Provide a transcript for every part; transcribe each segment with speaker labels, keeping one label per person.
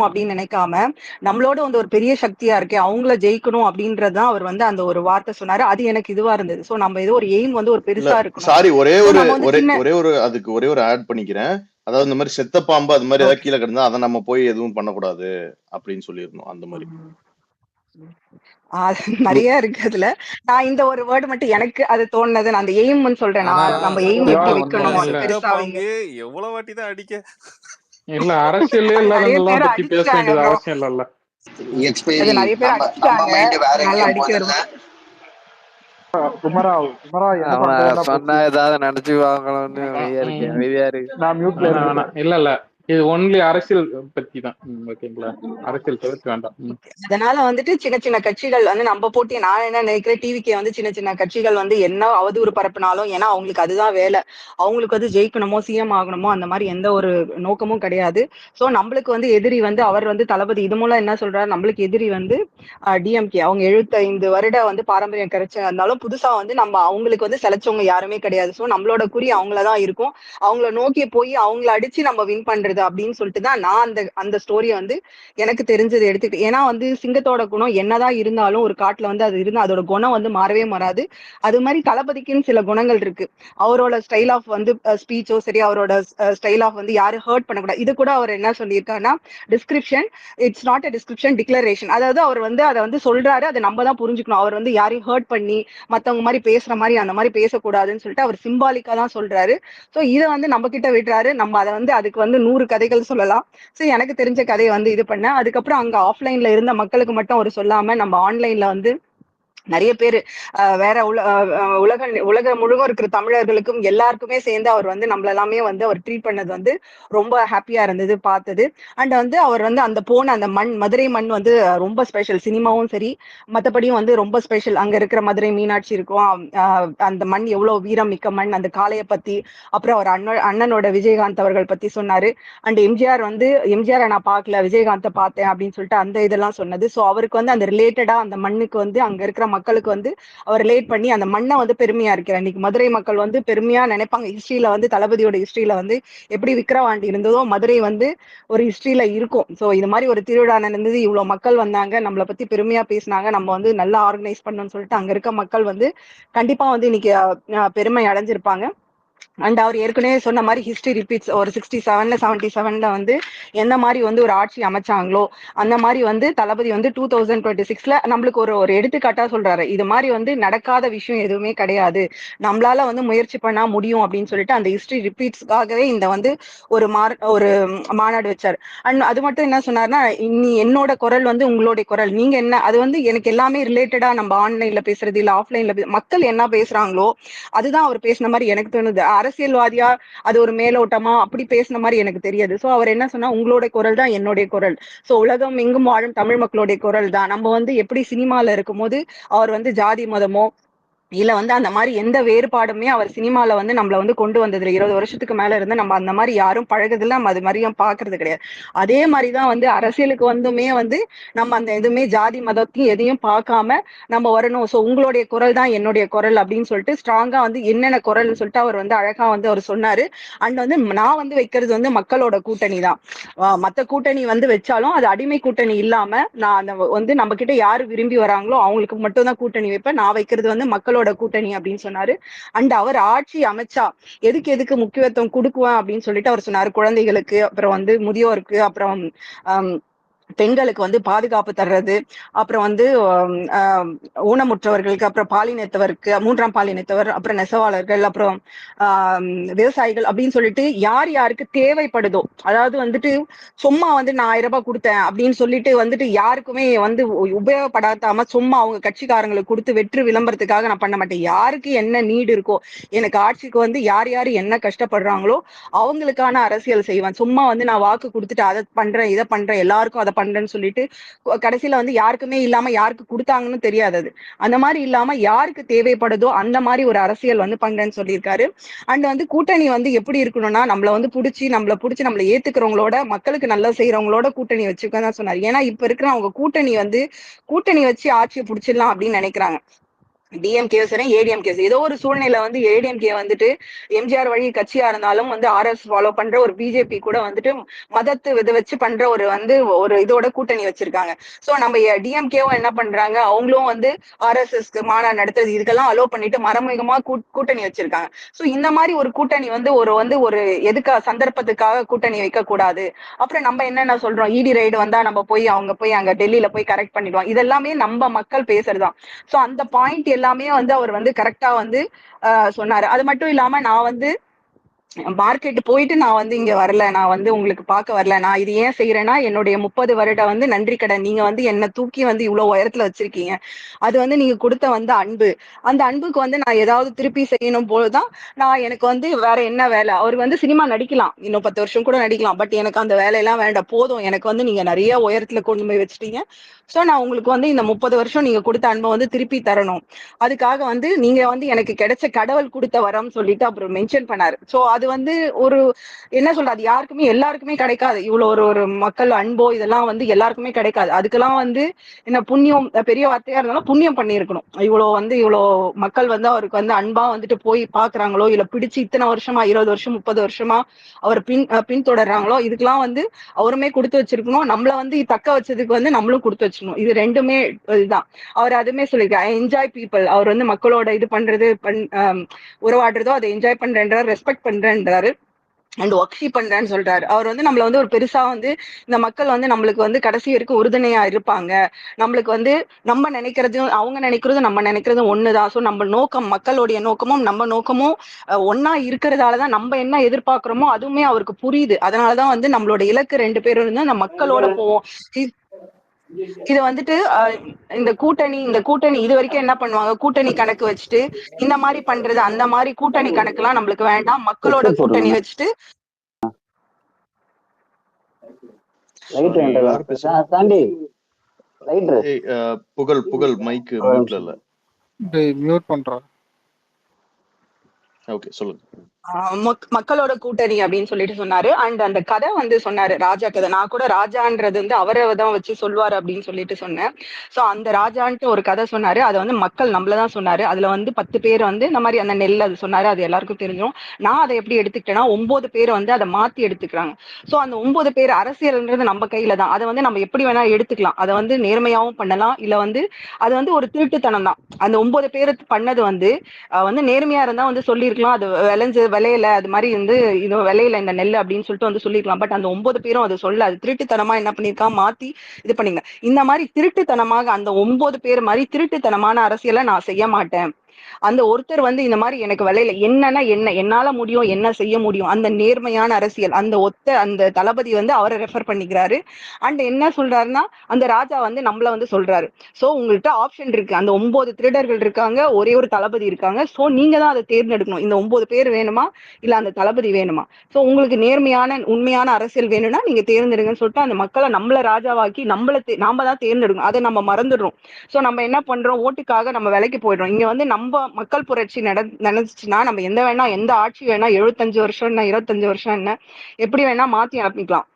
Speaker 1: அப்படின்னு நினைக்காம நம்மளோட வந்து ஒரு பெரிய சக்தியா இருக்கே அவங்கள ஜெயிக்கணும் அப்படின்றதுதான் அவர் வந்து அந்த ஒரு வார்த்தை சொன்னாரு. அது எனக்கு இதுவா இருந்தது. சோ நம்ம ஏதோ ஒரு எய்ம் வந்து ஒரு பெருசா இருக்கணும்.
Speaker 2: சாரி, ஒரே
Speaker 1: So
Speaker 2: ஒரு
Speaker 1: நம்ம வந்து
Speaker 2: ஒரே
Speaker 1: சின்ன
Speaker 2: ஒரே ஒரு அதுக்கு ஒரே ஒரு ஆட் பண்ணிக்கிறேன். அதாவது இந்த மாதிரி செத்த பாம்பு அது மாதிரி ஏதாவது
Speaker 1: ஓகே
Speaker 2: கீழே கிடந்தா அதை நம்ம போய் எதுவும் பண்ணக்கூடாது அப்படின்னு சொல்லிடணும் அந்த மாதிரி.
Speaker 1: நிறைய இருக்கு அதுல. நான் இந்த ஒரு வேர்டு மட்டும் எனக்கு அது தோணுனது. நான் அந்த எய்ம்னு சொல்றேன்.
Speaker 3: ஆனா
Speaker 1: நான் நம்ம எய்ம் எப்படி வைக்கணும் அது
Speaker 3: செத்த
Speaker 1: பெருசாவீங்க.
Speaker 3: பாம்பு எவ்வளவு வாட்டி தான் அடிக்க.
Speaker 4: இல்ல அரசியலே
Speaker 1: அது நிறைய
Speaker 4: இல்லாதவங்கலாம்
Speaker 1: பேர்
Speaker 4: பத்தி பேச
Speaker 1: அடிச்சுட்டாங்க
Speaker 4: வேண்டியது
Speaker 1: ப்ரோ.
Speaker 4: அவசியம் இல்லல்ல.
Speaker 1: அது
Speaker 5: எக்ஸ்பைரி
Speaker 1: நிறைய பேர்
Speaker 5: நம்ம
Speaker 1: அடிச்சுட்டாங்க.
Speaker 5: மைண்ட் வேற
Speaker 1: நல்லா
Speaker 5: எங்கேயும்
Speaker 1: அடிக்க
Speaker 5: போதில்ல.
Speaker 6: குமரா என்ன
Speaker 7: அவனை
Speaker 6: பண்றதுன்னா
Speaker 7: சொன்னா ஏதாவது நினைச்சு வாங்கணும்னு அமைதியா இருக்கு.
Speaker 6: நான் மியூட்ல
Speaker 4: வேணாம்
Speaker 6: இருக்கேன்.
Speaker 4: வேணாம், இல்ல இல்ல, இது ஒன்லி அரசியல் பத்தி தான். ஓகேங்களா, அரசியல் தவிர்த்து வேண்டாம்.
Speaker 1: அதனால வந்துட்டு சின்ன சின்ன கட்சிகள் வந்து நம்ம போட்டி, நான் என்ன நினைக்கிறேன், டிவிக்கே வந்து சின்ன சின்ன கட்சிகள் வந்து என்ன அவதூறு பரப்புனாலும், ஏன்னா அவங்களுக்கு அதுதான் வேலை. அவங்களுக்கு வந்து ஜெயிக்கணுமோ சிஎம் ஆகணுமோ அந்த மாதிரி எந்த ஒரு நோக்கமும் கிடையாது. சோ நம்மளுக்கு வந்து எதிரி வந்து அவர் வந்து தளபதி. இது மூலம் என்ன சொல்றாரு, நம்மளுக்கு எதிரி வந்து டிஎம்கே. அவங்க 75 வருட வந்து பாரம்பரியம் கிடைச்சிருந்தாலும் புதுசா வந்து நம்ம அவங்களுக்கு வந்து செலச்சவங்க யாருமே கிடையாது. சோ நம்மளோட குறி அவங்களதான் இருக்கும். அவங்கள நோக்கி போய் அவங்கள அடிச்சு நம்ம வின் பண்றது அப்படின்னு சொல்லிட்டு தான் நான் அந்த ஸ்டோரியை வந்து எனக்கு தெரிஞ்சது எடுத்துக்கிட்டு. ஏன்னா வந்து சிங்கத்தோட குணம் என்னதான் இருந்தாலும் ஒரு காட்டுல வந்து அது இருந்தா அதோட குணம் வந்து மாறவே மாறாது. அது மாதிரி தளபதிக்குன்னு சில குணங்கள் இருக்கு. அவரோட ஸ்டைல் ஆஃப் வந்து ஸ்பீச்சோ சரி, அவரோட ஸ்டைல் ஆஃப் வந்து யாரும் ஹர்ட் பண்ணக்கூடாது. இது கூட அவர் என்ன சொல்லியிருக்காருன்னா, description it's not a description, declaration. அதாவது அவர் வந்து அதை வந்து சொல்றாரு, அதை நம்ம தான் புரிஞ்சுக்கணும். அவர் வந்து யாரையும் ஹர்ட் பண்ணி மத்தவங்க மாதிரி பேசுற மாதிரி அந்த மாதிரி பேசக்கூடாதுன்னு சொல்லிட்டு அவர் சிம்பாலிக்கா தான் சொல்றாரு. சோ இதை வந்து நம்ம கிட்ட விடுறாரு. நம்ம அதை வந்து அதுக்கு வந்து 100 கதைகள் சொல்லலாம். சோ எனக்கு தெரிஞ்ச கதையை வந்து இது பண்ண, அதுக்கப்புறம் அங்க ஆஃப்லைன்ல இருந்த மக்களுக்கு மட்டும் அவர் சொல்லாம நம்ம ஆன்லைன்ல வந்து நிறைய பேர் வேற உலகம் முழுவதும் இருக்கிற தமிழர்களுக்கும் எல்லாருக்குமே சேர்ந்து அவர் வந்து நம்மள எல்லாமே வந்து அவர் ட்ரீட் பண்ணது வந்து ரொம்ப ஹாப்பியா இருந்தது பார்த்தது. அண்ட் வந்து அவர் வந்து அந்த போன அந்த மண், மதுரை மண் வந்து ரொம்ப ஸ்பெஷல். சினிமாவும் சரி மற்றபடியும் வந்து ரொம்ப ஸ்பெஷல். அங்க இருக்கிற மதுரை மீனாட்சி இருக்கும். அந்த மண் எவ்வளவு வீரம் மிக்க மண், அந்த காளையை பத்தி, அப்புறம் அவர் அண்ணனோட விஜயகாந்த் அவர்கள் பத்தி சொன்னாரு. அண்ட் எம்ஜிஆர் வந்து எம்ஜிஆரை நான் பார்க்கல, விஜயகாந்தை பார்த்தேன் அப்படின்னு சொல்லிட்டு அந்த இதெல்லாம் சொன்னது. ஸோ அவருக்கு வந்து அந்த ரிலேட்டடா அந்த மண்ணுக்கு வந்து அங்க இருக்கிற மக்களுக்கு வந்து அவர் ரிலேட் பண்ணி அந்த மண்ணை வந்து பெருமையா இருக்கிறார். இன்னைக்கு மதுரை மக்கள் வந்து பெருமையா நினைப்பாங்க. ஹிஸ்டரியில வந்து தளபதியோட ஹிஸ்டரியில வந்து எப்படி விக்கிரவாண்டி இருந்ததோ மதுரை வந்து ஒரு ஹிஸ்டரியில இருக்கும். சோ இது மாதிரி ஒரு திருவிழா நடந்தது, இவ்வளவு மக்கள் வந்தாங்க, நம்மளை பத்தி பெருமையா பேசினாங்க, நம்ம வந்து நல்லா ஆர்கனைஸ் பண்ணணும்னு சொல்லிட்டு அங்க இருக்க மக்கள் வந்து கண்டிப்பா வந்து இன்னைக்கு பெருமை அடைஞ்சிருப்பாங்க. அண்ட் அவர் ஏற்கனவே சொன்ன மாதிரி ஹிஸ்டரி ரிப்பீட்ஸ். ஒரு 67ல 77ல வந்து எந்த மாதிரி வந்து ஒரு ஆட்சி அமைச்சாங்களோ அந்த மாதிரி வந்து தளபதி வந்து 2026ல நம்மளுக்கு ஒரு எடுத்துக்காட்டா சொல்றாரு. இது மாதிரி வந்து நடக்காத விஷயம் எதுவுமே கிடையாது, நம்மளால வந்து முயற்சி பண்ணா முடியும் அப்படின்னு சொல்லிட்டு அந்த ஹிஸ்டரி ரிப்பீட்ஸ்க்காகவே இந்த வந்து ஒரு மாநாடு வச்சாரு. அண்ட் அது மட்டும் என்ன சொன்னார்னா, நீ என்னோட குரல் வந்து உங்களுடைய குரல், நீங்க என்ன, அது வந்து எனக்கு எல்லாமே ரிலேட்டடா நம்ம ஆன்லைன்ல பேசுறது இல்ல ஆஃப்லைன்ல மக்கள் என்ன பேசுறாங்களோ அதுதான் அவர் பேசின மாதிரி எனக்கு தோணுது. அரசியல்வாதியா அது ஒரு மேலோட்டமா அப்படி பேசின மாதிரி எனக்கு தெரியாது. சோ அவர் என்ன சொன்னா, உங்களுடைய குரல் தான் என்னுடைய குரல். சோ உலகம் எங்கும் வாழும் தமிழ் மக்களுடைய குரல் தான். நம்ம வந்து எப்படி சினிமால இருக்கும் போது அவர் வந்து ஜாதி மதமோ இல்ல வந்து அந்த மாதிரி எந்த வேறுபாடுமே அவர் சினிமால வந்து நம்மள வந்து கொண்டு வந்ததுல 20 வருஷத்துக்கு மேல இருந்து நம்ம அந்த மாதிரி யாரும் பழகுதில்ல, நம்ம அது மாதிரியும் பாக்குறது கிடையாது. அதே மாதிரிதான் வந்து அரசியலுக்கு வந்துமே வந்து நம்ம அந்த எதுவுமே ஜாதி மதத்தையும் எதையும் பார்க்காம நம்ம வரணும். சோ உங்களுடைய குரல் தான் என்னுடைய குரல் அப்படின்னு சொல்லிட்டு ஸ்ட்ராங்கா வந்து என்னென்ன குரல்னு சொல்லிட்டு அவர் வந்து அழகா வந்து அவர் சொன்னாரு. அண்ட் வந்து நான் வந்து வைக்கிறது வந்து மக்களோட கூட்டணி தான். மத்த கூட்டணி வந்து வச்சாலும் அது அடிமை கூட்டணி இல்லாம நான் அந்த வந்து நம்ம கிட்ட யாரு விரும்பி வராங்களோ அவங்களுக்கு மட்டும் தான் கூட்டணி வைப்பேன். நான் வைக்கிறது வந்து மக்களோட கூட்டணி அப்படின்னு சொன்னாரு. அண்ட் அவர் ஆட்சி அமைச்சா எதுக்கு முக்கியத்துவம் கொடுக்குவேன் அப்படின்னு சொல்லிட்டு அவர் சொன்னாரு. குழந்தைகளுக்கு, அப்புறம் வந்து முதியோருக்கு, அப்புறம் பெண்களுக்கு வந்து பாதுகாப்பு தர்றது, அப்புறம் வந்து ஊனமுற்றவர்களுக்கு, அப்புறம் பாலினத்தவருக்கு, 3ஆம் பாலினத்தவர், அப்புறம் நெசவாளர்கள், அப்புறம் விவசாயிகள் அப்படின்னு சொல்லிட்டு யார் யாருக்கு தேவைப்படுதோ, அதாவது வந்துட்டு சும்மா வந்து நான் 1000 ரூபாய் கொடுத்தேன் அப்படின்னு சொல்லிட்டு வந்துட்டு யாருக்குமே வந்து உபயோகப்படாதாம சும்மா அவங்க கட்சிக்காரங்களுக்கு கொடுத்து வெற்று விளம்பரத்துக்காக நான் பண்ண மாட்டேன். யாருக்கு என்ன நீடு இருக்கோ, எனக்கு ஆட்சிக்கு வந்து யார் யாரு என்ன கஷ்டப்படுறாங்களோ அவங்களுக்கான அரசியல் செய்வேன். சும்மா வந்து நான் வாக்கு கொடுத்துட்டு அதை பண்றேன் இதை பண்றேன் எல்லாருக்கும் அதை பண்றேன்னு சொல்லிட்டு கடைசியில வந்து யாருக்குமே இல்லாம யாருக்கு கொடுத்தாங்கன்னு தெரியாது. அது அந்த மாதிரி இல்லாம யாருக்கு தேவைப்படுதோ அந்த மாதிரி ஒரு அரசியல் வந்து பண்றேன்னு சொல்லியிருக்காரு. அண்ட் வந்து கூட்டணி வந்து எப்படி இருக்கணும்னா, நம்மளை பிடிச்சி நம்மளை ஏத்துக்கிறவங்களோட, மக்களுக்கு நல்லா செய்யறவங்களோட கூட்டணி வச்சுக்க தான் சொன்னாரு. ஏன்னா இப்ப இருக்கிற அவங்க கூட்டணி வச்சு ஆட்சியை பிடிச்சிடலாம் அப்படின்னு நினைக்கிறாங்க. டிஎம்கே சரி ஏடிஎம்கே ஏதோ ஒரு சூழ்நிலை வந்து ஏடிஎம்கே வந்துட்டு எம்ஜிஆர் வழி கட்சியா இருந்தாலும் வந்து ஆர்எஸ் ஃபாலோ பண்ற ஒரு பிஜேபி கூட வந்துட்டு மதத்து இதை வச்சு பண்ற ஒரு வந்து ஒரு இதோட கூட்டணி வச்சிருக்காங்க. சோ நம்ம டிஎம்கேவும் என்ன பண்றாங்க, அவங்களும் வந்து ஆர்எஸ்எஸ்க்கு மாநாடு நடத்துறது இதுக்கெல்லாம் அலோ பண்ணிட்டு மறைமுகமா கூட்டணி வச்சிருக்காங்க. சோ இந்த மாதிரி ஒரு கூட்டணி வந்து ஒரு எதுக்கா சந்தர்ப்பத்துக்காக கூட்டணி வைக்க கூடாது. அப்புறம் நம்ம என்னென்ன சொல்றோம், இடி ரைடு வந்தா நம்ம போய் அங்க டெல்லியில போய் கரெக்ட் பண்ணிடுவோம், இதெல்லாமே நம்ம மக்கள் பேசுறதுதான். சோ அந்த பாயிண்ட் எல்லாமே வந்து அவர் வந்து கரெக்டா வந்து சொன்னாரு. அது மட்டும் இல்லாம நான் வந்து மார்க்கெட் போயிட்டு நான் வந்து இங்க வரல, நான் வந்து உங்களுக்கு பார்க்க வரல, நான் இது ஏன் செய்யறேன்னா என்னுடைய 30 வருட வந்து நன்றி கடன், நீங்க வந்து என்ன தூக்கி வந்து இவ்வளவு உயரத்துல வச்சிருக்கீங்க, அது வந்து நீங்க கொடுத்த வந்து அன்பு, அந்த அன்புக்கு வந்து நான் ஏதாவது திருப்பி செய்யணும் போதுதான் நான் எனக்கு வந்து வேற என்ன வேலை. அவர் வந்து சினிமா நடிக்கலாம், இன்னும் 10 வருஷம் கூட நடிக்கலாம், பட் எனக்கு அந்த வேலையெல்லாம் வேண்டாம், போதும் எனக்கு வந்து நீங்க நிறைய உயரத்துல கொண்டு போய் வச்சுட்டீங்க, சோ நான் உங்களுக்கு வந்து இந்த 30 வருஷம் நீங்க கொடுத்த அன்பை வந்து திருப்பி தரணும், அதுக்காக வந்து நீங்க வந்து எனக்கு கிடைச்ச கடவுள் கொடுத்த வரம் சொல்லிட்டு அப்புறம் மென்ஷன் பண்ணாரு. சோ அது வந்து ஒரு என்ன சொல்றது, யாருக்குமே எல்லாருக்குமே கிடைக்காது, இவ்வளவு ஒரு மக்கள் அன்போ இதெல்லாம் வந்து எல்லாருக்குமே கிடைக்காது. அதுக்கெல்லாம் வந்து என்ன புண்ணியம், பெரிய வார்த்தையா இருந்தாலும் புண்ணியம் பண்ணியிருக்கணும். இவ்வளவு மக்கள் வந்து அவருக்கு வந்து அன்பா வந்துட்டு போய் பாக்குறாங்களோ, இல்ல பிடிச்சு இத்தனை வருஷமா 20 வருஷம் 30 வருஷமா அவர் பின்தொடர்றாங்களோ, இதுக்கெல்லாம் வந்து அவருமே கொடுத்து வச்சிருக்கணும், நம்மள வந்து தக்க வச்சதுக்கு வந்து நம்மளும் கொடுத்து வச்சிருக்கணும். இது ரெண்டுமே இதுதான். அவர் அதுமே சொல்லியிருக்காரு, என்ஜாய் பீப்புள், அவர் வந்து மக்களோட இது பண்றது உறவாடுறதோ அதை என்ஜாய் பண்றேன்றாரு, ரெஸ்பெக்ட் பண்றேன்றாரு, அண்ட் ஒர்க்ஷி பண்றேன்னு சொல்றாரு. அவர் வந்து நம்மள வந்து ஒரு பெருசா வந்து இந்த மக்கள் வந்து நம்மளுக்கு வந்து கடைசி வரைக்கும் உறுதுணையா இருப்பாங்க, நம்மளுக்கு வந்து நம்ம நினைக்கிறதும் அவங்க நினைக்கிறதும் நம்ம நினைக்கிறதும் ஒண்ணுதான். சோ நம்ம நோக்கம், மக்களுடைய நோக்கமும் நம்ம நோக்கமும் ஒன்னா இருக்கிறதாலதான் நம்ம என்ன எதிர்பார்க்கிறோமோ அதுவுமே அவருக்கு புரியுது. அதனாலதான் வந்து நம்மளோட இலக்கு 2 பேரும் இருந்து நம்ம மக்களோட போவோம். இது வந்துட்டு இந்த கூட்டணி இது வரைக்கும் என்ன பண்ணுவாங்க, கூட்டணி கணக்கு வச்சுட்டு இந்த மாதிரி பண்றது, அந்த மாதிரி கூட்டணி கணக்கு எல்லாம் நம்மளுக்கு வேண்டாம், மக்களோட கூட்டணி வச்சுட்டு
Speaker 2: புகழ் மைக் மியூட்ல இல்ல.
Speaker 4: மியூட் பண்றா.
Speaker 2: ஓகே சொல்லுங்க.
Speaker 1: மக்களோட கூட்டணி அப்படின்னு சொல்லிட்டு சொன்னாரு. அண்ட் அந்த கதை வந்து சொன்னாரு, ராஜா கதை. நான் கூட ராஜான்றது வந்து அவரை தான் வச்சு சொல்லுவாரு அப்படின்னு சொல்லிட்டு சொன்னேன். சோ அந்த ராஜான்ட்டு ஒரு கதை சொன்னாரு, அதை வந்து மக்கள் நம்மளதான் சொன்னாரு. அதுல வந்து 10 பேர் வந்து இந்த மாதிரி அந்த நெல் அது சொன்னாரு, அது எல்லாருக்கும் தெரிஞ்சிடும். நான் அதை எப்படி எடுத்துக்கிட்டேன்னா 9 பேர் வந்து அதை மாத்தி எடுத்துக்கிறாங்க. சோ அந்த 9 பேர் அரசியல்ன்றது நம்ம கையில தான், அதை வந்து நம்ம எப்படி வேணா எடுத்துக்கலாம், அதை வந்து நேர்மையாவும் பண்ணலாம், இல்ல வந்து அது வந்து ஒரு திருட்டுத்தனம் தான். அந்த 9 பேர் பண்ணது வந்து நேர்மையா இருந்தா வந்து சொல்லிருக்கலாம், அது விளையல, அது மாதிரி வந்து இது விளையல இந்த நெல் அப்படின்னு சொல்லிட்டு வந்து சொல்லிருக்கலாம். பட் அந்த 9 பேரும் அதை சொல்ல, அது திருட்டுத்தனமா என்ன பண்ணிருக்கா, மாத்தி இது பண்ணீங்க. இந்த மாதிரி திருட்டுத்தனமாக அந்த 9 பேர் மாதிரி திருட்டுத்தனமான அரசியலை நான் செய்ய மாட்டேன். அந்த ஒருத்தர் வந்து இந்த மாதிரி எனக்கு விளையல, என்னன்னா என்ன என்னால முடியும், என்ன செய்ய முடியும், அந்த நேர்மையான அரசியல், அந்த தளபதி வந்து அவரை ரெஃபர் பண்ணிக்கிறாரு. அண்ட் என்ன சொல்றாருன்னா, அந்த ராஜா வந்து நம்மள வந்து சொல்றாரு, சோ உங்கள்கிட்ட ஆப்ஷன் இருக்கு, அந்த 9 திருடர்கள் இருக்காங்க, ஒரே ஒரு தளபதி இருக்காங்க, சோ நீங்க தான் அதை தேர்ந்தெடுக்கணும், இந்த 9 பேர் வேணுமா இல்ல அந்த தளபதி வேணுமா, சோ உங்களுக்கு நேர்மையான உண்மையான அரசியல் வேணும்னா நீங்க தேர்ந்தெடுங்கன்னு சொல்லிட்டு அந்த மக்களை நம்மள ராஜாவாக்கி நாம தான் தேர்ந்தெடுக்கணும், அதை நம்ம மறந்துடுறோம். சோ நம்ம என்ன பண்றோம், ஓட்டுக்காக நம்ம விலைக்கு போயிடுறோம். இங்க வந்து நம்ம மக்கள் புரட்சி நினைச்சுன்னா நம்ம எந்த ஆட்சி வேணா 75 வருஷம் என்ன 25 வருஷம் என்ன எப்படி வேணா மாத்தி அமைக்கலாம்.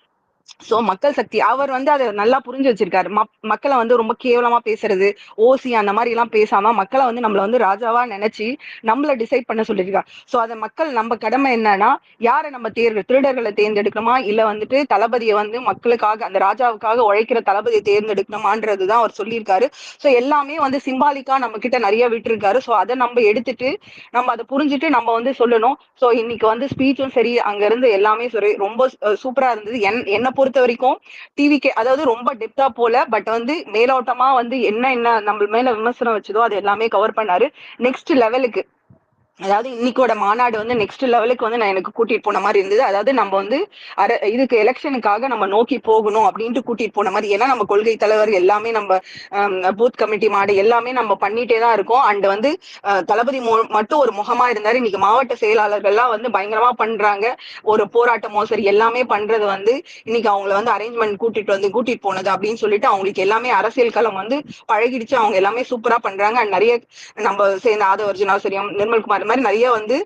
Speaker 1: சோ மக்கள் சக்தி அவர் வந்து அதை நல்லா புரிஞ்சு வச்சிருக்காரு. மக்களை வந்து ரொம்ப கேவலமா பேசுறது, ஓசி அந்த மாதிரி எல்லாம் பேசாம மக்களை வந்து நம்மள வந்து ராஜாவா நினைச்சு நம்மள டிசைட் பண்ண சொல்லியிருக்காரு. சோ அதை மக்கள் நம்ம கடமை என்னன்னா, யாரை நம்ம திருடர்களை தேர்ந்தெடுக்கணுமா இல்ல வந்துட்டு தளபதியை வந்து மக்களுக்காக அந்த ராஜாவுக்காக உழைக்கிற தளபதியை தேர்ந்தெடுக்கணுமான்றதுதான் அவர் சொல்லியிருக்காரு. சோ எல்லாமே வந்து சிம்பாலிக்கா நம்ம கிட்ட நிறைய விட்டுருக்காரு. சோ அதை நம்ம எடுத்துட்டு நம்ம அதை புரிஞ்சுட்டு நம்ம வந்து சொல்லணும். சோ இன்னைக்கு வந்து ஸ்பீச்சும் சரி, அங்க இருந்து எல்லாமே சரி ரொம்ப சூப்பரா இருந்தது. என்ன பொறுத்த வரைக்கும் டிவிக்கு அதாவது ரொம்ப டெப்தா போல, பட் வந்து மேலோட்டமா வந்து என்ன நம்ம மேல விமர்சனம் வச்சதோ அது எல்லாமே கவர் பண்ணாரு. நெக்ஸ்ட் லெவலுக்கு, அதாவது இன்னைக்கோட மாநாடு வந்து நெக்ஸ்ட் லெவலுக்கு வந்து நான் எனக்கு கூட்டிட்டு போன மாதிரி இருந்தது. அதாவது நம்ம வந்து இதுக்கு எலெக்ஷனுக்காக நம்ம நோக்கி போகணும் அப்படின்ட்டு கூட்டிட்டு போன மாதிரி. ஏன்னா நம்ம கொள்கை தலைவர் எல்லாமே நம்ம பூத் கமிட்டி மாடு எல்லாமே நம்ம பண்ணிட்டே தான் இருக்கோம். அண்ட் வந்து தளபதி மட்டும் ஒரு முகமா இருந்தாரு. இன்னைக்கு மாவட்ட செயலாளர்கள்லாம் வந்து பயங்கரமா பண்றாங்க, ஒரு போராட்டமோ சரி எல்லாமே பண்றது வந்து இன்னைக்கு அவங்களை வந்து அரேஞ்ச்மெண்ட் கூட்டிட்டு போனது அப்படின்னு சொல்லிட்டு அவங்களுக்கு எல்லாமே அரசியல் களம் வந்து பழகிடுச்சு. அவங்க எல்லாமே சூப்பரா பண்றாங்க. அண்ட் நிறைய நம்ம சேர்ந்த ஆதவர்ஜுனா சரியம், நிர்மல்குமார் மாதிரி நிறைய வந்து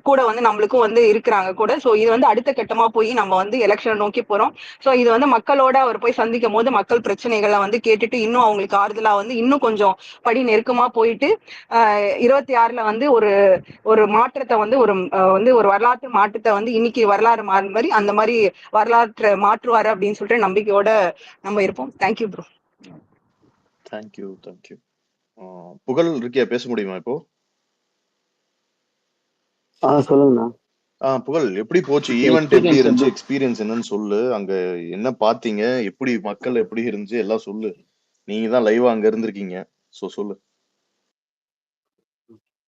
Speaker 1: கூட வந்து நம்மளுக்கும் வந்து இருக்கிறாங்க கூட. சோ இது வந்து அடுத்த கட்டமா போய் நம்ம வந்து எலெக்ஷனை நோக்கி போறோம். சோ இது வந்து மக்களோட அவர் போய் சந்திக்கும் போது மக்கள் பிரச்சனைகளை வந்து கேட்டுட்டு இன்னும் அவங்களுக்கு ஆறுதலா வந்து இன்னும் கொஞ்சம் படி நெருக்கமா போயிட்டு 26ல வந்து ஒரு ஒரு மாற்றத்தை வந்து ஒரு வரலாற்று மாற்றத்தை வந்து இன்னைக்கு வரலாறு மாதிரி அந்த மாதிரி வரலாற்றை மாற்றுவாரு அப்படின்னு சொல்லிட்டு நம்பிக்கையோட நம்ம இருப்போம். Thank you bro.
Speaker 2: தேங்க்யூ. புகழ் இருக்கியா, பேச முடியுமா இப்போ?
Speaker 7: சொல்லுங்கண்ணா.
Speaker 2: புகழ், எப்படி போச்சு ஈவென்ட்? எப்படி இருந்துச்சு? எக்ஸ்பீரியன்ஸ் என்னன்னு சொல்லு. அங்க என்ன பாத்தீங்க? எப்படி மக்கள் எப்படி இருந்துச்சு எல்லாம் சொல்லு. நீங்க தான் லைவா அங்க இருந்திருக்கீங்க, சோ சொல்லு.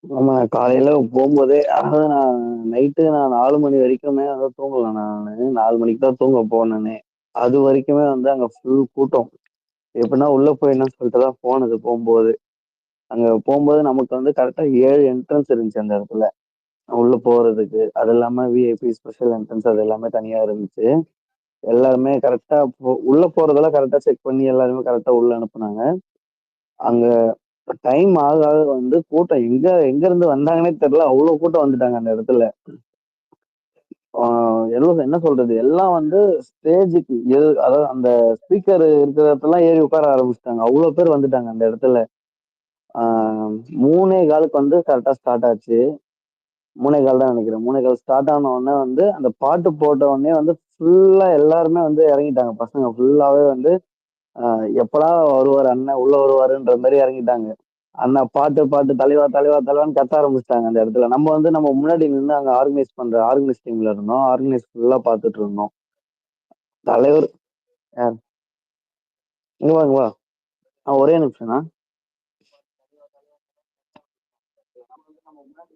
Speaker 7: ஆமா, காலையில போகும்போதே அதாவது நான் நைட்டு 4 மணி வரைக்குமே வந்து தூங்கல. நான் 4 மணிக்கு தான் தூங்க போனேனே. அது வரைக்குமே வந்து அங்க ஃபுல் கூட்டம். எப்படின்னா உள்ள போயிடணும்னு சொல்லிட்டு தான் போனது. போகும்போது அங்க போகும்போது நமக்கு வந்து கரெக்டா 7 என்ட்ரன்ஸ் இருந்துச்சு அந்த இடத்துல உள்ள போறதுக்கு. அது இல்லாம விஐபி ஸ்பெஷல் என்ட்ரன்ஸ் அது எல்லாமே தனியா இருந்துச்சு. எல்லாருமே கரெக்டா உள்ள போறதெல்லாம் கரெக்டா செக் பண்ணி எல்லாருமே கரெக்டா உள்ள அனுப்புனாங்க. அங்க டைம் ஆக ஆக வந்து கூட்டம் எங்க எங்க இருந்து வந்தாங்கன்னே தெரியல, அவ்வளவு கூட்டம் வந்துட்டாங்க அந்த இடத்துல. என்ன சொல்றது, எல்லாம் வந்து ஸ்டேஜுக்கு அதாவது அந்த ஸ்பீக்கர் இருக்கிற இடத்துல ஏறி உட்கார ஆரம்பிச்சிட்டாங்க. அவ்வளவு பேர் வந்துட்டாங்க அந்த இடத்துல. 3:15 வந்து கரெக்டா ஸ்டார்ட் ஆச்சு. 3:15 தான் நினைக்கிறேன். 3:15 ஸ்டார்ட் ஆன உடனே வந்து அந்த பாட்டு போட்ட உடனே வந்து ஃபுல்லா எல்லாருமே வந்து இறங்கிட்டாங்க. பசங்க ஃபுல்லாவே வந்து எப்படா வருவார் அண்ணன் உள்ள வருவாருன்ற மாதிரி இறங்கிட்டாங்க. அண்ணா பாட்டு பாட்டு தலைவா தலைவா தலைவான்னு கத்த ஆரம்பிச்சிட்டாங்க அந்த இடத்துல. நம்ம முன்னாடி நின்று அங்க ஆர்கனைஸ் டீம்ல இருந்தோம். ஆர்கனைஸ் ஃபுல்லா பார்த்துட்டு இருந்தோம். தலைவர் யார்? இங்க வாங்க வா. ஒரே நிமிஷம்னா. நம்ம முன்னாடி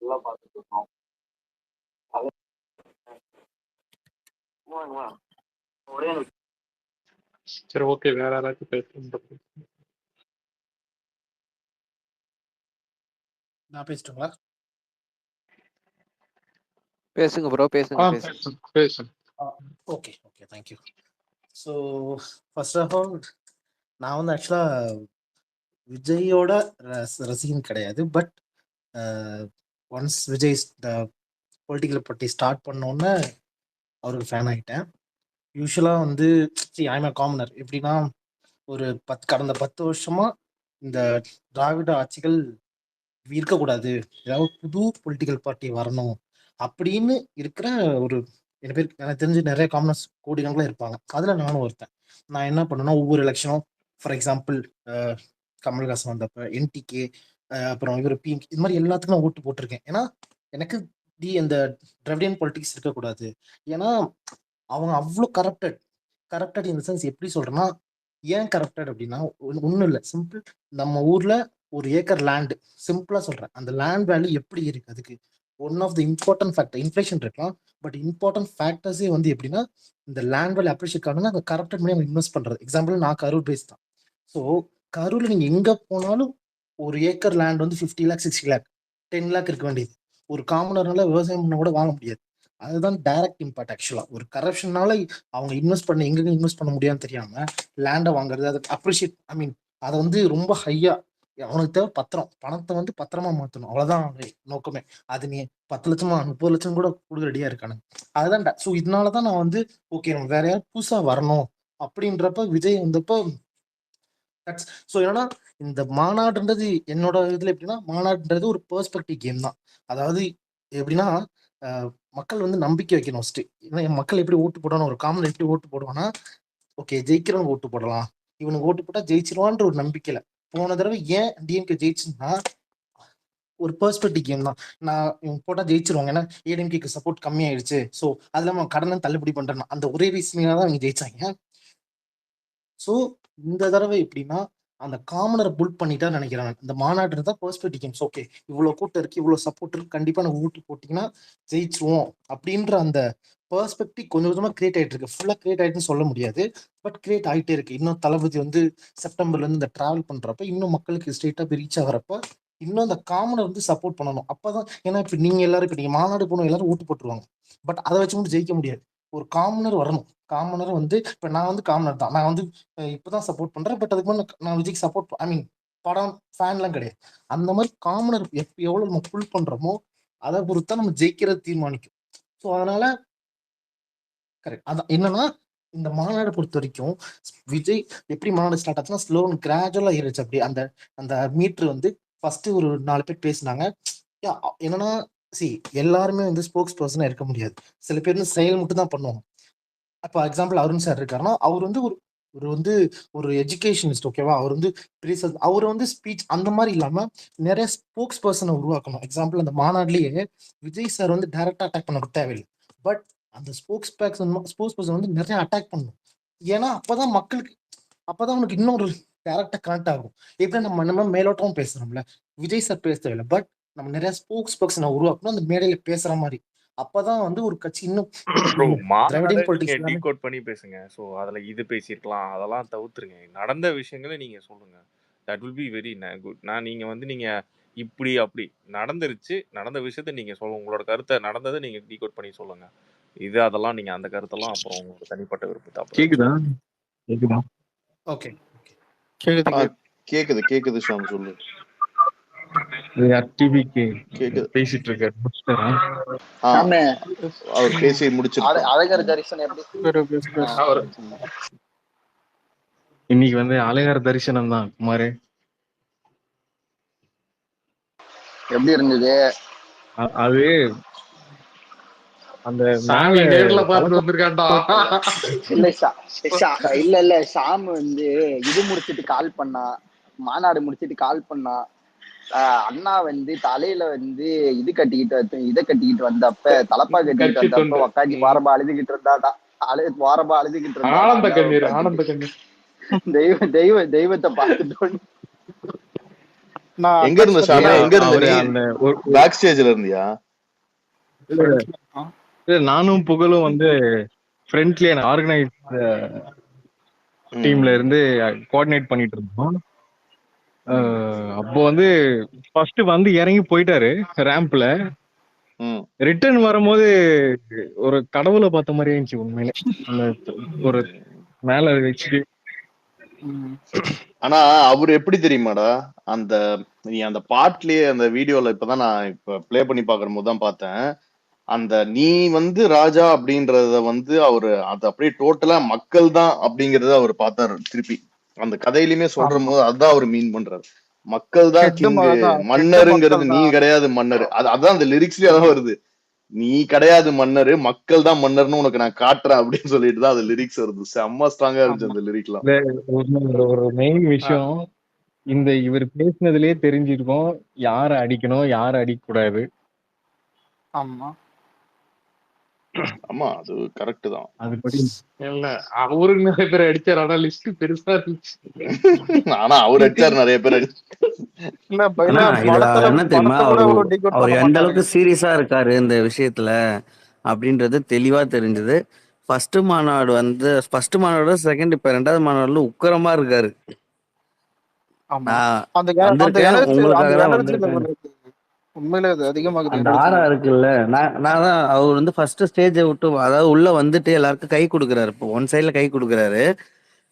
Speaker 7: ஃபுல்லா பார்த்துட்டு இருந்தோம். ஒரே நிமிஷம்.
Speaker 4: சரி, ஓகே. வேற யாராச்சும் பேசுறேன்.
Speaker 3: நான் பேசிட்டுங்களா?
Speaker 7: பேசுங்க ப்ரோ, பேசுங்க.
Speaker 4: பேசுங்க.
Speaker 3: Okay okay, thank you. So first of all, நான் வந்து ஆக்சுவலாக விஜயோட ரசிகன் கிடையாது. But once Vijay political party start பண்ணோன்னே அவருக்கு ஃபேன் ஆகிட்டேன். யூஸ்வலாக வந்து ஐம் காமனர். எப்படின்னா ஒரு கடந்த 10 வருஷமா இந்த திராவிட ஆட்சிகள் இருக்கக்கூடாது, ஏதாவது புது பொலிட்டிக்கல் பார்ட்டி வரணும் அப்படின்னு இருக்கிற ஒரு எனக்கு தெரிஞ்சு நிறைய காமனர்ஸ் கோடிக்கணக்கில் இருப்பாங்க. அதில் நானும் ஒருத்தன். நான் என்ன பண்ணேன்னா ஒவ்வொரு எலெக்ஷனும், ஃபார் எக்ஸாம்பிள் கமல்ஹாசன் வந்தப்ப என்டிகே, அப்புறம் இவர் பிஎம், இது மாதிரி எல்லாத்துக்கும் நான் ஓட்டு போட்டிருக்கேன். ஏன்னா எனக்கு இந்த திராவிடியன் பொலிட்டிக்ஸ் இருக்கக்கூடாது. ஏன்னா அவங்க அவ்வளோ கரப்டட் இந்த சென்ஸ். எப்படி சொல்றேன்னா, ஏன் கரப்டட் அப்படின்னா ஒன்றும் இல்லை, சிம்பிள். நம்ம ஊர்ல ஒரு ஏக்கர் லேண்டு, சிம்பிளா சொல்றேன், அந்த லேண்ட் வேல்யூ எப்படி இருக்கு, அதுக்கு one of the important factor inflation இருக்கலாம். பட் இம்பார்ட்டன்ட் ஃபேக்டர்ஸே வந்து எப்படின்னா இந்த லேண்ட் வேல்யூ அப்ரிஷியேட் ஆகணும்னா அந்த கரப்டட் பண்ணி அவங்க இன்வெஸ்ட் பண்றது. எக்ஸாம்பிள் நான் கரூர் பேஸ் தான். ஸோ கரூர்ல நீங்க எங்க போனாலும் ஒரு ஏக்கர் லேண்ட் வந்து 50 லேக் 60 லேக் 10 லேக் இருக்க வேண்டியது ஒரு காமனர்னால விவசாயம் பண்ண கூட வாங்க முடியாது. அதுதான் டைரக்ட் இம்பாக்ட். ஆக்சுவலா ஒரு கரப்ஷனால அவங்க இன்வெஸ்ட் பண்ண எங்க இன்வெஸ்ட் பண்ண முடியாதுன்னு தெரியாம லேண்டை வாங்குறது, அதை அப்ரிஷியேட் அதை வந்து ரொம்ப ஹையா, அவனுக்கு தேவை பத்திரம், பணத்தை வந்து பத்திரமா மாற்றணும், அவ்வளவுதான் நோக்கமே. அது நீ 10 லட்சமா 30 லட்சம் கூட கொடுக்க ரெடியா இருக்கானுங்க. அதுதான். ஸோ இதனாலதான் நான் வந்து ஓகே நம்ம வேற யாரும் புதுசா வரணும் அப்படின்றப்ப விஜய் வந்தப்போ ஸோ என்னன்னா இந்த மாநாடுன்றது என்னோட இதுல எப்படின்னா, மாநாடுன்றது ஒரு பெர்ஸ்பெக்டிவ் கேம் தான். அதாவது எப்படின்னா மக்கள் வந்து நம்பிக்கை வைக்கணும் ஃபர்ஸ்ட். ஏன்னா மக்கள் எப்படி ஓட்டு போடணும், ஒரு காமன் எப்படி ஓட்டு போடுவான்னா, ஓகே ஜெயிக்கிறவங்க ஓட்டு போடலாம், இவனுக்கு ஓட்டு போட்டா ஜெயிச்சிருவான்ற ஒரு நம்பிக்கையில. போன தடவை ஏன் டிஎம்கே ஜெயிச்சுன்னா ஒரு பெர்ஸ்பெக்டிவ் கேம் தான். நான் இவங்க போட்டா ஜெயிச்சிருவாங்க, ஏன்னா ஏடிஎம்கேக்கு சப்போர்ட் கம்மியாயிடுச்சு, ஸோ அது இல்லாம கடனை தள்ளுபடி பண்றேன், அந்த ஒரே ரீசனாக தான் இவங்க ஜெயிச்சாங்க. ஸோ இந்த தடவை எப்படின்னா அந்த காமனரை புல் பண்ணிட்டா நினைக்கிறாங்க. இந்த மாநாடு தான் பெர்ஸ்பெக்டிவ் கேம்ஸ். ஓகே இவ்வளவு கூட்டம் இருக்கு, இவ்வளவு சப்போர்ட் இருக்கு, கண்டிப்பா நம்ம ஓட்டு போட்டீங்கன்னா ஜெயிச்சிருவோம் அப்படின்ற அந்த பெர்ஸ்பெக்டிவ் கொஞ்சம் கொஞ்சமா கிரியேட் ஆயிட்டு இருக்கு. ஃபுல்லா கிரியேட் ஆயிட்டுன்னு சொல்ல முடியாது, பட் கிரியேட் ஆகிட்டே இருக்கு. இன்னும் தளபதி வந்து செப்டம்பர்ல இருந்து இந்த டிராவல் பண்றப்ப இன்னும் மக்களுக்கு ஸ்ட்ரெயிட்டா போய் ரீச் ஆகிறப்ப இன்னும் அந்த காமனர் வந்து சப்போர்ட் பண்ணணும். அப்பதான், ஏன்னா இப்ப நீங்க எல்லாரும் இப்ப நீங்க மாநாடு போனோம் எல்லாரும் ஓட்டு போட்டுருவாங்க, பட் அதை வச்சு மட்டும் ஜெயிக்க முடியாது. ஒரு காமனர் வரணும். காமனர் வந்து இப்ப நான் வந்து காமனர் தான், நான் வந்து இப்பதான் சப்போர்ட் பண்றேன். பட் அதுக்கு முன்னாடி நான் விஜய்க்கு சப்போர்ட் படம் ஃபேன்லாம் கிடையாது. அந்த மாதிரி காமனர் எவ்வளவு நம்ம புல் பண்றோமோ அதை பொறுத்தா நம்ம ஜெயிக்கிறது தீர்மானிக்கும். ஸோ அதனால கரெக்ட். அதான் என்னன்னா இந்த மாநாடு பொறுத்த வரைக்கும் விஜய் எப்படி மாநாடு ஸ்டார்ட் ஆச்சுன்னா ஸ்லோ கிராஜுவலா ஏறிச்சு. அப்படி அந்த அந்த மீட்ரு வந்து ஃபர்ஸ்ட் ஒரு 4 பேர் பேசினாங்க. என்னன்னா எல்லாருமே வந்து ஸ்போக்ஸ் பர்சனா இருக்க முடியாது. சில பேர் வந்து செயல் மட்டும் தான் பண்ணுவாங்க. அப்போ எக்ஸாம்பிள் அருண் சார் இருக்காருன்னா அவர் வந்து ஒரு ஒரு வந்து ஒரு எஜுகேஷனிஸ்ட். ஓகேவா? அவர் வந்து அவர் வந்து ஸ்பீச் அந்த மாதிரி இல்லாம நிறைய ஸ்போக்ஸ் பர்சனை உருவாக்கணும். எக்ஸாம்பிள் அந்த மாநாட்டிலேயே விஜய் சார் வந்து டைரக்டா அட்டாக் பண்ண தேவையில்லை. பட் அந்த ஸ்போக்ஸ் பர்சன் வந்து நிறைய அட்டாக் பண்ணணும். ஏன்னா அப்பதான் மக்களுக்கு அப்பதான் அவனுக்கு இன்னொரு டேரக்டா கனெக்ட் ஆகும். எப்படி நம்ம மேலோட்டமும் பேசுறோம்ல, விஜய் சார் பேச தேவையில்லை. பட் நம்ம நிறைய ஸ்போக்ஸ் பர்சனை உருவாக்கணும் அந்த மேடையில பேசுற மாதிரி. அப்பதான் வந்து ஒரு கட்சி இன்னும்
Speaker 5: ப்ரோ மாநாட
Speaker 3: திராவிடியன்
Speaker 5: நீங்க
Speaker 3: பொலிட்டிக்ஸ் எல்லாமே
Speaker 5: டீகோட் பண்ணி பேசுங்க. ஸோ அதுல இது பேசியிருக்கலாம், அதெல்லாம் தவிர்த்துருங்க. நடந்த விஷயங்களை நீங்க சொல்லுங்க. That will be very good. நீங்க இப்படி அப்படி நடந்துருச்சு, நடந்த விஷயத்த நீங்க சொல்லுங்க. உங்களோட கருத்தை நடந்ததை நீங்க டீகோட் பண்ணி சொல்லுங்க. அதெல்லாம் நீங்க அந்த கருத்தெல்லாம் அப்புறம் உங்களுக்கு தனிப்பட்ட விருப்பத்தை அப்புறம்
Speaker 6: கேக்குதா கேக்குதா
Speaker 3: ஓகே
Speaker 4: கேக்குது
Speaker 2: கேக்குது ஷாம் சொல்லு.
Speaker 6: டிவிக்கு
Speaker 2: கேக்குது.
Speaker 6: பேசிட்டு இருக்காரு முடிச்சிட்டாரா?
Speaker 7: ஆமே
Speaker 2: அவர் பேசி முடிச்சிருக்காரு.
Speaker 7: அழகர் தரிசனம் எப்படி
Speaker 4: அவர்
Speaker 6: இன்னைக்கு வந்து அழகர் தரிசனம் தான் குமாரே.
Speaker 7: எப்படி இருந்தது?
Speaker 6: அது அந்த
Speaker 4: சாமி நேர்ல பார்த்து வந்திருக்காண்டா.
Speaker 7: இல்ல சாமி வந்து இது முடிச்சிட்டு கால் பண்ணா, மாநாடு முடிச்சிட்டு கால் பண்ணா. அண்ணா வந்து தலையில வந்து இதை கட்டிக்கிட்டு வந்தப்ப தலப்பா கட்டிக்கிட்டு வந்தப்ப உக்காஞ்சி வாரமா அழுதுகிட்டு இருந்தாடா. வாரமா அழுதுகிட்டு
Speaker 4: ஆனந்த
Speaker 7: இருந்தா.
Speaker 4: கண்ணீர்
Speaker 7: தெய்வத்தை பார்த்துட்டு
Speaker 2: எங்க இருந்த ஷாமே? எங்க இருந்த?
Speaker 6: அந்த
Speaker 2: பேக் ஸ்டேஜ்ல இருந்தியா?
Speaker 6: நானும் புகழும் வந்து ஃப்ரெண்ட்லயே ஆர்கனைஸ் டீம்ல இருந்து கோஆர்டினேட் பண்ணிட்டு இருந்தோம். அப்போ வந்து ஃபர்ஸ்ட் வந்து இறங்கி போயிட்டாரு ரேம்ப்ல. ரிட்டர்ன் வரும்போது ஒரு கடவுளை பார்த்த மாதிரியே இருந்துச்சு உண்மையிலே. ஒரு மேல வச்சு.
Speaker 2: ஆனா அவரு எப்படி தெரியுமாடா, நீ அந்த பாட்லயே அந்த வீடியோல இப்பதான் நான் பிளே பண்ணி பாக்குற போதுதான் பார்த்தேன். அந்த நீ வந்து ராஜா அப்படின்றத வந்து அவரு அது அப்படியே டோட்டலா மக்கள் தான் அப்படிங்கறத அவர் பார்த்தாரு. திருப்பி அந்த கதையிலுமே சொல்ற போது அதுதான் அவர் மீன் பண்றாரு. மக்கள் தான் கிங்கு, மன்னருங்கிறது நீ கிடையாது மன்னர். அதான் அந்த லிரிக்ஸ்லயே அதான் வருது. நீ கிடையாது மன்னரு, மக்கள் தான் மன்னர்னு உனக்கு நான் காட்டுறேன் அப்படின்னு சொல்லிட்டு தான் அது லிரிக்ஸ் வருது. செம்ம ஸ்ட்ராங்கா இருந்துச்சு அந்த லிரிக்லாம்.
Speaker 6: ஒரு மெயின் விஷயம் இவர் பேசினதுலயே தெரிஞ்சிருக்கும் யார அடிக்கணும் யார அடிக்க கூடாது.
Speaker 2: ஆமா அது கரெக்ட் தான்.
Speaker 6: அதுபடி
Speaker 4: இல்ல அவரு நிறைய பேர் அடிச்சாரு. ஆனா லிஸ்ட் பெருசா இருந்துச்சு.
Speaker 2: ஆனா அவர் அடிச்சாரு நிறைய பேர்.
Speaker 8: என்ன தெரியுமா, அவர் எந்த அளவுக்கு சீரியஸா இருக்காரு இந்த விஷயத்துல அப்படின்றது தெளிவா தெரிஞ்சது. ஃபர்ஸ்ட் மாநாடு செகண்ட் இப்ப 2வது மாநாடுல உக்கரமா இருக்காரு. உங்களுக்காக தான் வந்திருக்கேன்.
Speaker 9: உண்மையிலே அது அதிகமாகுது.
Speaker 8: அந்த ஆரா இருக்குல்ல, நான் தான் அவர் வந்து ஃபர்ஸ்ட் ஸ்டேஜை விட்டு அதாவது உள்ள வந்துட்டு எல்லாருக்கும் கை கொடுக்குறாரு. இப்போ ஒன் சைட்ல கை கொடுக்குறாரு,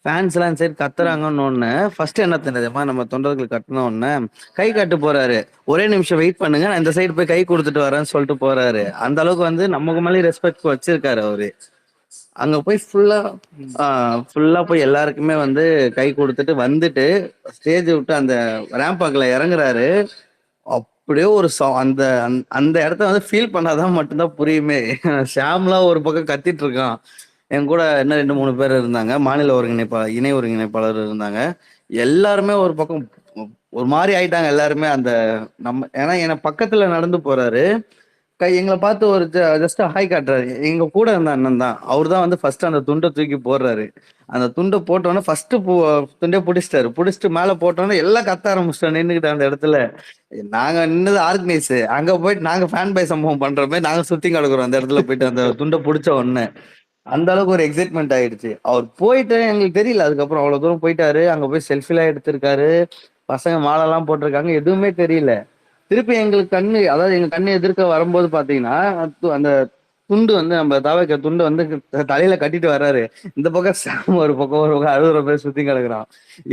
Speaker 8: ஃபேன்ஸ் எல்லாம் சைடு கத்துறாங்கன்னு ஒண்ணு. ஃபர்ஸ்ட் என்ன தெரியுமா, நம்ம தொண்டர்கள் கட்டின உடனே கை காட்டு போறாரு. ஒரே நிமிஷம் வெயிட் பண்ணுங்க, நான் இந்த சைடு போய் கை கொடுத்துட்டு வரேன்னு சொல்லிட்டு போறாரு. அந்த அளவுக்கு வந்து நமக்கு மேலே ரெஸ்பெக்ட் வச்சிருக்காரு அவரு. அங்க போய் ஃபுல்லா போய் எல்லாருக்குமே வந்து கை கொடுத்துட்டு வந்துட்டு ஸ்டேஜ் விட்டு அந்த ரேம்பாக்ல இறங்குறாரு. அப்படியே ஒரு அந்த அந்த இடத்த வந்து ஃபீல் பண்ணாதான் மட்டும்தான் புரியுமே. ஷாம்லாம் ஒரு பக்கம் கத்திட்டு இருக்கான். என் கூட இன்னும் 2-3 பேர் இருந்தாங்க, மாநில இணை ஒருங்கிணைப்பாளர் இருந்தாங்க. எல்லாருமே ஒரு பக்கம் ஒரு மாதிரி ஆயிட்டாங்க எல்லாருமே. ஏன்னா என்ன பக்கத்துல நடந்து போறாரு, எங்களை பார்த்து ஒரு ஜஸ்ட் ஹாய் காட்டுறாரு. எங்க கூட இருந்த அண்ணன் தான், அவர் தான் வந்து ஃபர்ஸ்ட் அந்த துண்டை தூக்கி போடுறாரு. அந்த துண்டை போட்டோன்னே ஃபர்ஸ்ட் துண்டே பிடிச்சிட்டு மேல போட்டோன்னே எல்லாம் கத்த ஆரம்பிச்சிட்டோம் நின்றுக்கிட்ட அந்த இடத்துல. நாங்க நின்னது ஆர்கனைஸ், அங்க போயிட்டு நாங்க ஃபேன் பை சம்பவம் பண்ற மாதிரி நாங்க சுத்தி கிடக்குறோம் அந்த இடத்துல போயிட்டு. அந்த துண்டை பிடிச்ச உடனே அந்த அளவுக்கு ஒரு எக்ஸைட்மெண்ட் ஆயிடுச்சு. அவர் போயிட்டு எங்களுக்கு தெரியல, அதுக்கப்புறம் அவ்வளவு தூரம் போயிட்டாரு. அங்க போய் செல்ஃபிலாம் எடுத்திருக்காரு, பசங்க மாலைலாம் போட்டிருக்காங்க, எதுவுமே தெரியல. திருப்பி எங்களுக்கு எங்க கண்ணு எதிர்க்க வரும்போது பாத்தீங்கன்னா அந்த துண்டு வந்து நம்ம தாவக்க துண்டு வந்து தலையில கட்டிட்டு வர்றாரு. இந்த பக்கம் சாம் ஒரு பக்கம் அழுகுற பேர் சுத்தி கிடக்குறான்.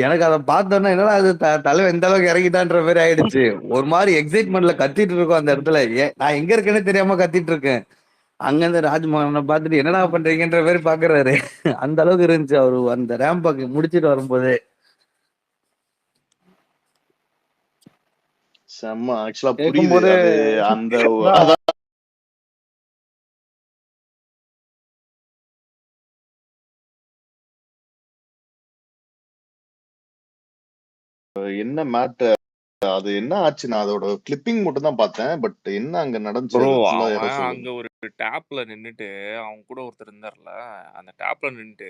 Speaker 8: எனக்கு அதை பார்த்தோன்னா என்னடா அது தலைவன் இந்த அளவுக்கு இறங்கிட்டான்ற மாதிரி ஆயிடுச்சு. ஒரு மாதிரி எக்ஸைட்மெண்ட்ல கத்திட்டு இருக்கோம் அந்த இடத்துல. நான் எங்க இருக்கேன்னு தெரியாம கத்திட்டு இருக்கேன். அங்கிருந்து ராஜ்மோகனை பார்த்துட்டு என்னடா பண்றீங்கன்ற மாதிரி பாக்குறாரு. அந்த அளவுக்கு இருந்துச்சு அவரு அந்த ரேம்பாக்கு முடிச்சிட்டு வரும்போது.
Speaker 2: செம்ம ஆக்சுவலா புரியுது.
Speaker 9: கேட்கும்போதே
Speaker 2: அது அந்த
Speaker 9: அதான்
Speaker 2: அதான் என்ன மேட்டர் அது என்ன ஆச்சு? நான் அதோட கிளிப்பிங் மட்டும் தான் பார்த்தேன். பட் என்ன அங்க நடந்துச்சு
Speaker 5: ப்ரோ
Speaker 2: அது ஃபுல்லா யாரோ
Speaker 5: அவன்
Speaker 2: சொல்லுங்க.
Speaker 5: அங்க ஒரு டேப்ல நின்னுட்டு அவன் கூட ஒருத்தர் இருந்தார்ல, அந்த டேப்ல நின்னுட்டு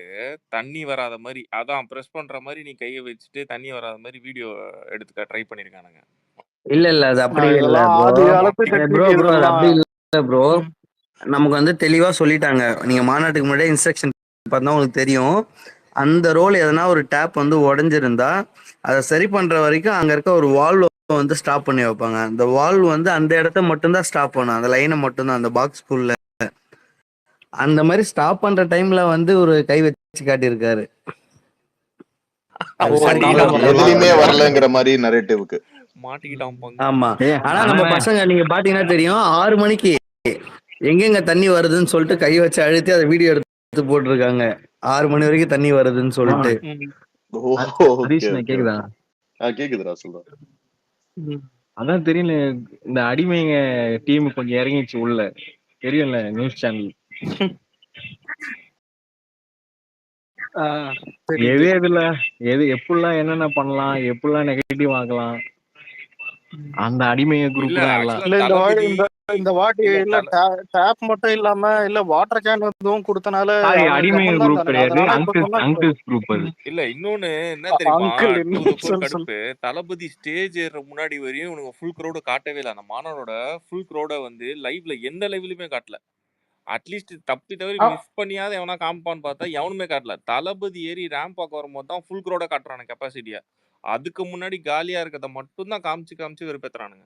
Speaker 5: தண்ணி வராத மாதிரி அதான் பிரஸ் பண்ற மாதிரி நீ கையை வச்சுட்டு தண்ணி வராத மாதிரி வீடியோ எடுத்துக்க ட்ரை பண்ணிருக்கானுங்க.
Speaker 8: இல்ல அது அப்படி இல்ல
Speaker 9: இதெல்லாம்
Speaker 8: ப்ரோ.
Speaker 9: ஆதி காலத்து
Speaker 5: மாட்டிக்கிட்டு
Speaker 8: ப்ரோ
Speaker 9: டெக்னிக்
Speaker 8: ப்ரோ அது
Speaker 9: இதெல்லாம்.
Speaker 8: அப்படி இல்ல ப்ரோ.
Speaker 9: ம்.
Speaker 8: நமக்கு வந்து தெளிவா சொல்லிட்டாங்க. நீங்க மாநாட்டுக்கு முன்னாடியே இன்ஸ்ட்ரக்ஷன் பார்த்தா உங்களுக்கு தெரியும். அந்த ரோல் எதனா ஒரு டேப் வந்து உடைஞ்சிருந்தா அதை சரி பண்ற வரைக்கும் அங்க இருக்க ஒரு வால்வ் வந்து ஸ்டாப் பண்ணி வைப்பாங்க. அந்த வால்வ் வந்து அந்த இடத்த மட்டும்தான் ஸ்டாப் பண்ணும். அந்த லைனை மட்டும்தான் அந்த பாக்ஸ்குள்ள. அந்த மாதிரி ஸ்டாப் பண்ற டைம்ல வந்து ஒரு கை வச்சு காட்டியிருக்காரு. அது
Speaker 2: ஓ
Speaker 8: சரிங்களா
Speaker 5: மாட்டிக்கிட்டான்
Speaker 8: ப்ரோ?
Speaker 2: எதுலயுமே
Speaker 5: பங்கு
Speaker 2: வரலங்கிற மாதிரி நரேட்டிவ்க்கு.
Speaker 5: மாட்டிக்கிட்டான் பங்கு.
Speaker 8: ஆமா. ஆனா நம்ம
Speaker 6: அவன்
Speaker 8: பசங்க நீங்க பாத்தீங்கன்னா தெரியும் 6 மணிக்கு எங்கெங்க தண்ணி வருதுன்னு சொல்லிட்டு கை வச்சு அழுத்தி அதை வீடியோ எடுத்து போட்டிருக்காங்க. 6 மணி வரைக்கும் தண்ணி வருதுன்னு சொல்லிட்டு.
Speaker 5: ம்.
Speaker 2: ஓ ஓகே
Speaker 6: ஹரிஷ் நான்
Speaker 2: ஓகே
Speaker 6: கேக்குதா?
Speaker 2: ஓகே. கேக்குதுடா சொல்றேன்.
Speaker 9: ம்.
Speaker 6: அதான் தெரியல. இந்த அடிமைங்க டீம் கொஞ்சம் இறங்கிச்சு உள்ள. தெரியும்ல நியூஸ் சேனல்.
Speaker 9: ஆ,
Speaker 6: எது
Speaker 9: தெரியுது.
Speaker 6: எதுல எப்படிலாம் என்னென்ன பண்ணலாம், எப்படிலாம் நெகட்டிவ் ஆகலாம்.
Speaker 9: ம்.
Speaker 6: அந்த அடிமைங்க
Speaker 5: இல்ல
Speaker 6: குரூப் தான் எல்லாம்.
Speaker 5: ஆக்சுவலா
Speaker 9: இல்ல இந்த வாட்டி
Speaker 5: தளபதி
Speaker 9: இந்த வாட்டி
Speaker 5: இல்ல
Speaker 9: இல்ல டேப் மட்டும் இல்லாம இல்ல வாட்டர் கேன் எதுவும் கொடுத்தனால
Speaker 6: சாரி,
Speaker 9: அவங்க
Speaker 6: அடிமைங்க
Speaker 9: கம்மன் தான்
Speaker 6: குரூப்
Speaker 9: இருந்தானுங்க.
Speaker 6: கிடையாது.
Speaker 9: அதனால இப்ப சொன்னா
Speaker 6: அங்கிள்ஸ் குரூப் அது.
Speaker 5: இல்ல இன்னொன்னு என்ன தெரியுமா?
Speaker 9: அங்கிள்
Speaker 5: டு த கோர்
Speaker 9: சொல்லு சொல்லு.
Speaker 5: கடுப்பு தளபதி ஸ்டேஜ் ஏற முன்னாடி வரையும் இவனுங்க ஃபுல் க்ரௌட காட்டவே இல்லை. அந்த மாநாடோட ஃபுல் க்ரௌட வந்து லைவ்ல எந்த லைவ்லயுமே காட்டல. அட்லீஸ்ட் தப்பி தவறி
Speaker 9: ஆ,
Speaker 5: மிஸ் பண்ணியாவது எவனா காமிப்பான்னு பார்த்தா எவனுமே காட்டல. தளபதி ஏறி ரேம்ப் பார்க்க வரும்போது தான் ஃபுல் க்ரௌட காட்டுறானுங்க கெப்பாசிட்டியா. அதுக்கு முன்னாடி காலியா இருக்கிறத மட்டும் தான் காமிச்சு காமிச்சு வெறுப்பேத்துறானுங்க.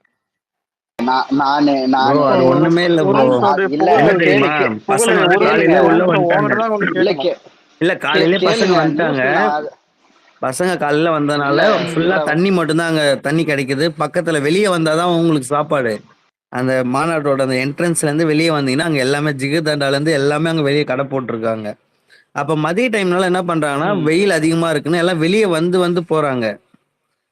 Speaker 8: ப்ரோ அது
Speaker 9: ஒரு
Speaker 8: ஒண்ணுமே இல்ல
Speaker 9: ஒரு
Speaker 8: ப்ரோ.
Speaker 9: நிமிஷம் அப்படியே
Speaker 8: என்ன
Speaker 9: புகழ்
Speaker 8: தெரியுமா? பசங்க வந்து
Speaker 9: ஒரே
Speaker 8: காலையிலே
Speaker 9: ஒரு
Speaker 8: உள்ள
Speaker 9: நிமிஷம்
Speaker 8: வந்துட்டாங்க.
Speaker 9: ஓனர் தான் ஒண்ணு கேட்கணும்.
Speaker 8: இல்ல காலையிலே பசங்க வந்துட்டாங்க. பசங்க காலையில வந்தனால ஃபுல்லா தண்ணி மட்டும்தான் அங்க தண்ணி கிடைக்குது. பக்கத்துல வெளியே வந்தாதான் உங்களுக்கு சாப்பாடு. அந்த மாநாட்டோட அந்த என்ட்ரன்ஸ்ல இருந்து வெளியே வந்தீங்கன்னா அங்க எல்லாமே ஜிகர்தண்டால இருந்து எல்லாமே அங்க வெளியே கடை போட்டிருக்காங்க. அப்ப மதிய டைம்னால என்ன பண்றாங்கன்னா
Speaker 9: ம்.
Speaker 8: வெயில் அதிகமா இருக்குன்னு எல்லாம் வெளியே வந்து வந்து போறாங்க.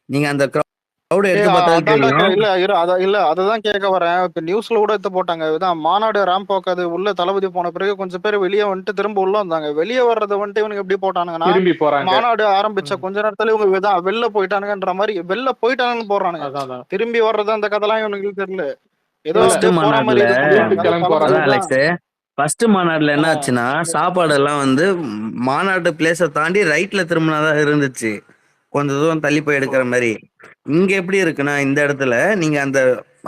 Speaker 8: நீங்க அந்த crowd எடுத்து பார்த்தாலே
Speaker 9: அதான்டா
Speaker 8: தெரியும்.
Speaker 9: இல்ல இரு இல்ல அததான் கேட்க வரேன். இப்ப நியூஸ்ல கூட எடுத்து போட்டாங்க. இதான் மாநாடு ரேம்ப் வாக் அது உள்ள தளபதி போன பிறகு கொஞ்சம் பேர் வெளியே வந்துட்டு திரும்ப உள்ள வந்தாங்க. வெளியே வர்றதை வந்துட்டு இவனுக்கு எப்படி போட்டானுங்கன்னா
Speaker 4: திரும்பி போறாங்க.
Speaker 9: மாநாடு ஆரம்பிச்ச கொஞ்ச நேரத்துல இவங்க வெளில போயிட்டானுங்கன்ற மாதிரி வெளில போயிட்டானுன்னு போடுறானுங்க.
Speaker 4: அதான் அதான்.
Speaker 9: திரும்பி வர்றது அந்த கதைலாம் இவனுக்கு தெரியல. ஏதோ
Speaker 4: இல்ல
Speaker 8: ஃபர்ஸ்ட்
Speaker 9: அப்படியே போற மாதிரி
Speaker 8: மாநாடுல
Speaker 9: இது
Speaker 4: திருப்பி
Speaker 9: பண்றானுங்க. அது
Speaker 4: கிளம்பி
Speaker 9: தளபதி
Speaker 4: போறாங்க.
Speaker 8: அதான்
Speaker 9: தான்.
Speaker 8: அலெக்ஸ், ஃபர்ஸ்ட் மாநாடுல என்ன
Speaker 9: ஆஹ்
Speaker 8: ஆச்சுன்னா சாப்பாடு எல்லாம் வந்து மாநாட்டு பிளேஸை தாண்டி ரைட்ல திரும்பினாதான் இருந்துச்சு. கொஞ்சம் தூரம் தள்ளி போய் எடுக்கிற மாதிரி. இங்க எப்படி இருக்குன்னா இந்த இடத்துல நீங்க அந்த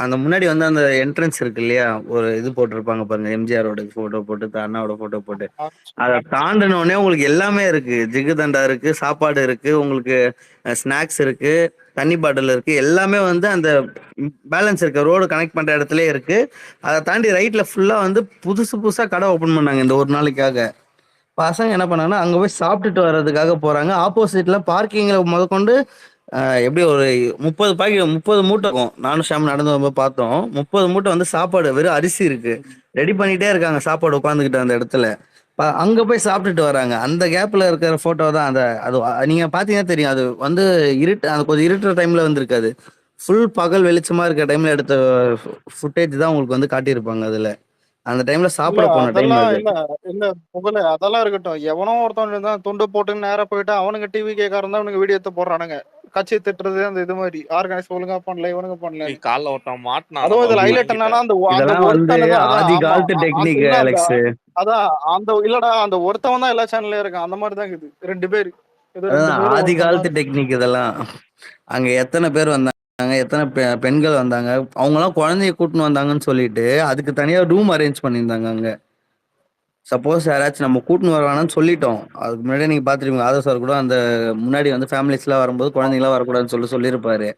Speaker 8: அந்த முன்னாடி வந்து அந்த என்ட்ரன்ஸ் இருக்கு இல்லையா, ஒரு இது போட்டிருப்பாங்க பாருங்க, எம்ஜிஆரோட போட்டோ போட்டு அண்ணாவோட போட்டோ போட்டு அதை தாண்டின உடனே உங்களுக்கு எல்லாமே இருக்கு. ஜிகுதண்டா இருக்கு, சாப்பாடு இருக்கு, உங்களுக்கு ஸ்நாக்ஸ் இருக்கு, தண்ணி பாட்டில் இருக்கு, எல்லாமே வந்து அந்த பேலன்ஸ் இருக்க ரோடு கனெக்ட் பண்ற இடத்துல இருக்கு. அதை தாண்டி ரைட்ல ஃபுல்லா வந்து புதுசு புதுசா கடை ஓபன் பண்ணாங்க இந்த ஒரு நாளைக்காக. பசங்க என்ன பண்ணாங்கன்னா அங்க போய் சாப்பிட்டுட்டு வர்றதுக்காக போறாங்க. ஆப்போசிட்ல பார்க்கிங்ல முதற்கொண்டு எப்படி ஒரு 30 மூட்டை இருக்கும். நானும் ஷாம் நடந்து வரும்போது பார்த்தோம். 30 மூட்டை வந்து சாப்பாடு வெறும் அரிசி இருக்கு. ரெடி பண்ணிட்டே இருக்காங்க சாப்பாடு உட்காந்துக்கிட்டு அந்த இடத்துல. அங்க போய் சாப்பிட்டுட்டு வராங்க. அந்த கேப்ல இருக்கிற போட்டோ தான் அது நீங்க பாத்தீங்கன்னா தெரியும். அது வந்து அது கொஞ்சம் இருட்டுற டைம்ல வந்து இருக்காது. ஃபுல் பகல் வெளிச்சமா இருக்க டைம்ல எடுத்த ஃபுட்டேஜ் தான் உங்களுக்கு வந்து காட்டியிருப்பாங்க அதுல. அந்த டைம்ல
Speaker 9: இல்ல
Speaker 8: சாப்பிட போன டைம்
Speaker 9: அதெல்லாம்
Speaker 8: அது.
Speaker 9: இல்ல இல்ல புகழ் அதெல்லாம் இருக்கட்டும். எவனோ ஒருத்தவன் தான் துண்டு போட்டு நேரா போயிட்டு அவனுங்க டிவி கேட்காரன் தான் அவனுக்கு வீடியோ எடுத்து போடுறானுங்க. கட்சி திட்டுறது அந்த இது மாதிரி ஆர்கனைஸ் ஒழுங்கா பண்ணல இவனுங்க பண்ணல.
Speaker 5: காலைல ஒருத்தன் மாட்டினான்
Speaker 9: அதுவும்
Speaker 5: நம்ம
Speaker 9: இதுல ஹைலைட்
Speaker 5: பசங்கிட்ட.
Speaker 9: என்னன்னா அந்த அந்த
Speaker 8: இதெல்லாம் வந்து
Speaker 9: ஒருத்தனை தான் அதான்
Speaker 8: ஆதி
Speaker 9: ஆமா
Speaker 8: காலத்து டெக்னிக்
Speaker 9: இல்ல அந்த
Speaker 8: அலெக்ஸ்.
Speaker 9: அதான் அந்த இல்லடா அந்த ஒருத்தவன் தான் எல்லா சேனல்ல இருக்கான். அந்த மாதிரி தான் இருக்குது. 2 பேர் ஏதோ 2
Speaker 8: அதான்
Speaker 9: பேரும்
Speaker 8: ஆதி
Speaker 9: ஒருத்தன் தான்
Speaker 8: காலத்து
Speaker 9: இருக்கு.
Speaker 8: டெக்னிக் இதெல்லாம். அங்க எத்தனை பேர் வந்தாங்க, எத்தனை பெண்கள் வந்தாங்க, அவங்க எல்லாம் குழந்தைய கூட்டின்னு வந்தாங்கன்னு சொல்லிட்டு அதுக்கு தனியா ரூம் அரேஞ்ச் பண்ணியிருந்தாங்க அங்க. சப்போஸ் யாராச்சும் நம்ம கூட்டின்னு வருவானான்னு சொல்லிட்டோம். அதுக்கு முன்னாடி நீங்க பாத்துருப்பீங்க, ஆதர் சார் கூட அந்த முன்னாடி வந்து ஃபேமிலிஸ் எல்லாம் வரும்போது குழந்தைங்களாம் வரக்கூடாதுன்னு சொல்லியிருப்பாரு.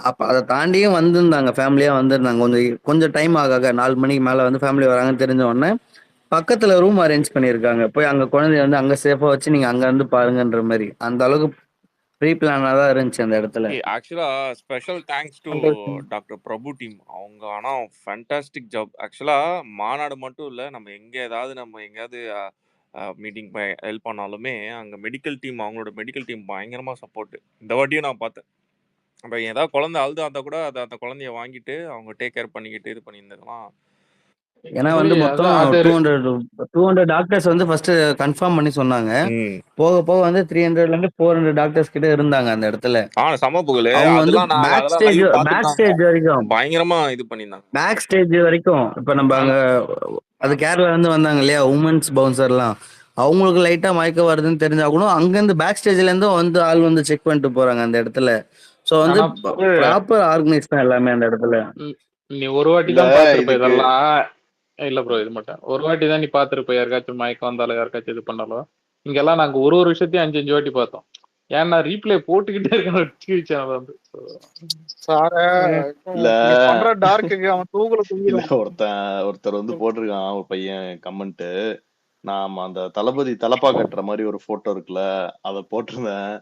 Speaker 8: அப்ப அத தாண்டியும் வந்திருந்தாங்க. ஃபேமிலியா வந்திருந்தாங்க. கொஞ்சம் டைம் ஆக 4 மணிக்கு மேல வந்து ஃபேமிலி வராங்கன்னு தெரிஞ்ச உடனே, பக்கத்துல ரூம் அரேஞ்ச் பண்ணியிருக்காங்க. போய் அங்க குழந்தைய வந்து அங்க சேஃபா வச்சு நீங்க அங்க இருந்து பாருங்கன்ற மாரி. அந்த அளவுக்கு ப்ரீ பிளானா தான் இருந்துச்சு அந்த இடத்துல.
Speaker 5: ஆக்சுவலா special thanks to doctor Prabhu team. அவங்க ஆனா ஃபேண்டாஸ்டிக் ஜாப். ஆக்சுவலா மாநாடு மட்டும் இல்ல, நம்ம எங்கேயாவது மீட்டிங் ஹெல்ப் பண்ணாலுமே அங்க மெடிக்கல் டீம், அவங்களோட மெடிக்கல் டீம் பயங்கரமா சப்போர்ட். இந்த வாட்டியும் நான் பார்த்தேன். அப்ப ஏதாவது குழந்தை அழுதா கூட அந்த குழந்தைய வாங்கிட்டு அவங்க டேக் கேர் பண்ணிக்கிட்டு இது பண்ணியிருந்ததுலாம்.
Speaker 8: ஏன்னா வந்து மொத்தம் 200 டாக்டர்ஸ் வந்து ஃபர்ஸ்ட் கன்ஃபார்ம் பண்ணி சொன்னாங்க. போக போக வந்து 300ல இருந்து 400 டாக்டர்ஸ் கிட்ட இருந்தாங்க அந்த இடத்துல.
Speaker 5: சம புகழ்.
Speaker 8: அவங்க வந்து
Speaker 5: அதெல்லாம் நாங்க
Speaker 8: பேக்
Speaker 5: அதெல்லாம்
Speaker 8: ஸ்டேஜ் வரைக்கும்
Speaker 5: பயங்கரமா இது பண்ணிருந்தாங்க.
Speaker 8: பேக் ஸ்டேஜ் வரைக்கும் இப்ப நம்ம அங்க அது கேரளா இருந்து வந்தாங்க இல்லையா உமன்ஸ் பவுன்சர்லாம், அவங்களுக்கு லைட்டா மயக்கம் வருதுன்னு தெரிஞ்சா கூட அங்கிருந்து பேக் ஸ்டேஜ்ல இருந்து வந்து ஆள் வந்து செக் பண்ணிட்டு போறாங்க அந்த இடத்துல. சோ வந்து ப்ராப்பர் ஆர்கனைஸ் தான் எல்லாமே அந்த இடத்துல.
Speaker 4: நீ ஒரு வாட்டி தான் பாத்துருப்ப இதெல்லாம். இல்ல ப்ரோ, இது மட்டும் ஒரு வாட்டி தான் நீ பாத்துருப்ப. யாருக்காச்சும் மயக்கம் வந்தாலும் யாருக்காச்சும் இது பண்ணாலும். இங்கெல்லாம் நாங்க ஒரு விஷயத்தையும் 5 வாட்டி பார்த்தோம். ஏன்னா ரீப்ளே போட்டுக்கிட்டே இருக்கான் டிவி சேனல் வந்து.
Speaker 2: ஒருத்தர் வந்து போட்டிருக்கான், ஒரு பையன் கமெண்ட், நாம அந்த தளபதி தலப்பா கட்டுற மாதிரி ஒரு போட்டோ இருக்குல்ல, அத போட்டிருந்தேன்.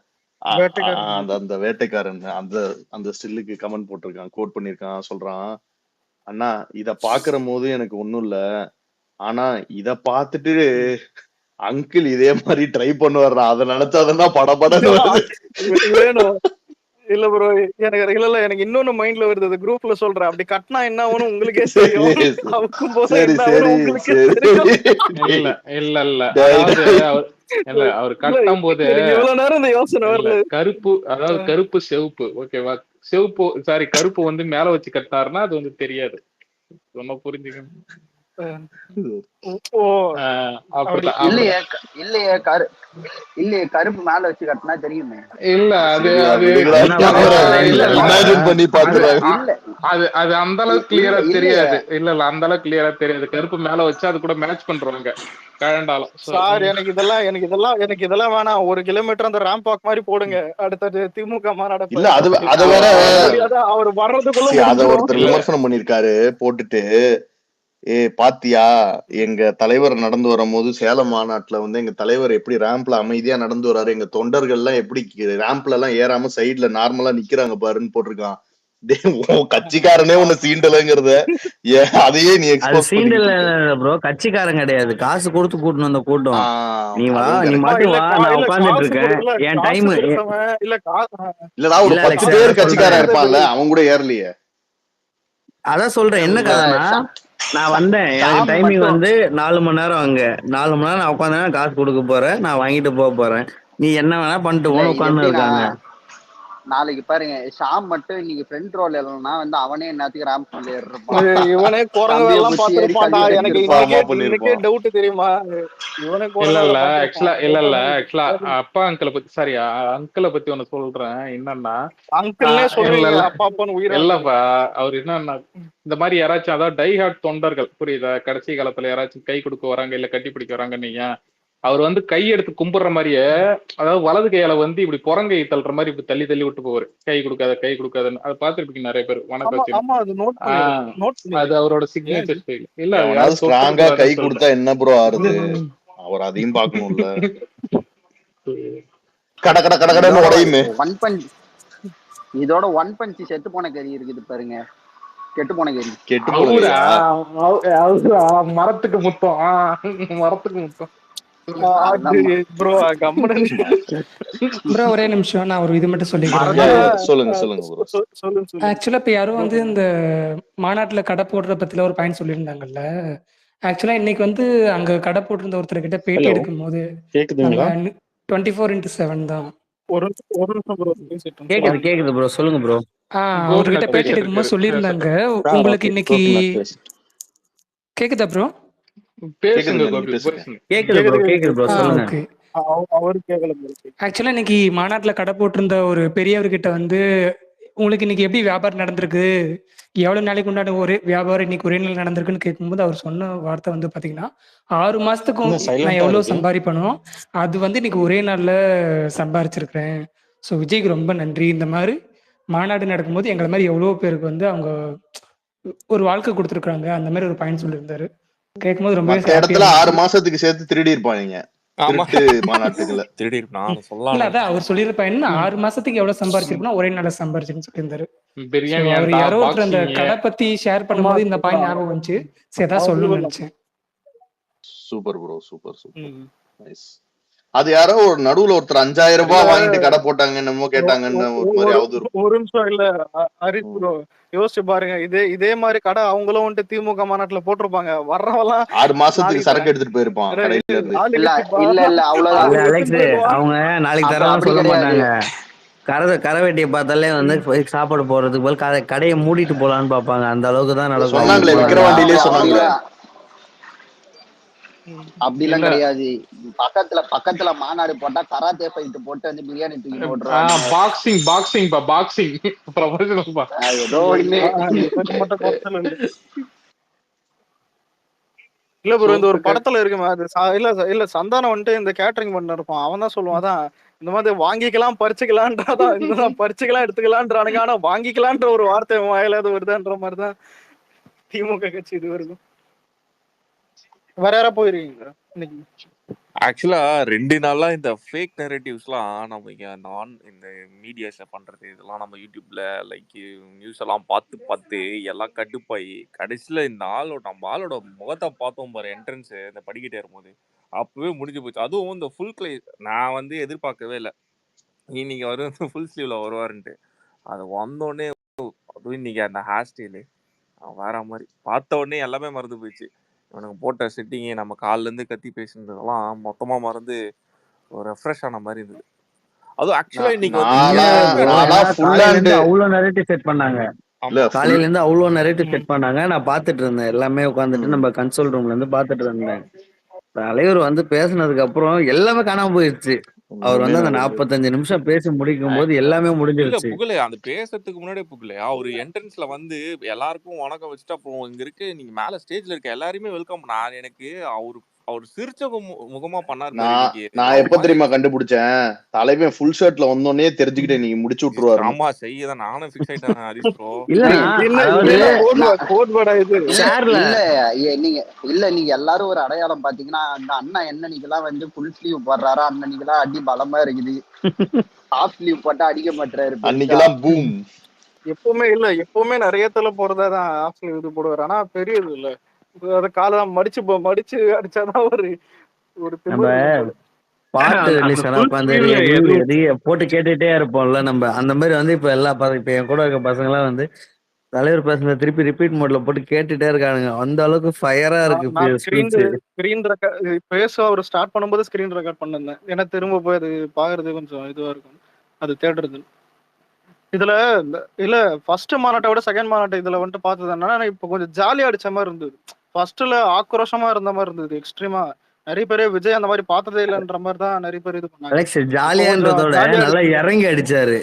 Speaker 2: அந்த வேட்டைக்காரன் அந்த ஸ்டில்லுக்கு கமெண்ட் போட்டிருக்கான், கோட் பண்ணிருக்கான். சொல்றான், அண்ணா இத பாக்குற போது எனக்கு ஒண்ணும் இல்ல, ஆனா இத பாத்துட்டு அங்கிள் இதே மாதிரி ட்ரை பண்ணுவார், அதை நினைச்சாதான் படபடன்னு
Speaker 9: வேணும். இல்ல ப்ரோ, எனக்கு இன்னொன்னு மைண்ட்ல வருது. அது குரூப்ல சொல்றேன், அப்படி கட்டினா என்ன ஆகும் உங்களுக்கே தெரியும்.
Speaker 4: இல்ல அவர் கட்டும் போது
Speaker 9: இவ்வளவு நேரம் இந்த யோசனை வரல.
Speaker 4: கருப்பு, அதாவது கருப்பு சிவப்பு, ஓகேவா? சிவப்பு சாரி கருப்பு வந்து மேல வச்சு கட்டினாருன்னா அது வந்து தெரியாது. சொன்ன புரிஞ்சுக்கணும்.
Speaker 10: இல்லையே கருப்பு மேல வச்சு கட்டினா தெரியுமே.
Speaker 4: இல்ல அது அந்த அளவுக்கு கிளியரா தெரியாது. இல்ல அந்த அளவுக்கு கிளியரா தெரியாது. கருப்பு மேல வச்சு அது கூட மேட்ச் பண்றவங்க கழண்டாலும்.
Speaker 9: சார் எனக்கு இதெல்லாம் வேணாம். 1 கிலோமீட்டர் அந்த ரேம்ப் வாக் மாதிரி போடுங்க. அடுத்தது திமுக மாநாடு.
Speaker 2: இல்ல அது வேற
Speaker 9: அவர் வர்றதுக்குள்ள
Speaker 2: அத ஒருத்தர் விமர்சனம் பண்ணிருக்காரு போட்டுட்டு, பாத்தியா எங்க தலைவர் நடந்து வரும்போது சேலம் மாநாட்டுல வந்து எங்க தலைவர் எப்படி ரேம்ப்ல அமைதியா நடந்து வர்றாரு, எங்க தொண்டர்கள் எல்லாம் எப்படி ரேம்ப்ல எல்லாம் ஏறாம சைட்ல நார்மலா நிக்கிறாங்க பாருன்னு போட்டிருக்கான். கட்சிக்காரனே ஒண்ணு சீண்டலங்கிறத அதையே நீ
Speaker 8: சீண்டல ப்ரோ, கட்சிக்காரன் கிடையாது, காசு கொடுத்து கூட்டணும் அந்த கூட்டம். நீ வா, நீ மட்டும் வா, நான் உட்கார்ந்துட்டு இருக்கேன், என் டைம்
Speaker 2: இல்லடா. ஒரு 10 பேர் கட்சிக்காரன் இருப்பான்ல, அவங்க கூட ஏறலையே.
Speaker 8: அதான் சொல்றேன், என்ன கதைனா நான் வந்தேன், எனக்கு டைமிங் வந்து 4 மணி நேரம், அங்க 4 மணி நேரம் நான் உட்காந்தேன், காசு கொடுக்க போறேன், நான் வாங்கிட்டு போறேன். நீ என்ன வேணா பண்ணிட்டு போன உட்கார்ந்து இருக்காங்க.
Speaker 10: நாளைக்கு பாருங்க, ஷாம் மட்டும் இன்னைக்கு ஃப்ரண்ட் ரோல் இல்லைன்னா வந்து அவனே என்னத்துக்கு ரேம்ப் பண்ணி ஏறிருப்பான்.
Speaker 9: இவனே குரங்கெல்லாம் பாத்துருப்பான்டா. எனக்கு இன்னைக்கே டவுட் தெரியுமா? இவனே
Speaker 4: இல்ல ஆக்சுவலா அப்பா அங்கிளை பத்தி, சாரி அங்கிளை பத்தி ஒண்ணு சொல்றேன். என்னன்னா
Speaker 9: அங்கிள்னே சொல்றீங்க, அப்பா அப்பன்னு உயிரை
Speaker 4: இல்லப்பா. அவர் என்னன்னா இந்த மாதிரி யாராச்சும், அதாவது டை ஹார்ட் தொண்டர்கள், புரியுதா, கடைசி காலத்துல யாராச்சும் கை கொடுக்க வராங்க இல்ல கட்டி பிடிக்க வராங்க, நீங்க அவர் வந்து கை எடுத்து கும்பிடுற மாதிரியே, அதாவது வலது கையால வந்து இப்படி புறங்கை தள்ளுற மாதிரி இப்படி தள்ளி தள்ளி விட்டு போவாரு. கை கொடுக்காதுன்னு அதை பார்த்துருப்பீங்க நிறைய பேர். வணக்கம், அது அவரோட சிக்னேச்சர் ஸ்டைல். இல்ல
Speaker 2: ஸ்ட்ராங்கா கை கொடுத்தா என்ன ப்ரோ ஆறுது, அவர் அதையும் பார்க்கணும்ல. கட கட கட கடன்னு உடையுமே.
Speaker 10: இதோட 1 பஞ்ச் செத்து போன கறி இருக்குது பாருங்க, கெட்டு போன கறி.
Speaker 4: மரத்துக்கு முத்தம், மரத்துக்கு முத்தம்.
Speaker 11: ப்ரோ ஒரே நிமிஷம், நான் ஒரு இது மட்டும் சொல்லிக்கிறேன். ஆக்சுவலா இப்ப யாரும் வந்து இந்த மாநாட்டுல கடை போடுற பத்தில ஒரு பாயிண்ட் சொல்லியிருந்தாங்கல்ல. ஆக்சுவலா இன்னைக்கு வந்து அங்க கடை போட்டிருந்த ஒருத்தர் கிட்ட பேட்டி எடுக்கும் போது 24x7 தான்.
Speaker 8: கேக்குது ப்ரோ, சொல்லுங்க ப்ரோ.
Speaker 11: அவர்கிட்ட பேட்டி எடுக்கும்போது சொல்லியிருந்தாங்க, உங்களுக்கு இன்னைக்கு கேக்குதா ப்ரோ? ஆக்சுவலா இன்னைக்கு மாநாட்டுல கடை போட்டிருந்த ஒரு பெரியவர்கிட்ட வந்து, உங்களுக்கு இன்னைக்கு எப்படி வியாபாரம் நடந்திருக்கு, எவ்வளவு நாளைக்கு முன்னாடி ஒரு வியாபாரம் இன்னைக்கு ஒரே நாள் நடந்திருக்குன்னு கேட்கும்போது அவர் சொன்ன வார்த்தை வந்து பாத்தீங்கன்னா, 6 மாசத்துக்கும் நான் எவ்வளவு சம்பாதிப்பனோ அது வந்து இன்னைக்கு ஒரே நாள்ல சம்பாரிச்சிருக்கிறேன். ஸோ விஜய்க்கு ரொம்ப நன்றி. இந்த மாதிரி மாநாடு நடக்கும்போது எங்களை மாதிரி எவ்வளோ பேருக்கு வந்து அவங்க ஒரு வாழ்க்கை கொடுத்துருக்காங்க அந்த மாதிரி ஒரு பாயிண்ட் சொல்லியிருந்தாரு. கேட்கும்போது ரொம்பவே
Speaker 2: மத்த
Speaker 11: ஹாப்பியா
Speaker 2: இடத்துல 6
Speaker 11: இருந்துச்சு.
Speaker 2: மாசத்துக்கு சேர்த்து திருடி இருப்பாங்க
Speaker 5: ஆமா
Speaker 2: திருட்டு மாநாட்டுக்குள்ள.
Speaker 5: திடீர் நான்
Speaker 11: இல்ல
Speaker 5: சொல்லலாம்
Speaker 11: அதான் அவர் சொல்லியிருந்த பாயிண்ட்
Speaker 4: ம்.
Speaker 11: 6 மாசத்துக்கு எவ்வளவு
Speaker 4: ம்.
Speaker 11: சம்பாரிச்சிருக்கோம்னா ஒரே நாள்ல சம்பாரிச்சுன்னு சொல்லியிருந்தாரு. ஸோ
Speaker 4: பிரியாணி
Speaker 11: அவர்
Speaker 4: ஏன்டா
Speaker 11: யாரோ ஒருத்தர் அந்த
Speaker 4: பாக்ஸிங்
Speaker 11: கடை பத்தி ஷேர் பண்ணும்போது இந்த பாயிண்ட் ஞாபகம் வந்துச்சு. சரி ஏதாவது சொல்லணும்னு நினைச்சேன்.
Speaker 2: சூப்பர் ப்ரோ, சூப்பர் சூப்பர்,
Speaker 9: ம்.
Speaker 2: நைஸ். அது யாரோ ஒரு நடுவுல ஒருத்தர் 5000
Speaker 9: இல்ல
Speaker 2: ரூபாய் வாங்கிட்டு கடை போட்டாங்க என்னமோ
Speaker 9: ஒ-
Speaker 2: கேட்டாங்கன்னு
Speaker 9: ஒ-
Speaker 2: ஒரு மாதிரி
Speaker 9: ஒரு
Speaker 2: அவதூறு.
Speaker 9: ஒரு நிமிஷம் இல்ல ஹரிஸ்
Speaker 2: ம்.
Speaker 9: ப்ரோ, யோசிச்சு பாருங்க. இதே மாதிரி கடை அவங்களும் வந்துட்டு திமுக மாநாட்டுல போட்டிருப்பாங்க. வர்றவெல்லாம்
Speaker 2: 6 மாசத்துக்கு
Speaker 9: நாளைக்கு
Speaker 2: சரக்கு எடுத்துட்டு போயிருப்பான்
Speaker 9: இது
Speaker 2: கடையில இருந்து.
Speaker 9: ஆளு
Speaker 10: இல்ல
Speaker 9: கட்சி
Speaker 10: இல்ல இல்ல அவ்வளவுதான்.
Speaker 8: இல்ல
Speaker 9: எடுத்துட்டு
Speaker 8: அலெக்ஸ்,
Speaker 9: போயிடுவான்.
Speaker 8: அவங்க நாளைக்கு
Speaker 10: அப்ப
Speaker 8: தரலாம்
Speaker 10: அப்படி
Speaker 8: சொல்ல
Speaker 10: கிடையாது.
Speaker 8: மாட்டாங்க. கரை வெட்டியை பார்த்தாலே வந்து போய் சாப்பாடு போடுறதுக்கு போல கடையை மூடிட்டு போலான்னு பார்ப்பாங்க. அந்த அளவுக்கு தான் நடக்கும் அவங்க
Speaker 2: சொன்னாங்களே
Speaker 8: போனாங்க.
Speaker 2: விக்கிரவாண்டியிலே சொன்னாங்களே.
Speaker 10: அவங்கள
Speaker 9: ம்.
Speaker 10: அப்படிலாம்
Speaker 4: இல்ல
Speaker 10: கிடையாது. பக்கத்துல மாநாடு போட்டா கராத்தே ஃபைட் போட்டு வந்து பிரியாணி தூக்கி போட்டுருவானுங்க.
Speaker 4: பாக்ஸிங் பாக்ஸிங் ப்ரொஃபஷனல் பா.
Speaker 10: ஏதோ ஒண்ணு.
Speaker 9: எனக்கு மட்டும் குறைச்சல் இல்லை. இல்ல ப்ரோ, இந்த ஒரு
Speaker 4: சோத்துக்கு
Speaker 9: படத்துல இருக்குமே அது இல்ல சந்தானம் வந்துட்டு இந்த கேட்டரிங் பண்ண இருப்பான். அவன் தான் சொல்லுவான், அதான் இந்த மாதிரி வாங்கிக்கலாம் பறிச்சுக்கலான்றாதான் இந்த பறிச்சுக்கலாம் எடுத்துக்கலான்றானுங்க. ஆனா வாங்கிக்கலான்ற ஒரு வார்த்தை வாயில அது வருதுன்ற மாதிரிதான் திமுக கட்சி இது வரைக்கும். வேற யாரா போயிருக்கீங்க இன்னைக்கு?
Speaker 5: ஆக்சுவலா 2 நாளா இந்த ஃபேக் நெரேட்டிவ்ஸ்லாம் நம்ம இங்க இந்த மீடியாஸ்ல பண்றது இதெல்லாம் நம்ம யூடியூப்ல லைக் நியூஸ் எல்லாம் பார்த்து எல்லாம் கடுப்பாயி கடைசியில நம்ம ஆளோட முகத்தை பார்த்தோம் பாரு என்ட்ரன்ஸ் இந்த படிக்கிட்டே இருக்கும்போது அப்பவே முடிஞ்சு போச்சு. அதுவும் இந்த ஃபுல் கிளை நான் வந்து எதிர்பார்க்கவே இல்லை இன்னைக்கு வரும் ஃபுல் ஸ்லீவ்ல வருவாருன்ட்டு. அது வந்தோடனே அதுவும் இன்னைக்கு அந்த ஹேர் ஸ்டைலு வேற மாதிரி பார்த்த உடனே எல்லாமே மறந்து போயிடுச்சு. இவனுக்கு போட்ட செட்டிங்கு நம்ம கால்ல இருந்து கத்தி பேசுனதெல்லாம் மொத்தமா மறந்து ஒரு ரெஃப்ரெஷ் ஆன மாதிரி இருந்தது. அதுவும் ஆக்சுவலா இன்னைக்கு வந்து
Speaker 2: நானா ஃபுல்
Speaker 8: காலையில
Speaker 2: ஹேண்ட்
Speaker 8: இருந்து அவ்வளவு நெரேட்டிவ் செட் பண்ணாங்க.
Speaker 2: இல்ல
Speaker 5: ஆமா
Speaker 2: ஃபுல்
Speaker 8: காலையில இருந்து அவ்வளவு நெரேட்டிவ் செட் பண்ணாங்க. நான் பார்த்துட்டு இருந்தேன். எல்லாமே உட்காந்துட்டு நம்ம கன்சோல் ரூம்ல இருந்து பார்த்துட்டு இருந்தேன். தலைவர் வந்து பேசுனதுக்கு அப்புறம் எல்லாமே காணாம போயிடுச்சு. அவர்
Speaker 2: ஒண்ணுமே
Speaker 8: வந்து அந்த
Speaker 2: நடக்கல.
Speaker 8: 45 நிமிஷம் பேசி முடிக்கும் போது எல்லாமே
Speaker 5: இல்ல
Speaker 8: முடிஞ்சிருச்சு.
Speaker 5: புகழே அந்த பேசுறதுக்கு முன்னாடியே புகழே அவர் என்ட்ரன்ஸ்ல வந்து எல்லாருக்கும் வணக்கம் வச்சுட்டு அப்புறம் இங்க இருக்கு நீங்க மேல ஸ்டேஜ்ல இருக்க எல்லாருமே வெல்கம். நான் எனக்கு அவர் சிரிச்ச முகமா பண்ணாரு பாரு
Speaker 2: நான்
Speaker 5: இன்னைக்கு.
Speaker 2: நான்
Speaker 5: அவர்
Speaker 2: எப்ப
Speaker 5: மாதிரி
Speaker 2: தெரியுமா கண்டுபிடிச்சேன், தலைவன் ஃபுல் ஷர்ட்ல வந்தோடனே தெரிஞ்சுக்கிட்டேன் நீங்க முடிச்சு விட்டுருவாருன்னு.
Speaker 5: ஆமா செய்யதான் நானும் ஃபிக்ஸ் ஆயிட்டேன் ஹரிஸ் ப்ரோ.
Speaker 8: இல்லண்ணா,
Speaker 9: என்ன
Speaker 8: அதாவது
Speaker 9: இது என்ன
Speaker 10: நான்
Speaker 9: கோட் வேர்டா இது?
Speaker 10: இல்ல
Speaker 8: சேர்ல
Speaker 10: நீங்க எல்லாரும் ஒரு அடையாளம் பாத்தீங்கன்னா அந்த அண்ணா என்னன்னைக்கெல்லாம் வந்து ஃபுல் ஸ்லீவ் போடுறாரா அண்ணன்னைக்கெல்லாம் அடி பலமா இருக்குது. ஹாஃப் ஸ்லீவ் போட்டா அடிக்க மாட்டாரு பெருசா.
Speaker 2: அன்னைக்கெல்லாம் பூம்.
Speaker 9: எப்பவுமே நிறைய தலை போறதாதான் ஆப்ஷன் இது போடுவாரு. ஆனா பெரியது இல்ல, அத காலம் மடிச்சு அடிச்சாதான் ஒரு
Speaker 8: நம்ம
Speaker 9: திமிரு இருக்கும்.
Speaker 6: அந்த
Speaker 8: பாட்டு ரிலீஸ் ஆனா
Speaker 6: ஃபுல்
Speaker 8: உட்காந்து
Speaker 6: ஸ்லீவ்ல எதுவும்
Speaker 8: எதைய போட்டு கேட்டுட்டே இருப்போம்ல நம்ம. அந்த மாதிரி வந்து இப்ப இப்ப என் கூட இருக்க பசங்க எல்லாம் வந்து தலைவர் பேசுனத திருப்பி ரிப்பீட் மோட்ல போட்டு கேட்டுட்டே இருக்கானுங்க. அந்த அளவுக்கு ஃபயரா இருக்கு
Speaker 9: நான்
Speaker 8: ஸ்பீச்.
Speaker 9: ஸ்கிரீன் ரெக்கார்ட் பேச அவர் ஸ்டார்ட் பண்ணும்போது ஸ்கிரீன் ரெக்கார்ட் பண்ணிருந்தேன். ஏன்னா திரும்ப போய் அது பாக்குறது கொஞ்சம் இதுவா இருக்கும், அது தேடுறது. இதுல இல்ல ஃபர்ஸ்ட் மாநாட்டை விட செகண்ட் மாநாட்டை இதுல வந்துட்டு பார்த்தது என்னன்னா இப்ப கொஞ்சம் ஜாலியா அடிச்ச மாதிரி இருந்தது. ஃபர்ஸ்ட்ல ஆக்ரோஷமா இருந்த மாதிரி இருந்தது, எக்ஸ்ட்ரீமா. நிறைய பேர் விஜய் அந்த மாதிரி பார்த்ததே இல்லைன்ற மாதிரி தான் நிறைய பேர் இது பண்ணாங்க.
Speaker 8: அலெக்ஸ்
Speaker 9: இப்போ கொஞ்சம்
Speaker 8: ஜாலியான்றதோட
Speaker 9: ஜாலியா
Speaker 8: நல்லா
Speaker 9: அடிச்சு.
Speaker 8: இறங்கி அடிச்சாரு.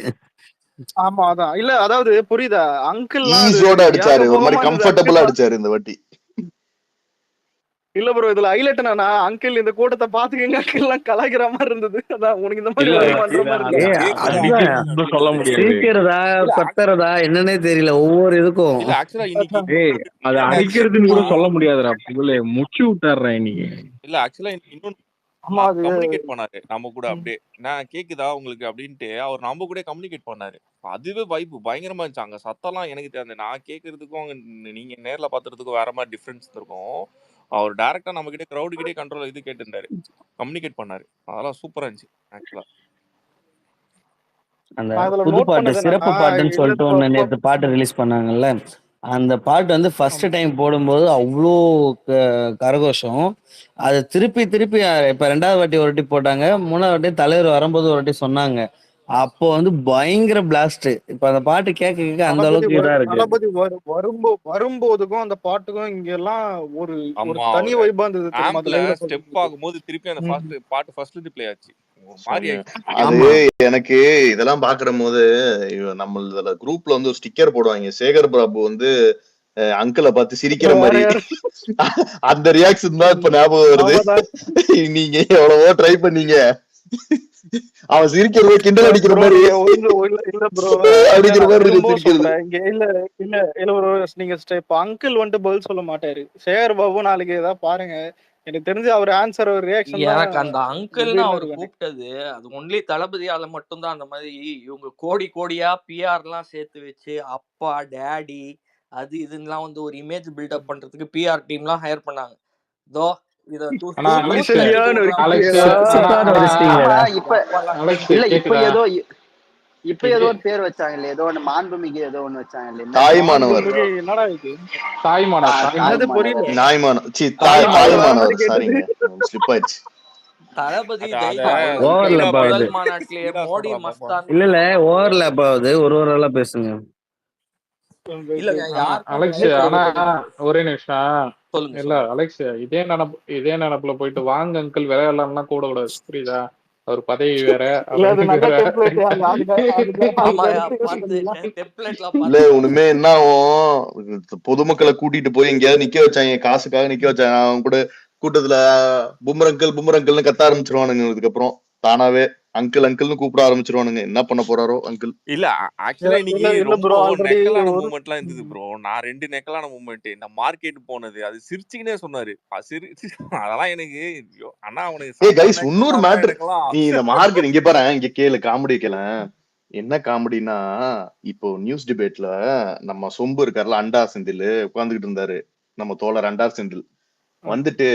Speaker 9: ஆமா அதான் இல்ல, அதாவது புரியுதா அங்கிள்லாம் அது
Speaker 2: ஈஸோட அடிச்சாரு, ஒரு மாதிரி
Speaker 9: ஏகபோகமா இருந்தது.
Speaker 2: கம்ஃபர்டபுளா அடிச்சாரு இந்த வாட்டி.
Speaker 9: இல்ல ப்ரோ, இதுல ஹைலைட் என்னன்னா அங்கிள் இந்த கூட்டத்தை பாத்துக்கங்க அங்கிள் எல்லாம் கலாய்க்கிற மாதிரி இருந்தது. அதான் உனக்கு இந்த மாதிரி
Speaker 6: இல்ல
Speaker 9: வருமான்ற மாதிரி
Speaker 8: ஏ
Speaker 9: இருந்தது.
Speaker 6: அடிக்கிறது சொல்ல முடியாது.
Speaker 8: சிரிக்கிறதா கத்துறதா என்னன்னே தெரியல ஒவ்வொரு இதுக்கும்.
Speaker 5: இல்ல ஆக்சுவலா இன்னைக்கு
Speaker 6: ஏய் அது அடிக்கிறதுன்னு கூட சொல்ல முடியாதுடா புகழே, முச்சு விட்டாடுறேன் இன்னைக்கு.
Speaker 5: இல்ல ஆக்சுவலா இன்னொன்னு
Speaker 9: ஆமா அது
Speaker 5: கம்யூனிகேட் பண்ணாரு நம்ம கூட அப்படியே. நான் கேக்குதா உங்களுக்கு அப்படின்ட்டு அவர் நம்ம கூட கம்யூனிகேட் பண்ணாரு. அதுவே வைப்பு பயங்கரமா இருந்துச்சு. அங்க சத்தம்லாம் எனக்கு தெரியாது, நான் கேட்கறதுக்கும் அங்க நீங்க நேர்ல பாத்துறதுக்கும் வேற மாதிரி டிஃபரன்ஸ் இருக்கும். அவர் டைரக்டா நம்ம கிட்ட கிரௌடு கிட்டே கண்ட்ரோல் இது கேட்டுருந்தாரு, கம்யூனிகேட் பண்ணாரு. அதெல்லாம் சூப்பரா இருந்துச்சு ஆக்சுவலா.
Speaker 8: அந்த
Speaker 9: நான் இதுல
Speaker 8: புது
Speaker 9: நோட்
Speaker 8: பாட்டு
Speaker 9: பண்ணது
Speaker 8: சிறப்பு
Speaker 9: என்னன்னா
Speaker 8: பாட்டுன்னு சொல்லிட்டு ஒண்ணு நேத்து பாட்டு ரிலீஸ் பண்ணாங்கல்ல. அந்த பாட்டு வந்து ஃபர்ஸ்ட் டைம் போடும்போது அவ்வளோ கரகோஷம். அது திருப்பி திருப்பி இப்ப 2வது வாட்டி ஒரு வாட்டி போட்டாங்க, 3வது வாட்டி தலைவர் வரும்போது ஒரு வாட்டி சொன்னாங்க. அப்போ வந்து பயங்கர பிளாஸ்ட். இப்ப அந்த பாட்டு கேட்க கேட்க அந்த அளவுக்கு இதா இருக்கு.
Speaker 9: தளபதி வரும்போதுக்கும் அந்த பாட்டுக்கும் இங்க எல்லாம் ஒரு ஒரு
Speaker 5: ஆமா
Speaker 9: தனி வைபா இருந்தது தெரியுமா?
Speaker 5: ஆம்ப்ல
Speaker 9: அதுல
Speaker 5: ஸ்டெப் ஆகும்போது திருப்பி அந்த பாட்டு ஃபர்ஸ்ட்ல இருந்து ப்ளே ஆச்சு. ஒரு மாதிரி ஆயிடுச்சு.
Speaker 2: அது
Speaker 8: ஆமா
Speaker 2: எனக்கு இதெல்லாம் பாக்குற போது நம்ம இதுல குரூப்ல வந்து ஒரு ஸ்டிக்கர் போடுவாங்க, சேகர் பாபு வந்து அங்கிளை பார்த்து சிரிக்கிற
Speaker 9: வேற
Speaker 2: மாதிரி.
Speaker 9: யாரு
Speaker 2: அந்த ரியாக்ஷன் தான் இப்ப ஞாபகம் வருது.
Speaker 9: அவதான்
Speaker 2: நீங்க எவ்வளவோ ட்ரை பண்ணீங்க, அவன் சிரிக்கிறத கிண்டல் அடிக்கிற
Speaker 9: ப்ரோ
Speaker 2: மாதிரி
Speaker 9: நீங்க இல்ல ப்ரோ
Speaker 2: அடிக்கிற
Speaker 9: நான்
Speaker 2: மாதிரி இருக்கு
Speaker 9: திரும்பவும்
Speaker 2: சிரிக்கிறது.
Speaker 9: சொல்றேன் இங்க இல்ல ப்ரோ நீங்க இப்ப அங்கிள் வந்துட்டு பதில் சொல்ல மாட்டாரு. சேகர் பாபு நாளைக்கு ஏதாவது பாருங்க. எனக்கு தெரிஞ்சு அவர் ஆன்சர் ஒரு ரியாக்ஷன் தான்
Speaker 12: எனக்கு அந்த அங்கிள்னு அவர்
Speaker 9: இருக்கும்.
Speaker 12: கூப்பிட்டது அது ஒன்லி தளபதியால மட்டும்தான். அந்த மாதிரி இவங்க கோடி கோடியா பிஆர்லாம் சேர்த்து வச்சு அப்பா டேடி அது இதுங்கெல்லாம் வந்து ஒரு இமேஜ் பில்டப் பண்றதுக்கு பிஆர் டீம்லாம் ஹையர் பண்ணாங்க. இதோ இத
Speaker 4: ஆனா அலெக்ஸ்
Speaker 9: ஈசல்யான்னு
Speaker 4: அலெக்ஸ்
Speaker 10: ஆமா இப்ப
Speaker 4: அலெக்ஸ்
Speaker 10: இல்ல இப்ப
Speaker 4: கேக்குதா?
Speaker 10: ஏதோ இப்ப ஏதோ
Speaker 4: விஜய்
Speaker 10: ஒரு பேர் வச்சாங்க இல்ல ஏதோ ஒண்ணு மாண்புமிகு ஏதோ ஒண்ணு வச்சாங்க இல்ல என்ன
Speaker 2: தாய்மானவர்
Speaker 9: மாண்புமிகு என்னடா இது
Speaker 4: தாய்மானவர்
Speaker 9: என்னது
Speaker 4: தாய்மானவர்
Speaker 9: புரியல
Speaker 2: நியாயமான
Speaker 9: தாய்மானவர்
Speaker 2: தாய்மானவர்
Speaker 9: கேட்டது
Speaker 2: சாரிங்க ஸ்லிப் ஆயிடுச்சு.
Speaker 12: தளபதி
Speaker 5: அத
Speaker 12: ஜெயிச்ச
Speaker 5: அத
Speaker 12: உடனே
Speaker 8: ஓவர்லேப்
Speaker 5: ஸ்பீடா
Speaker 8: ஆகுது.
Speaker 12: முதல் மாநாட்டிலேயே
Speaker 5: ஸ்பீடா
Speaker 12: மோடி
Speaker 5: சொல்றா பாப்போம்.
Speaker 12: மஸ்தான்
Speaker 8: இல்ல இல்ல
Speaker 12: சொன்னது
Speaker 8: ஓவர்லேப் ஆகுது. ஒரு ஆளா பேசுங்க.
Speaker 12: இல்லங்க யாருக்கும்
Speaker 4: அலெக்ஸ்
Speaker 12: கேட்கறது
Speaker 4: ஆனா
Speaker 12: கிடையாது.
Speaker 4: ஒரே நிமிஷம்
Speaker 12: சொல்லுங்க
Speaker 4: இல்ல
Speaker 12: சொல்லுங்க.
Speaker 4: அலெக்ஸ் இதே நினப்புல போயிட்டு வாங்க அங்கிள் விளையாடலாம்லாம் கூடக்கூடாது புரியுதா? அவர் பதவி வேற
Speaker 9: இல்ல அது
Speaker 4: அது
Speaker 9: நல்ல
Speaker 4: வேற.
Speaker 9: டெம்ப்ளேட் அதுக்கு
Speaker 12: ஆமாயா
Speaker 9: அடுத்து யூஸ்
Speaker 12: பார்த்து
Speaker 9: பண்ணிக்கலாம்.
Speaker 12: டெம்ப்ளேட்லாம்
Speaker 2: இல்ல
Speaker 12: பார்த்து
Speaker 2: உண்மையே என்ன ஆகும், பொதுமக்களை கூட்டிட்டு போய் எங்கேயாவது நிக்க வச்சாங்க, காசுக்காக நிக்க வச்சாங்க, அவங்க கூட கூட்டத்துல பும்மரங்கல்னு கத்த ஆரம்பிச்சிருவானுங்க. அதுக்கப்புறம் தானாவே அங்கிள் அங்கிள்னு கூப்பிட ஆரம்பிச்சிருவானுங்க. என்ன பண்ண போறாரோ அங்கிள்.
Speaker 5: இல்ல ஆக்சுவலா இன்னைக்கு
Speaker 9: இல்ல
Speaker 5: ரொம்ப
Speaker 9: ப்ரோ ஆல்ரெடி
Speaker 5: நெக்கலான
Speaker 9: ஒரு
Speaker 5: மூமெண்ட்லாம் இருந்தது ப்ரோ. நான் 2 நெக்கலான மூமெண்ட். இந்த மார்க்கெட் போனது அது சிரிச்சுக்கினே சொன்னாரு. அதெல்லாம் எனக்கு ஐயோ, அண்ணா அவனுக்கு
Speaker 2: ஏய்
Speaker 5: செம்ம
Speaker 2: கைஸ், இன்னொரு
Speaker 5: நெக்கம்டாப்பா
Speaker 2: மேட்ரு,
Speaker 5: எனக்கெல்லாம்.
Speaker 2: நீ இந்த மார்க்கெட் இங்க பாரு, இங்க கேளு, காமெடி கேள. என்ன காமெடினா, இப்போ நியூஸ் டிபேட்ல நம்ம சொம்பு இருக்காருல, அண்டா செந்தில் உட்கார்ந்துகிட்டு இருந்தாரு. நம்ம தோழர் அண்டா செந்தில் வந்துட்டு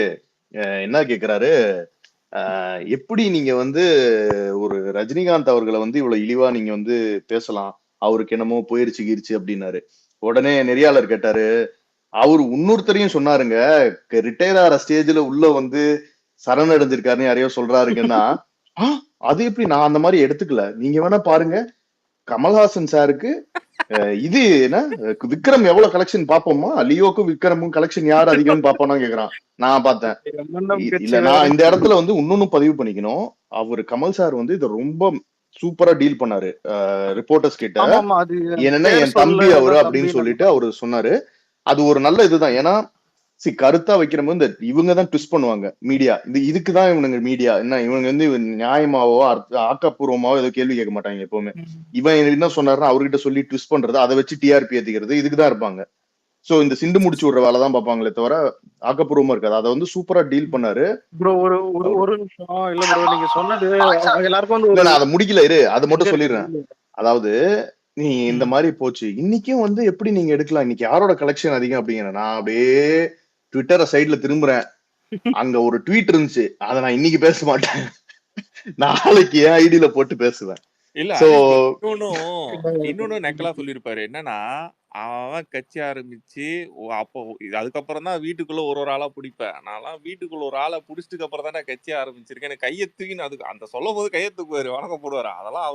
Speaker 2: என்ன கேக்குறாரு, எப்படி நீங்க வந்து ஒரு ரஜினிகாந்த் அவர்களை வந்து இவ்வளவு இழிவா நீங்க வந்து பேசலாம், அவருக்கு என்னமோ போயிருச்சு கீரிச்சு அப்படின்னாரு. உடனே நெறியாளர் கேட்டாரு, அவரு இன்னொருத்தரையும் சொன்னாருங்க, ரிட்டையர் ஆகிற ஸ்டேஜ்ல உள்ள வந்து சரணடைஞ்சிருக்காருன்னு யாரையோ சொல்றாருங்கன்னா, அது எப்படி, நான் அந்த மாதிரி எடுத்துக்கல, நீங்க வேணா பாருங்க, கமல்ஹாசன் சாருக்கு இது என்ன விக்ரம் எவ்வளவு கலெக்ஷன் பாப்போமா, லியோக்கும் விக்ரமும் கலெக்ஷன் யார் அதிகம்னு பாப்போம்னா கேக்குறான். நான் பார்த்தேன்.
Speaker 9: எம்என்எம்
Speaker 2: இல்ல,
Speaker 9: கட்சி வேற
Speaker 2: நான் இந்த இடத்துல வந்து இன்னொன்னு பதிவு பண்ணிக்கணும். அவரு கமல் சார் வந்து இதை ரொம்ப சூப்பரா டீல் பண்ணாரு ரிப்போர்ட்டர்ஸ் கிட்ட.
Speaker 9: ஆமா ஆமா அது
Speaker 2: என்னன்னா
Speaker 9: பேர்
Speaker 2: என்
Speaker 9: சொல்ல
Speaker 2: தம்பி
Speaker 9: ஏதோ
Speaker 2: அவரு அப்படின்னு
Speaker 9: தம்பின்னு
Speaker 2: சொல்லிட்டு அவரு சொன்னாரு. அது ஒரு நல்ல இதுதான். ஏன்னா கருத்தா வைக்கிறப்ப இந்த இவங்க தான் ட்விஸ்ட் பண்ணுவாங்க மீடியா. இதுக்குதான் இவனுங்க மீடியா என்ன, இவங்க வந்து நியாயமாவோ ஆக்கப்பூர்வமாவோ ஏதோ கேள்வி கேட்க மாட்டாங்க எப்பவுமே. இவன் என்ன சொன்னாருன்னா அவர்கிட்ட சொல்லி ட்விஸ்ட் பண்றது, அதை வச்சு டிஆர்பி ஏத்திக்கிறது, இதுக்குதான் இருப்பாங்க. சோ இந்த சிண்டு முடிச்சு விடுற வேலை தான் பார்ப்பாங்களே தவிர ஆக்கப்பூர்வமா இருக்காது. அதை வந்து சூப்பரா டீல் பண்ணாரு
Speaker 9: ப்ரோ. ஒரு நிமிஷம் இல்ல ப்ரோ நீங்க சொன்னது எல்லாருக்கும் வந்து
Speaker 2: இல்ல,
Speaker 9: ஒரு
Speaker 2: நான் அதை முடிக்கல, இரு அதை மட்டும்
Speaker 9: இது
Speaker 2: சொல்லிடுறேன்.
Speaker 9: இருக்கு.
Speaker 2: அதாவது நீ இந்த மாதிரி போச்சு, இன்னைக்கும் வந்து எப்படி நீங்க எடுக்கலாம், இன்னைக்கு யாரோட கலெக்ஷன் அதிகம் அப்படிங்கிற, நான் அப்படியே ட்விட்டரை சைட்ல திரும்புறேன், அங்க ஒரு ட்வீட் இருந்துச்சு, அதை நான் இன்னைக்கு பேச மாட்டேன், நாளைக்கு என் ஐடியில போட்டு பேசுவேன்.
Speaker 5: இல்ல
Speaker 2: சோ
Speaker 5: இன்னொன்னு நெக்கலா சொல்லியிருப்பாரு. என்னன்னா அவன் கட்சி ஆரம்பிச்சு அப்போ அதுக்கப்புறம் தான் வீட்டுக்குள்ள ஒரு ஆளா பிடிப்பேன். நான்லாம் வீட்டுக்குள்ள ஒரு ஆளை பிடிச்சதுக்கு அப்புறம் தான் நான் கட்சி ஆரம்பிச்சிருக்கேன். எனக்கு கையை தூக்கின்னு அதுக்கு அந்த சொல்லும் போது கையை தூக்குவாரு, வணக்கம் போடுவாரு. அதெல்லாம்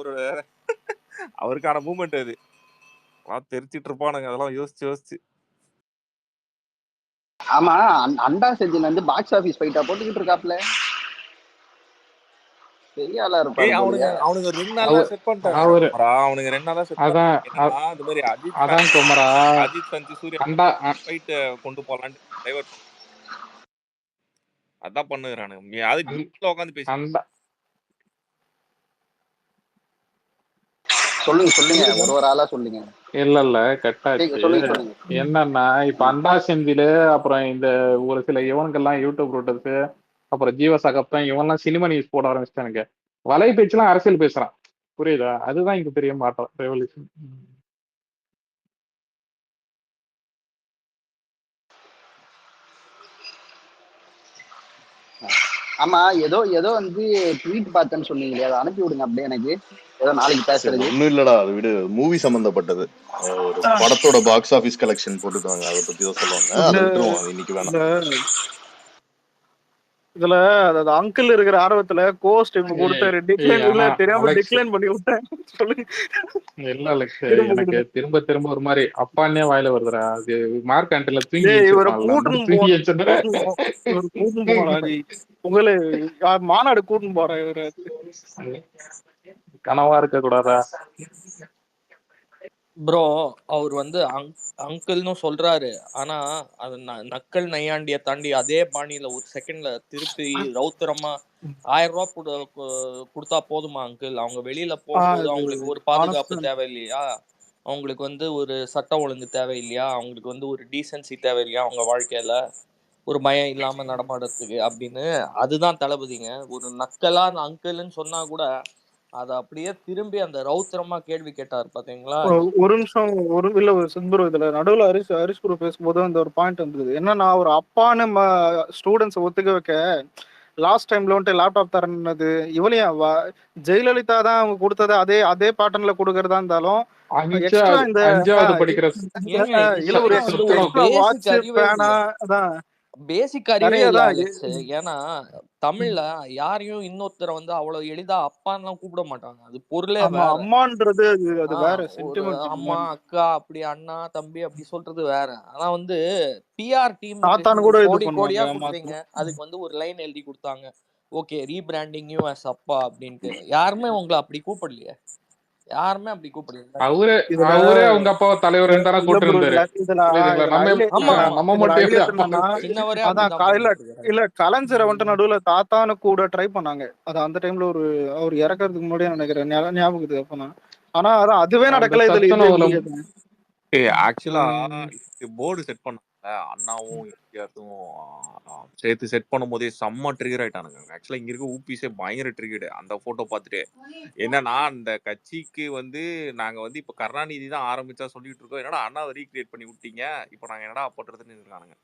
Speaker 5: அவருக்கான மூமெண்ட் அது. தெரிச்சிட்டு இருப்பானுங்க அதெல்லாம் யோசிச்சு யோசிச்சு.
Speaker 10: ஆமா அண்டா செந்தில் வந்து பாக்ஸ் ஆபீஸ் ஃபைட்டா போட்டுக்கிட்டு இருக்காப்ல, பெரிய ஆளா இருப்பாரு போலயே.
Speaker 5: அவனுங்க 2 நாளா செட் பண்ணிட்டாங்க. அவனுங்க 2 நாளா செட் பண்ணிட்டாங்க. இந்த மாதிரி அஜித் ஃபேன்ஸ் சூர்யா ஃபைட் கொண்டு போலான்னு டைவர்ட் பண்ண அதான் பண்ணுறானுங்க. அது டீப்ல உட்கார்ந்து பேசி
Speaker 10: சொல்லுங்க ஒரு ஆளா சொல்லுங்க.
Speaker 4: இல்ல கட்டாச்சு.
Speaker 10: சொல்லுங்க.
Speaker 4: என்னன்னா இப்ப அண்டா செந்தில் அப்புறம் இந்த ஒரு சில இவனுக்கெல்லாம் யூடியூப் ரூட்டர்ஸ் அப்புறம் ஜீவ சகப்தான் இவன்லாம் சினிமா நியூஸ் போட ஆரம்பிச்சிட்டானுங்க. வலை பேச்சுலாம் அரசியல் பேசுறான், புரியுதா? அதுதான் இங்க பெரிய மாற்றம், ரெவல்யூஷன்.
Speaker 10: ஆமா ஏதோ வந்து ட்வீட் பார்த்தேன்னு சொன்னீங்களே, அதை அனுப்பி விடுங்க அப்படியே எனக்கு, ஏதோ நாளைக்கு பேசுறது.
Speaker 2: ஒண்ணும் இல்லடா, அது விடு, மூவி சம்பந்தப்பட்டது. ஒரு படத்தோட பாக்ஸ் ஆபீஸ் கலெக்ஷன் போட்டுருக்காங்க, அதை பத்தி தான் சொல்லுவாங்க, அதை விட்டுருவோம் இன்னைக்கு வேணாம்.
Speaker 9: இதுல அதாவது அங்கிள் இருக்கிற ஆர்வத்துல கோஸ்ட் இப்ப கொடுத்தாரு, டிக்ளைன் இல்ல தெரியாம டிக்ளைன் பண்ணி விட்டேன். சொல்லுங்க.
Speaker 4: இல்ல எனக்கு திரும்ப ஒரு மாதிரி அப்பான்னே வாயில வருதுடா. அது மார்க் ஆண்டில தூங்கி
Speaker 9: உங்களை மாநாடு கூட்டின்னு போற இவரு
Speaker 4: கனவா இருக்க கூடாதா?
Speaker 12: ப்ரோ அவர் வந்து அங்கிள்னு சொல்றாரு. ஆனா அது நக்கல் நையாண்டிய தாண்டி அதே பாணியில ஒரு செகண்ட்ல திருப்பி ரௌத்திரமா 1000 ரூபா கொடுத்தா போதுமா அங்கிள்? அவங்க வெளியில போகும்போது
Speaker 9: இது
Speaker 12: அவங்களுக்கு ஒரு பாதுகாப்பு
Speaker 9: ஆனஸ்டா
Speaker 12: தேவை இல்லையா? அவங்களுக்கு வந்து ஒரு சட்டம் ஒழுங்கு தேவை இல்லையா? அவங்களுக்கு வந்து ஒரு டீசென்சி தேவை இல்லையா அவங்க வாழ்க்கையில? ஒரு பயம் இல்லாம நடமாடுறதுக்கு அப்படின்னு. அதுதான் தளபதிங்க. ஒரு நக்கலா அங்கிள்னு சொன்னா கூட அத அப்படியே திரும்பி அந்த ரௌத்திரமா கேள்வி கேட்டாரு பாத்தீங்களா?
Speaker 9: ஒரு நிமிஷம் இல்ல சித்புரு, இதுல நடுவுல ஹரிஷ் குரு பேசும்போது அந்த ஒரு பாயிண்ட் வந்தது என்னன்னா, ஒரு அப்பான்னு ஸ்டூடெண்ட்ஸ் ஒத்துக்க வைக்க லாஸ்ட் டைம்ல வந்துட்டு லேப்டாப் தரணுன்னது இவளையும் ஜெயலலிதா தான் அவங்க கொடுத்தது அதே அதே பேட்டர்ன்ல கொடுக்கறதா இருந்தாலும் எக்ஸ்ட்ரா இந்த
Speaker 4: 5வது படிக்கிற
Speaker 12: ஏங்க
Speaker 9: இல்ல ஒரு
Speaker 12: இதுக்கெல்லாம் வந்து ஒரு
Speaker 9: எக்ஸ்ட்ரா
Speaker 12: பேசிக்
Speaker 9: வாட்ச்
Speaker 12: அறிவே
Speaker 9: பேனா
Speaker 12: இல்லையா?
Speaker 9: அதான்
Speaker 12: பேசிக் அறிவே
Speaker 9: நிறைய
Speaker 12: இல்ல
Speaker 9: தான்
Speaker 12: அலெக்ஸ். ஏன்னா தமிழ்ல யாரையும் இன்னொருத்தரை வந்து அவ்வளவு எளிதா அப்பான்லாம் கூப்பிட மாட்டாங்க. அது பொருளே
Speaker 9: ஆமா
Speaker 12: வேற.
Speaker 9: அம்மான்றது அது வேற
Speaker 12: ஒரு
Speaker 9: சென்டிமெண்ட்.
Speaker 12: அம்மா அக்கா அப்படி அண்ணா தம்பி அப்படி சொல்றது வேற. ஆனா வந்து பிஆர் டீமுக்கு
Speaker 9: தாத்தான்னு
Speaker 12: நீங்க
Speaker 9: கூட இது
Speaker 12: கோடி கோடியா
Speaker 9: பண்ணுவாங்க
Speaker 12: கொடுக்குறீங்க.
Speaker 9: மாத்தலாம்.
Speaker 12: அதுக்கு வந்து ஒரு லைன் எழுதி கொடுத்தாங்க. ஓகே ரீபிராண்டிங் யூ அஸ் அப்பா அப்படின்ட்டு. யாருமே உங்களை அப்படி கூப்பிடலையே. யாருமே அப்படி கூப்பிடல.
Speaker 4: அவரே
Speaker 9: இதுல
Speaker 4: அவரே அவங்க அப்பாவை தலைவர் தானே
Speaker 9: இல்ல
Speaker 4: கூட்டு
Speaker 9: ப்ரோ,
Speaker 4: இருந்தாரு. புரியுதுங்களா? நம்ம
Speaker 12: ஆமா
Speaker 4: நம்ம
Speaker 9: இதுல
Speaker 4: மட்டும் எப்படி
Speaker 9: ஹைலைட்
Speaker 4: அப்பா
Speaker 9: என்னன்னா,
Speaker 12: சின்னவரே
Speaker 9: அதான்
Speaker 12: அப்படிதான் பண்ணிட்டு இருக்காரு.
Speaker 9: இல்ல கலைஞரை வந்துட்டு நடுவுல தாத்தான்னு கூட ட்ரை பண்ணாங்க. அது அந்த டைம்ல அவர் இறக்கறதுக்கு முன்னாடியே நினைக்கிறேன், ஞாபகம் இருக்குது அப்பனா. ஆனா அதான் அதுவே
Speaker 4: அந்த
Speaker 9: நடக்கல, இதுல இது
Speaker 4: சத்துணவுல
Speaker 9: எப்படி?
Speaker 5: ஆக்சுவலா போர்டு செட் பண்ணாங்கல்ல அண்ணாவும் எம்ஜிஆரும் சேர்த்து செட் பண்ணும்போதே செம்ம ட்ரிகர் ஆயிட்டானுங்க. ஆக்சுவலா இங்க இருக்க ஊபிஸே பயங்கர ட்ரிகர்டு அந்த போட்டோ பார்த்துட்டு. என்னன்னா அந்த கட்சிக்கு வந்து நாங்க வந்து இப்ப கருணாநிதி தான் ஆரம்பிச்சா சொல்லிட்டு இருக்கோம். என்னடா அண்ணாவை ரீக்ரியேட் பண்ணி விட்டீங்க, இப்ப நாங்க என்னடா பண்றதுன்னு இருக்கானுங்க.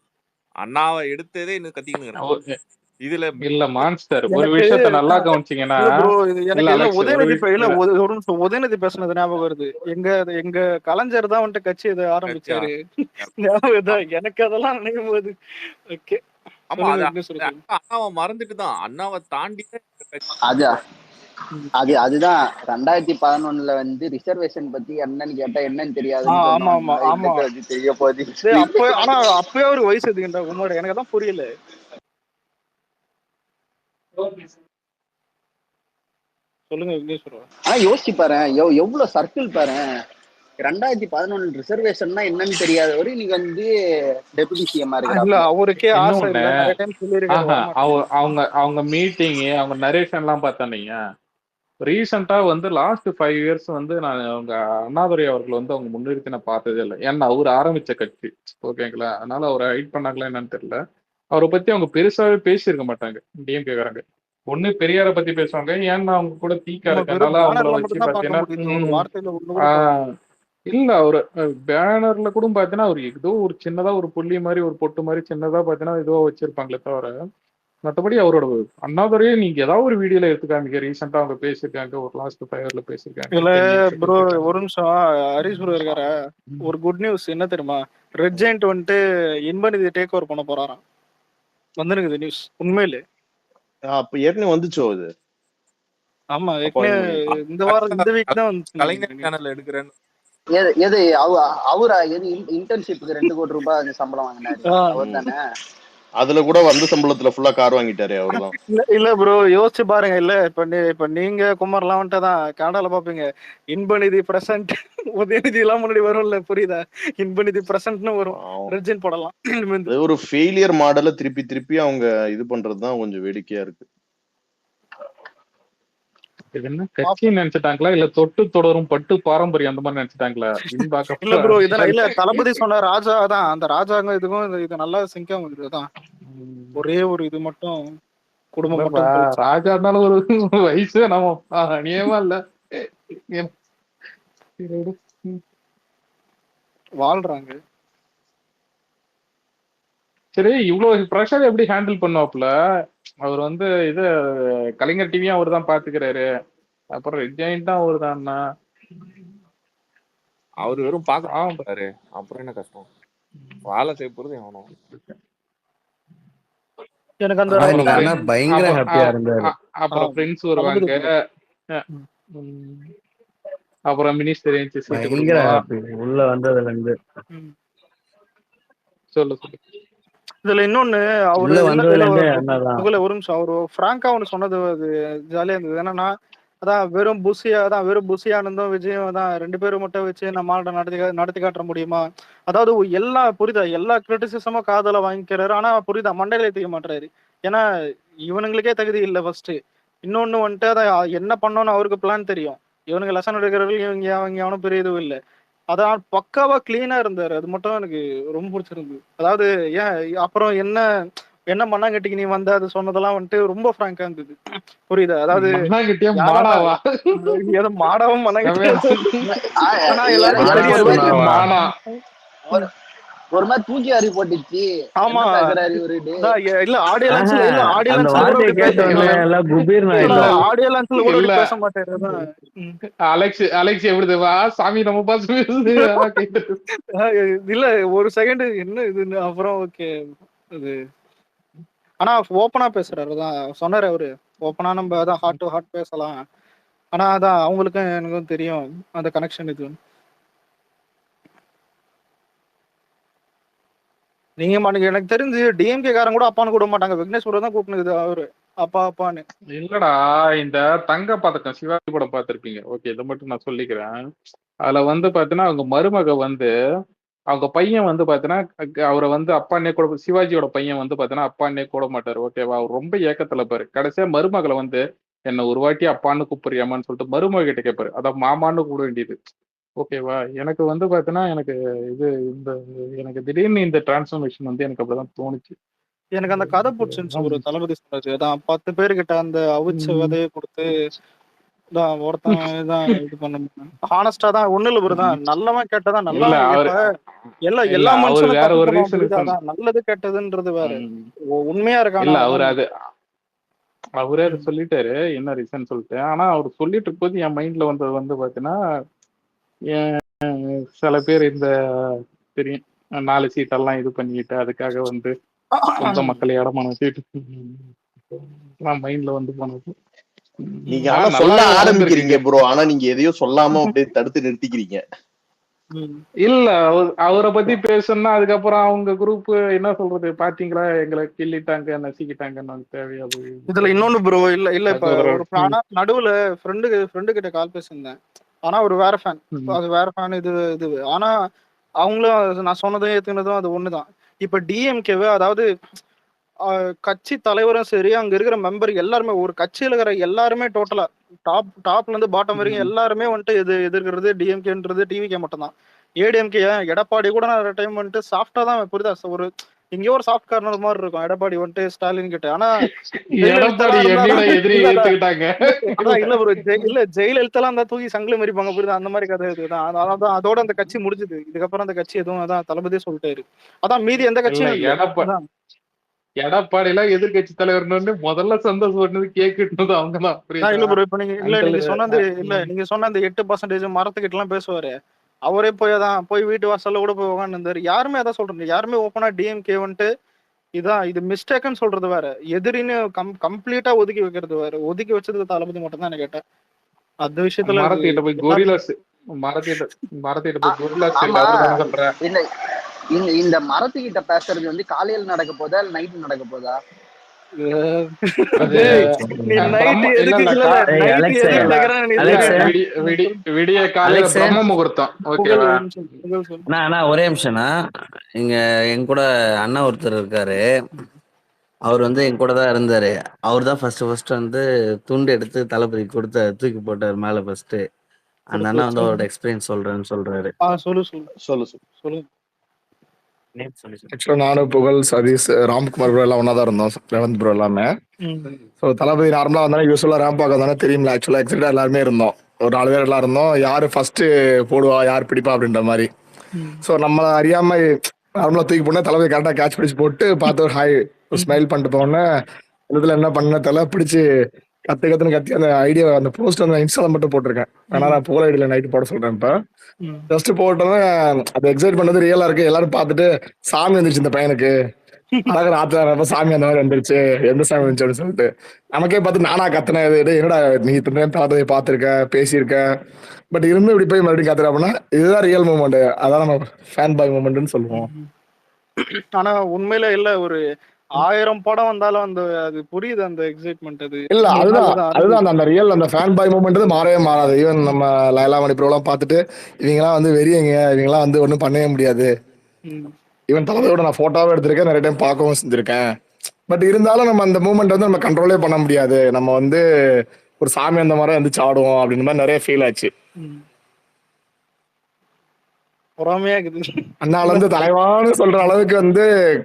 Speaker 5: அண்ணாவை எடுத்ததே இன்னும் கத்திக்கின்னு இருக்காங்க. இதுல
Speaker 4: இல்ல மான்ஸ்டர் ஒரு
Speaker 9: எனக்கு
Speaker 4: விஷயத்த நல்லா கவனிச்சீங்கன்னா
Speaker 9: இல்ல ப்ரோ,
Speaker 4: இல்ல
Speaker 9: எனக்கு இல்ல
Speaker 4: அலெக்ஸ் ஒரு
Speaker 9: உதயநிதி இல்ல
Speaker 4: இல்ல
Speaker 9: ஒரு நிமிஷம் உதயநிதி பேசுனது ஞாபகம் வருது. எங்க கலைஞர் தான் வந்துட்டு கட்சி இதை ஆரம்பிச்சாரு. ஞாபகம் தான் எனக்கு, அதெல்லாம் நினைக்கும் போது. ஓகே
Speaker 5: ஆமா அது
Speaker 9: சொல்லுங்க சொல்லுங்க.
Speaker 5: அண்ணாவை மறந்துட்டு தான் அண்ணாவை தாண்டி
Speaker 10: அது அதுதான் 2011 வந்து ரிசர்வேஷன் பத்தி என்னன்னு கேட்டா என்னன்னு தெரியாதுன்னு
Speaker 9: ஆமா ஆமா
Speaker 10: சொன்னவங்க
Speaker 9: ஆமா.
Speaker 10: இன்னைக்கு அது தெரிய போகுது.
Speaker 9: ஆனா அப்பவே ஒரு வயசு எதுக்குண்டா உங்களோட, எனக்கு தான் புரியல. சொல்லுங்க விக்னேஸ்வரா.
Speaker 10: ஆனா யோசிச்சு பாரு, எவ்வளவு சர்க்கிள் பாரு. 2011 ரிசர்வேஷன்னா என்னன்னு தெரியாதவரு இன்னைக்கு வந்து டெபுட்டி சிஎம்
Speaker 9: இல்ல
Speaker 10: இருக்கிறாப்ல.
Speaker 9: அவருக்கே ஆசை
Speaker 4: இன்னொன்னு
Speaker 9: இல்ல, நிறைய டைம் சொல்லியிருக்காரு வரமாட்டேன்.
Speaker 4: அவங்க மீட்டிங் அவங்க நரேஷன் எல்லாம் பார்த்தானீங்க. ரீசெண்டா வந்து லாஸ்ட் 5 இயர்ஸ் வந்து நான் அவங்க அண்ணாதுரை அவர்கள் வந்து அவங்க முன்னிறுத்தி நான் பார்த்ததே இல்லை. ஏன்னா அவர் ஆரம்பிச்ச கட்சி ஓகேங்களா. அதனால அவரை ஹைட் பண்ணாங்களா என்னன்னு தெரியல. அவரை பத்தி அவங்க பெருசாவே பேசியிருக்க மாட்டாங்க டிஎம்கேக்காரங்க. ஒண்ணு பெரியாரை பத்தி பேசுவாங்க, ஏன்னா அவங்க கூட தீக்கா
Speaker 9: நம்ம வெறும்
Speaker 4: இருக்கனால அவங்கள
Speaker 9: பேனர்ல
Speaker 4: வச்சு
Speaker 9: மட்டும் தான் பார்க்க முடியுது, ஒரு
Speaker 4: பாத்தீங்கன்னா
Speaker 9: வார்த்தையில ஒண்ணு கூட பார்க்க முடியாது.
Speaker 4: இல்ல அவரு பேனர்ல கூட பாத்தீங்கன்னா அவர் ஏதோ ஒரு சின்னதா ஒரு புள்ளி மாதிரி ஒரு பொட்டு மாதிரி சின்னதா பாத்தீங்கன்னா ஏதோ வச்சிருப்பாங்களே தவிர மற்றபடி அவரோட அண்ணாதுரையே நீங்க ஏதாவது ஒரு வீடியோல எடுத்துக்காமீங்க. ரீசெண்டா அவங்க பேசியிருக்காங்க, ஒரு லாஸ்ட் 5 இயர்ல பேசியிருக்காங்க.
Speaker 9: இல்ல
Speaker 4: 10 minutes
Speaker 9: ப்ரோ
Speaker 4: பேசியிருக்காங்க.
Speaker 9: ஒரு நிமிஷம், ஹரிஷ் ப்ரோ இருக்கார, ஒரு குட் நியூஸ் என்ன தெரியுமா? ரெட் ஜெயண்ட் வந்துட்டு இன்பநிதி டேக் ஓவர் பண்ண போறாராம். வந்துருக்குது நியூஸ், உண்மையிலே.
Speaker 2: அப்ப ஏற்கனவே வந்துச்சோ இது
Speaker 9: ஆமா
Speaker 2: அப்பாயின்மெண்ட்.
Speaker 9: ஏற்கனவே இந்த வாரம் இந்த வீக் தான்
Speaker 5: கலைஞர்
Speaker 9: வந்துச்சு.
Speaker 5: சேனல்ல எடுக்கிறேன்னு
Speaker 10: எது அவரா எது இன்டர்ன்ஷிப்புக்கு 2 கோடி ரூபாய் அந்த சம்பளம் வாங்கினாரு அவர் தானே?
Speaker 2: அதுல கூட வந்த சம்பளத்துல ஃபுல்லா கார் வாங்கிட்டாரு அவர்தான்.
Speaker 9: இல்ல ப்ரோ யோசிச்சு பாருங்க. இல்ல இப்ப நீங்க குமார்லாம் வந்துட்டு தான் கனடால பாப்பீங்க, இன்பநிதி பிரசன்ட் உதயநிதி எல்லாம் முன்னாடி வரும்ல, புரியுதா? இன்பநிதி பிரசன்ட்னு வரும், ரெட்ஜெண்ட் போடலாம்.
Speaker 2: அது ஒரு ஃபெயிலியர் மாடலை திருப்பி திருப்பி அவங்க இது பண்றதுதான் கொஞ்சம் வேடிக்கையா இருக்கு.
Speaker 4: இது என்ன கட்சின்னு நினைச்சிட்டாங்களா இல்ல தொட்டு தொடரும் பட்டு பாரம்பரியம் அந்த மாதிரி நினைச்சிட்டாங்களா?
Speaker 9: இல்ல ப்ரோ இதெல்லாம் இல்ல, தளபதி சொன்ன ராஜா தான், அந்த ராஜாங்க இதுக்கும் இது நல்லா சிங்க் ஆகுது தான். ஒரே ஒரு இது மட்டும் குடும்பம் மட்டும் போச்சு.
Speaker 4: ராஜா இருந்தாலும் ஒரு வயசு நம்ம அநியமா இல்ல
Speaker 9: வாழ்றாங்க.
Speaker 4: சரி இவ்வளவு ப்ரெஷர் எப்படி ஹேண்டில் பண்ணுவாப்ல அவர் வந்து? இது கலைஞர் டிவியும் அவர் தான் பாத்துக்கிறாரு, அப்புறம் ரெட் ஜெயண்ட்டும் அவர் தான்.
Speaker 5: அவரு வெறும் பாக்குறாரு, அப்புறம் என்ன கஷ்டம்? வேலை செய்ய போறது எவனோ.
Speaker 9: எனக்கு அந்த
Speaker 8: பயங்கர ஹாப்பியா இருந்தாரு.
Speaker 4: அப்புறம் ஃப்ரெண்ட்ஸ் வருவாங்க, அப்புறம் மினிஸ்டர்
Speaker 8: பயங்கர ஹாப்பி உள்ள வந்ததுல இருந்து.
Speaker 4: சொல்லு
Speaker 9: இதுல இன்னொன்னு அவரு
Speaker 8: வந்ததுல இருந்தே
Speaker 9: ஒரு நிமிஷம் அவரு பிராங்கா ஒண்ணு சொன்னது அது ஜாலியா இருந்தது. என்னன்னா அதான் வெறும் புஷி ஆனந்தும் விஜயும் தான் 2 பேரும் மட்டும் வச்சு நம்ம நடத்தி காட்ட முடியுமா? அதாவது எல்லா புரியுதா, எல்லா கிரிட்டிசிசமும் காதல வாங்கிக்கிறாரு. ஆனா புரியுதா, மண்டையில ஏத்திக்க மாட்டாரு. ஏன்னா இவனுங்களுக்கே தகுதி இல்ல ஃபர்ஸ்ட். இன்னொன்னு வந்துட்டு அதான் என்ன பண்ணணும்னு அவருக்கு பிளான் தெரியும். இவனுங்க லெசன் எடுக்கிறவர்கள் அவங்க எவனும் பெரிய இதுவும் இல்லை. அதான் பக்காவா கிளீனா இருந்தாரு. அது மட்டும் எனக்கு ரொம்ப பிடிச்சிருந்தது. அதாவது ஏன் அப்புறம் என்ன மண்ணாங்கட்டிக்கு நீ வந்த அது சொன்னதெல்லாம் வந்துட்டு ரொம்ப ஃப்ராங்கா இருந்தது. புரியுதா? அதாவது
Speaker 4: மண்ணாங்கட்டியா
Speaker 9: யாரால
Speaker 4: மாடாவா?
Speaker 9: ஏதோ மாடாவும் மண்ணாங்கட்டியும் ஆனா எல்லாருக்கும்
Speaker 10: எனக்கு
Speaker 9: தெரியாது.
Speaker 10: ஒரு மாதிரி
Speaker 4: மானா
Speaker 10: ஒரு மாதிரி தூக்கி அறி போட்டுச்சு.
Speaker 9: ஆமா
Speaker 10: என்ன பேசுறாரு இவருட்டு?
Speaker 9: இல்ல ஆடியோ
Speaker 8: ஆஹா,
Speaker 9: லான்ச்ல இல்ல ஆடியோ
Speaker 8: அந்த
Speaker 9: லான்ச்ல கூட
Speaker 8: வார்த்தையை
Speaker 9: அப்படி
Speaker 8: கேட்ட உடனே
Speaker 9: பேச
Speaker 8: எல்லாம் குபீர்னு
Speaker 9: இல்ல
Speaker 4: இல்ல
Speaker 8: ஆயிட்டோம்.
Speaker 9: ஆடியோ லான்ச்ல கூட
Speaker 4: இல்ல
Speaker 9: அப்படி பேச மாட்டாரு. அதான்.
Speaker 4: அலெக்ஸ் எப்படி வா சாமி நம்ம பாத்து பேசுது கேட்டது.
Speaker 9: இல்ல ஒரு செகண்ட் என்ன இதுன்னு அப்புறம் ஓகே அது. ஆனா ஓப்பனா பேசுறாரு. அதான் சொன்னாரு அவரு. ஓப்பனா நம்ம அதான் ஹார்ட் டு ஹார்ட் பேசலாம். ஆனா அதான் அவங்களுக்கும் எனக்கும் தெரியும் அந்த கனெக்ஷன் இது. எனக்கு தெரிஞ்சு டிஎம்கே காரன் கூட அப்பான்னு கூட மாட்டாங்க. விக்னேஷ் கூட தான் கூப்பிடுது அவரு அப்பான்னு.
Speaker 4: இல்லடா இந்த தங்க பதக்கம் சிவாஜி படம் பார்த்திருப்பீங்க. ஓகே இதை மட்டும் நான் சொல்லிக்கிறேன். அதுல வந்து பாத்தீங்கன்னா அவங்க மருமக வந்து அவங்க பையன் வந்து பாத்தீங்கன்னா அவரை வந்து அப்பான்னே கூட சிவாஜியோட பையன் வந்து பாத்தீங்கன்னா அப்பான்னே கூட மாட்டாரு. ஓகேவா? அவர் ரொம்ப ஏக்கத்துல பாரு. கடைசியா மருமகளை வந்து என்ன ஒரு வாட்டி அப்பான்னு கூப்பிடுறியாமான்னு சொல்லிட்டு மருமக கிட்ட கேட்பாரு. அதான் மாமான்னு கூட வேண்டியது. ஓகேவா? எனக்கு வந்து பாத்தீங்கன்னா எனக்கு இது இந்த எனக்கு திடீர்னு இந்த டிரான்ஸ்ஃபர்மேஷன் வந்து எனக்கு அப்படிதான் தோணுச்சு.
Speaker 9: எனக்கு அந்த கதை பிடிச்சிருந்துச்சு. ஒரு தளபதி சொன்னது அதான் 10 பேர்கிட்ட அந்த அவிச்ச விதையை கொடுத்து தான் ஒருத்தன் தான் இது பண்ண ஹானஸ்டா தான் ஒண்ணு இல்ல தான் நல்லவன் கேட்டதான் நல்லா.
Speaker 4: இல்ல அவரு
Speaker 9: இப்ப எல்லா
Speaker 4: இல்ல அவரு
Speaker 9: மனுஷனும்
Speaker 4: வேற
Speaker 9: தப்பு
Speaker 4: ஒரு
Speaker 9: பண்ணுவான்.
Speaker 4: ரீசனுக்கு
Speaker 9: புரியுதா? நல்லது கெட்டதுன்றது வேற. உண்மையா இருக்கானா
Speaker 4: இல்ல அவரு
Speaker 9: அதான்.
Speaker 4: அவரே அதை சொல்லிட்டாரு என்ன ரீசன் சொல்லிட்டு. ஆனா அவர் சொல்லிட்டு இருக்கும்போது என் மைண்ட்ல வந்தது வந்து பாத்தீங்கன்னா சில பேர் இந்த தெரியும் 4 சீட்டெல்லாம் இது பண்ணிட்டு அதுக்காக வந்து சொந்த மக்களை இடமான சீட்டு மைண்ட்ல வந்து போனது.
Speaker 2: நீங்க ஆனா சொல்ல ஆரம்பிக்கிறீங்க ப்ரோ. ஆனா நீங்க எதையோ சொல்லாம அப்படியே தடுத்து நிறுத்திக்கிறீங்க.
Speaker 4: இல்ல அவரை பத்தி பேசணும்னா அதுக்கப்புறம் அவங்க குரூப் என்ன சொல்றது பாத்தீங்களா எங்களை கிள்ளிட்டாங்க நசிக்கிட்டாங்கன்னு தேவையா போய்
Speaker 9: இதுல இன்னொன்னு ப்ரோ இல்ல இப்ப ஒரு நடுவுல ஃப்ரெண்டு கிட்ட கால் பேசியிருந்தேன். ஆனா ஒரு வேற ஃபேன். அது வேற ஃபேன் இது ஆனா அவங்களும் நான் சொன்னதும் ஏத்துனதும் அது ஒண்ணுதான். இப்ப டிஎம்கேவே அதாவது கட்சி தலைவரும் சரி அங்க இருக்கிற மெம்பர் எல்லாருமே ஒரு கட்சியில இருக்கிற எல்லாருமே டோட்டலா டாப்ல இருந்து பாட்டம் வரைக்கும் எல்லாருமே வந்துட்டு எதிர்க்கிறது டிஎம்கேன்றது டிவிகே மட்டும் தான். ஏடிஎம்கே எடப்பாடி கூட நான் டைம் வந்துட்டு சாஃப்டா தான் புரியுதா ஒரு எங்கேயோ ஒரு சாஃப்ட் கார்னர் மாதிரி இருக்கும் எடப்பாடி வந்துட்டு ஸ்டாலின் கிட்ட. ஆனா ஜெயலலிதா தான் தூக்கி சங்கில மறிப்பாங்க. புரியுதா? அந்த மாதிரி கதை இதுதான். அதான் அதோட அந்த கட்சி முடிஞ்சது. இதுக்கப்புறம் அந்த கட்சி எதுவும் அதான் தளபதியே சொல்லிட்டாரு. அதான் மீதி எந்த கட்சியும் இல்ல.
Speaker 4: எடப்பாடி எல்லாம் எதிர்கட்சி தலைவர் முதல்ல சந்தோஷப்பட்டது கேக்குறது அவங்கதான்.
Speaker 9: இல்ல ப்ரோ இப்ப நீங்க சொன்ன அந்த 8% மரத்துக்கிட்ட எல்லாம் பேசுவாரு. அவரே போய் வீட்டு வாசல்ல கூட போய் உட்காந்துருந்தாரு. யாருமே அதான் சொல்றாங்க. யாருமே ஓப்பனா டிஎம்கே வந்துட்டு இது மிஸ்டேக்னு சொல்றது வேற. எதிரின்னு கம்ப்ளீட்டா ஒதுக்கி வைக்கிறது வேற. ஒதுக்கி வச்சது தளபதி மட்டும் தான் கேட்டேன். அந்த விஷயத்துல
Speaker 4: மரத்திட்ட போய் கொரில்லாஸ்
Speaker 10: இந்த மரத்துக்கிட்ட பேசுறது வந்து காலையில நடக்க போதா இல்ல நைட்டு நடக்க போதா?
Speaker 4: விடிய காலையில பிரம்ம முகூர்த்தம். ஓகேவா?
Speaker 8: ஒரே நிமிஷம்னா இங்க என் கூட அண்ணா ஒருத்தர் இருக்காரு. அவர் வந்து என் கூட தான் இருந்தாரு. அவர் தான் ஃபர்ஸ்ட் வந்து துண்டு எடுத்து தளபதி கொடுத்த தூக்கி போட்டார் மேல ஃபர்ஸ்ட். அந்த அண்ணா வந்து அவரோட எக்ஸ்பீரியன்ஸ் சொல்றேன்னு சொல்றாரு.
Speaker 10: சொல்லு.
Speaker 13: ஆக்சுவலா நானும் புகழ் சதீஷ் ராம்குமார் ப்ரோ எல்லாம் ஒன்னா தான் இருந்தோம். ரேவந்த் ப்ரோ எல்லாமே. ஸோ தளபதி நார்மலா வந்தாலும் யூஸ்வலா ரேம்ப் ஆக வந்தானே தெரியுமில்ல. ஆக்சுவலா எக்ஸைட்டா எல்லாருமே இருந்தோம். ஒரு 4 பேர் எல்லாம் இருந்தோம். யாரு ஃபர்ஸ்ட் போடுவா யார் பிடிப்பா அப்படின்ற மாதிரி. ஸோ நம்ம அறியாம நார்மலா தூக்கி போனா தளபதி கரெக்டா கேட்ச் பிடிச்சு போட்டு பார்த்து ஒரு ஹாய் ஒரு ஸ்மைல் பண்ணிட்டு போனோன்னே இதுல என்ன பண்ண தலை பிடிச்சி கத்துன்னு கத்தி அந்த ஐடியா அந்த போஸ்ட் அந்த இன்ஸ்டால மட்டும் போட்டிருக்கேன். ஆனா நான் புகழ் ஐடியில நைட்டு போட சொல்றேன். இப்ப ஜஸ்ட் போட்டோன்னே அது எக்ஸைட் பண்ணது ரியலா இருக்கு. எல்லாரும் பார்த்துட்டு சாமி வந்துருச்சு இந்த பையனுக்கு அழகு ராத்திர சாமி அந்த மாதிரி வந்துருச்சு எந்த சாமி வந்துச்சு அப்படின்னு சொல்லிட்டு நமக்கே பார்த்து நானா கத்துனேன். என்னடா நீ தளபதியை பார்த்துருக்க பேசியிருக்க பட் இருந்து இப்படி போய் மறுபடியும் கத்துற அப்படின்னா இதுதான் ரியல் மூமெண்ட். அதான் நம்ம ஃபேன் பாய் மூமெண்ட்னு சொல்லுவோம்.
Speaker 9: ஆனா உண்மையில இல்ல ஒரு 1000 படம் வந்தாலும் அந்த அது புரியுது அந்த எக்ஸைட்மெண்ட். அது
Speaker 13: இல்ல
Speaker 9: ஒரு
Speaker 13: அதுதான்
Speaker 9: நாள்ல தான்
Speaker 13: அதுதான்
Speaker 9: ஆரம்பிக்கும்.
Speaker 13: அந்த ரியல் அந்த ஃபேன் பாய் மூமெண்ட் மாறவே மாறாது. ஈவன் நம்ம லைலா மணி ப்ரோலாம் பார்த்துட்டு இவங்கலாம் வந்து வெறியங்க, இவங்கலாம் வந்து ஒன்றும் பண்ணவே முடியாது.
Speaker 9: ம்.
Speaker 13: ஈவன் தளபதியோட நான் போட்டோவே எடுத்திருக்கேன், நிறைய டைம் பார்க்கவும் செஞ்சிருக்கேன். பட் இருந்தாலும் நம்ம அந்த மூமெண்ட் வந்து நம்ம கண்ட்ரோலே பண்ண முடியாது. நம்ம வந்து ஒரு சாமி அந்த மாதிரி எந்திரிச்சு ஆடுவோம் அப்படின்னு மாதிரி நிறைய ஃபீல் ஆச்சு.
Speaker 9: ம். பொறாமையா இருக்குது.
Speaker 13: அண்ணால இருந்து தலைவான்னு சொல்ற அளவுக்கு வந்து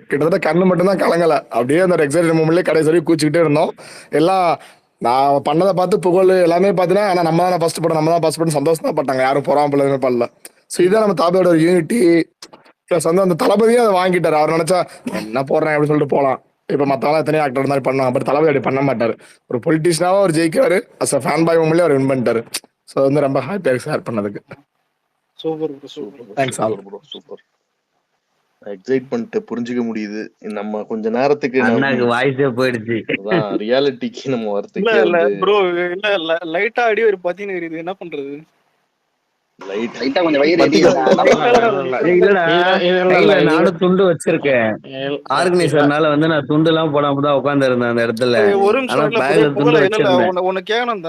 Speaker 13: கிட்டத்தட்ட கண்ணு மட்டும்தான் கலங்கல. அப்படியே அந்த எக்ஸைட் மூமெண்ட்லேயே கடைசி வரைக்கும் கூச்சிக்கிட்டே இருந்தோம். எல்லாம் நான் பண்ணதை பார்த்து புகழ் எல்லாமே பார்த்தீங்கன்னா, ஆனால் நம்ம தான் ஃபர்ஸ்ட் படம், நம்ம தான் ஃபர்ஸ்ட் படம் சந்தோஷம் தான் பட்டாங்க. யாரும் பொறாமல் எதுவுமே பண்ணல. ஸோ இதான் நம்ம தளபதியோட ஒரு யூனிட்டி. ப்ளஸ் வந்து அந்த தளபதியும் அதை வாங்கிட்டாரு. அவர் நினைச்சா என்ன போடுறேன் அப்படின்னு சொல்லிட்டு போகலாம். இப்போ மற்றவங்க எத்தனையோ ஆக்டர் மாதிரி பண்ணுவாங்க, பட் தளபதி அப்படி பண்ண மாட்டாரு. ஒரு பொலிட்டிஷியனாவும் அவர் ஜெயிக்கிறாரு, அஸ் அ ஃபேன் பாய் மூமெண்ட்லேயே அவர் வின் பண்ணிட்டாரு. ஸோ வந்து ரொம்ப ஹாப்பியாக ஷேர் பண்ணதுக்கு.
Speaker 9: Super super.
Speaker 13: Thanks all.
Speaker 2: Super bro, super. Excitement புரிஞ்சுக்க முடியுது. நம்ம கொஞ்ச நேரத்துக்கு
Speaker 8: அண்ணாக்கு வாய்ஸே போயிடுச்சு.
Speaker 2: ரியாலிட்டிக்கு நம்ம
Speaker 9: இல்ல
Speaker 2: வரத்துக்கே
Speaker 9: இல்ல
Speaker 2: வந்து
Speaker 9: ப்ரோ, இல்ல லைட்டா அடி ஒரு பத்தின இருக்குது, என்ன பண்றது?
Speaker 10: லைட்டா கொஞ்சம் வயிறு
Speaker 2: பத்திக்க
Speaker 8: இல்லடா, கையில நானும் துண்டு வச்சிருக்கேன். ஆர்கனைசர்னால வந்து நான் துண்டு எல்லாம் போடாம தான் உட்கார்ந்து இருந்தேன் அந்த இடத்துல.
Speaker 9: ஒரு
Speaker 8: ஆனா
Speaker 9: நிமிஷம் இல்ல
Speaker 8: பேக்ல துண்டு
Speaker 9: புகழ, இல்ல
Speaker 8: வச்சிருந்தேன்.
Speaker 9: ஒன்னு கேட்கணும்.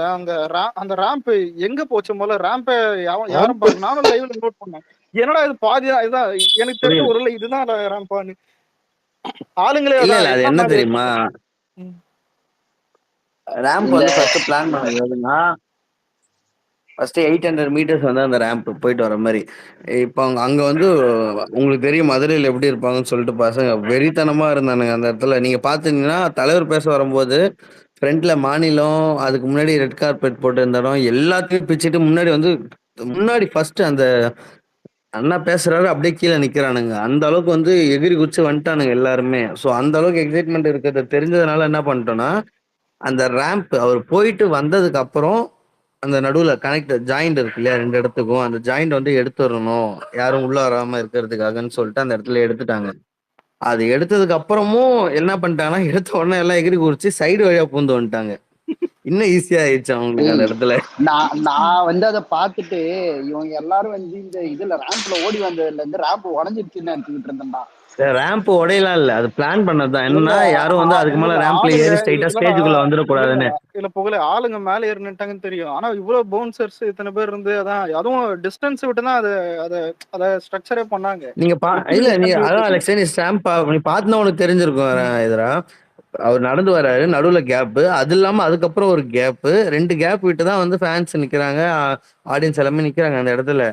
Speaker 9: அந்த ரேம்ப் எங்க போச்சு? முதல்ல ரேம்ப யாரும் பாருங்க, நானும் லைவ்ல நோட் பண்ணேன். என்னடா இது பாதி தான் இதான் எனக்கு தெரிஞ்ச
Speaker 8: புரியுது.
Speaker 9: ஒரு இதுதான் ரேம்பான்னு ஆளுங்களே
Speaker 8: இல்ல
Speaker 9: அதான்
Speaker 8: இல்ல, அது
Speaker 9: என்ன
Speaker 8: என்ன
Speaker 9: மாதிரி
Speaker 8: தெரியுமா,
Speaker 9: ம்.
Speaker 8: ரேம்ப்
Speaker 10: இந்த
Speaker 8: வந்து ஃபர்ஸ்ட் பிளான் பண்ணதுன்னா ஃபர்ஸ்ட் 800 மீட்டர்ஸ் வந்து அந்த ரேம்ப் போயிட்டு வர மாதிரி. இப்போ அங்க வந்து உங்களுக்கு தெரியும் மதுரையில் எப்படி இருப்பாங்கன்னு சொல்லிட்டு பசங்க வெறித்தனமா இருந்தானுங்க அந்த இடத்துல. நீங்க பாத்தீங்கன்னா தலைவர் பேச வரும்போது ஃப்ரண்ட்ல மாநிலம், அதுக்கு முன்னாடி ரெட் கார்பெட் போட்டு இருந்த இடம் எல்லாத்தையும் பிச்சுட்டு முன்னாடி ஃபர்ஸ்ட் அந்த அண்ணா பேசுறாரு, அப்படியே கீழே நிக்கிறானுங்க. அந்த அளவுக்கு வந்து எகிரி குச்சி வந்துட்டானுங்க எல்லாருமே. ஸோ அந்த அளவுக்கு எக்ஸைட்மெண்ட் இருக்கிறது தெரிஞ்சதுனால என்ன பண்ணிட்டோம்னா, அந்த ரேம்ப் அவர் போயிட்டு வந்ததுக்கு அப்புறம் அந்த நடுவுல கனெக்ட் ஜாயிண்ட் இருக்கு இல்லையா, 2 இடத்துக்கும் அந்த ஜாயிண்ட் வந்து எடுத்துடணும், யாரும் உள்ள வராம இருக்கிறதுக்காகன்னு சொல்லிட்டு அந்த இடத்துல எடுத்துட்டாங்க. அது எடுத்ததுக்கு அப்புறமும் என்ன பண்ணிட்டாங்கன்னா, எடுத்த உடனே எல்லாம் எகிரி குதிச்சு சைடு வழியா பூந்து வந்துட்டாங்க. இன்னும் ஈஸியா ஆயிடுச்சு அவங்களுக்கு அந்த இடத்துல.
Speaker 10: நான் வந்து அதை பார்த்துட்டு இவங்க எல்லாரும் வந்து இந்த இதுல ரேம்ப்ல ஓடி வந்ததுல இருந்து ரேம்ப் உடஞ்சிருச்சுன்னு நினைச்சுக்கிட்டு இருந்தேன்டா.
Speaker 8: ரேம்ப் உடையலாம் இல்ல, அது பிளான் பண்ணதுதான்.
Speaker 10: இல்ல
Speaker 8: என்னன்னா யாரும் வந்து அதுக்கு மேல
Speaker 9: இல்ல
Speaker 8: ரேம்ப்ல
Speaker 9: ஆளுங்க
Speaker 8: ஏறி ஸ்ட்ரைட்டா
Speaker 9: இல்லடா,
Speaker 8: ஸ்டேஜுக்குள்ள
Speaker 9: இல்ல
Speaker 8: வந்துடக்கூடாதுன்னு.
Speaker 9: இல்ல புகழ ஆளுங்க மேல ஏறிட்டாங்கன்னு தெரியும். ஆனா இவ்வளவு பவுன்சர்ஸ் இத்தனை பேர் இருந்து அதான் அதுவும் டிஸ்டன்ஸ் விட்டு தான் அத அத ஸ்ட்ரக்சரே பண்ணாங்க.
Speaker 8: நீங்க
Speaker 9: எப்படி
Speaker 8: இல்ல நீ
Speaker 9: தள்ளி
Speaker 8: அதான்
Speaker 9: விட்டுருக்கு?
Speaker 8: அலெக்ஸ், நீ ஸ்டாம்ப் நீ பார்த்தா உனக்கு தெரிஞ்சிருக்கும் இதுரா. அவர் நடந்து வர்றாரு, நடுவுல கேப், அது இல்லாம அதுக்கப்புறம் ஒரு கேப், 2 கேப் விட்டு தான் வந்து ஃபேன்ஸ் நிக்கிறாங்க, ஆடியன்ஸ் எல்லாமே நிக்கிறாங்க அந்த இடத்துல.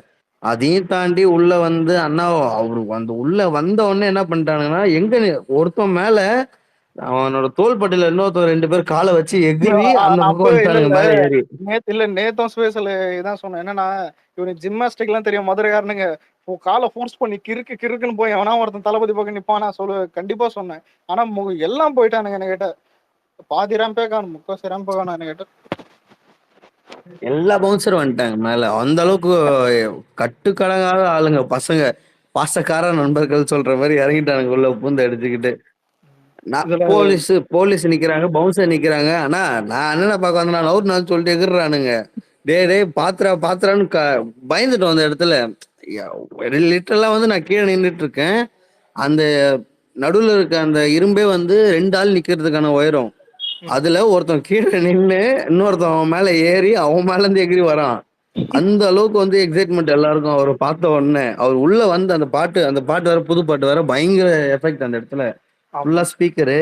Speaker 8: அதையும் தாண்டி உள்ள வந்து அண்ணா அவரு அந்த உள்ள வந்த உடனே என்ன பண்ணிட்டானுங்கன்னா, ஒருத்தன் மேல அவனோட தோள்பட்டையில இன்னொருத்தர் 2 பேர் காலை வச்சு எகிரி அந்த பக்கம்
Speaker 9: அப்ப இல்ல
Speaker 8: வந்துட்டானுங்க
Speaker 9: இல்ல
Speaker 8: மேல ஏறி.
Speaker 9: நேத்தும் ஸ்பேஸ்ல இதான் சொன்னேன். என்னன்னா இவனுக்கு ஜிம்னாஸ்டிக் எல்லாம் தெரியும் மதுரைக்காரனுங்க. காலை ஃபோர்ஸ் பண்ணி கிறுக்குன்னு போய் அவனா ஒருத்தன் தளபதி பக்கம் நிப்பான். நான் கண்டிப்பா சொன்னேன். ஆனா எல்லாம் போயிட்டானுங்க. என்ன கேட்ட பாதி ரேம்பே காணும், முக்காசி ரேம்பே காணும். என்ன கேட்ட
Speaker 8: எல்லா பவுன்சரும் வந்துட்டாங்க மேல. அந்த அளவுக்கு கட்டுக்கடங்காத ஆளுங்க பசங்க, பாசக்கார நண்பர்கள் சொல்ற மாதிரி இறங்கிட்டானுங்க உள்ள பூந்து அடிச்சுக்கிட்டு.
Speaker 9: இதுல
Speaker 8: போலீஸ் நிக்கிறாங்க, பவுன்சர் நிக்கிறாங்க. ஆனா நான் அண்ணனை பார்க்க வந்தேன், நான் அவுட் நான் சொல்லிட்டு எகிர்றானுங்க. டேய் பாத்துறான்னு பயந்துட்டோம் அந்த இடத்துல. லிட்டரலா வந்து நான் கீழே நின்றுட்டு இருக்கேன். அந்த நடுவுல இருக்க அந்த இரும்பே வந்து 2 ஆள் நிக்கிறதுக்கான உயரம். அதுல ஒருத்தன் கீழே நின்று இன்னொருத்தன் அவன் மேல ஏறி அவன் மேல இருந்து எகிரி வரான். அந்த அளவுக்கு வந்து எக்ஸைட்மெண்ட் எல்லாருக்கும். அவரை பார்த்த உடனே அவர் உள்ள வந்து அந்த பாட்டு வேற, புது பாட்டு வேற, பயங்கர எஃபெக்ட் அந்த இடத்துல. ஃபுல்லா ஸ்பீக்கரு,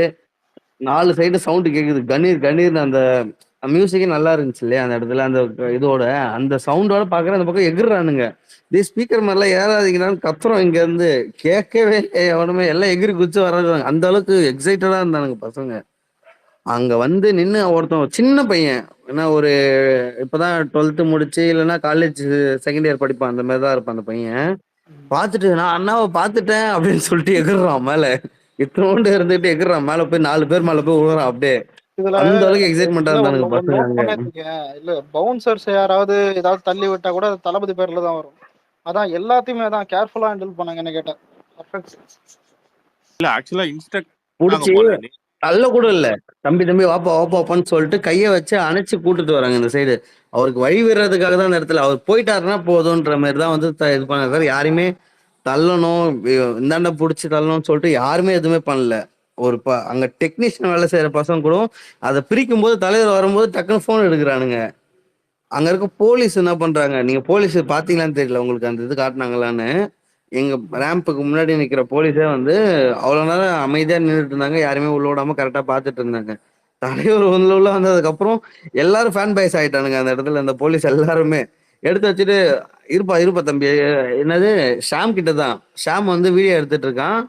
Speaker 8: 4 சைடு சவுண்டு கேக்குது, கணீர்னு. அந்த மியூசிக்கே நல்லா இருந்துச்சு இல்லையா அந்த இடத்துல. அந்த இதோட அந்த சவுண்டோட பாக்குற அந்த பக்கம் எகிர்றானுங்க. ஸ்பீக்கர் மாதிரிலாம் ஏறாதீங்கன்னு கத்துறோம் இங்க இருந்து. கேட்கவே எவனுமே, எல்லாம் எகிரி குச்சி வர்றாங்க. அந்த அளவுக்கு எக்ஸைட்டடா இருந்தானுங்க பசங்க. அங்க வந்து நின்று ஒருத்தன் சின்ன பையன், ஏன்னா ஒரு இப்பதான் 12th முடிச்சு இல்லைன்னா காலேஜ் செகண்ட் இயர் படிப்பான், அந்த மாதிரிதான் இருப்பான் அந்த பையன். பார்த்துட்டு நான் அண்ணாவை பார்த்துட்டேன் அப்படின்னு சொல்லிட்டு எகிர்றான் மேல. இத்தனோண்டு இருந்துட்டு எகிர்றான் மேல போய் 4 பேர் மேல போய் விழுறான் அப்படியே.
Speaker 9: இதுல
Speaker 8: அந்த அளவுக்கு எக்ஸைட்மெண்டா இருந்தானுங்க பசங்க
Speaker 9: நோட்
Speaker 8: அங்க.
Speaker 9: பண்ணாதீங்க. இல்ல பவுன்சர்ஸ் யாராவது ஏதாவது தள்ளி விட்டா கூட அது தளபதி பேர்ல தான் வரும். அதான் எல்லாத்தையுமே தான் கேர்ஃபுல்லா ஹேண்டில் பண்ணாங்க. என்ன கேட்டேன்
Speaker 5: இல்ல ஆக்சுவலா இன்ஸ்ட்ரக்ட்
Speaker 8: புடிச்சு
Speaker 5: போல
Speaker 8: தள்ள கூட இல்ல, தம்பி வாப்பான்னு சொல்லிட்டு கைய வச்சு அணைச்சு கூட்டிட்டு வராங்க இந்த சைடு. அவருக்கு வழி விடுறதுக்காக தான் அந்த இடத்துல அவர் போயிட்டாருன்னா போதும்ன்ற மாதிரி தான் வந்து இது பண்ணாரு. யாருமே தள்ளணும், இந்தாண்ட புடிச்சு தள்ளணும்னு சொல்லிட்டு யாருமே எதுவுமே பண்ணல. அங்க டெக்னீஷியன் வேலை செய்யற பசங்க கூட அதை பிரிக்கும் போது தலைவர் வரும்போது டக்குன்னு போன் எடுக்கிறானுங்க. அங்க இருக்க போலீஸ் என்ன பண்றாங்க, நீங்க போலீஸ் பாத்தீங்களான்னு தெரியல, உங்களுக்கு அந்த இது காட்டினாங்களான்னு. எங்க ரேம்புக்கு முன்னாடி நிக்கிற போலீஸே வந்து அவ்வளவு நேரம் அமைதியா நின்றுட்டு இருந்தாங்க, யாருமே உள்ள விடாம கரெக்டா பாத்துட்டு இருந்தாங்க. தலைவர் உள்ள வந்ததுக்கு அப்புறம் எல்லாரும் ஃபேன் பாய்ஸ் ஆயிட்டானுங்க அந்த இடத்துல. இந்த போலீஸ் எல்லாருமே எடுத்து வச்சுட்டு, இருப்பா தம்பி, என்னது ஷாம் கிட்ட தான். ஷாம் வந்து வீடியோ எடுத்துட்டு இருக்கான்.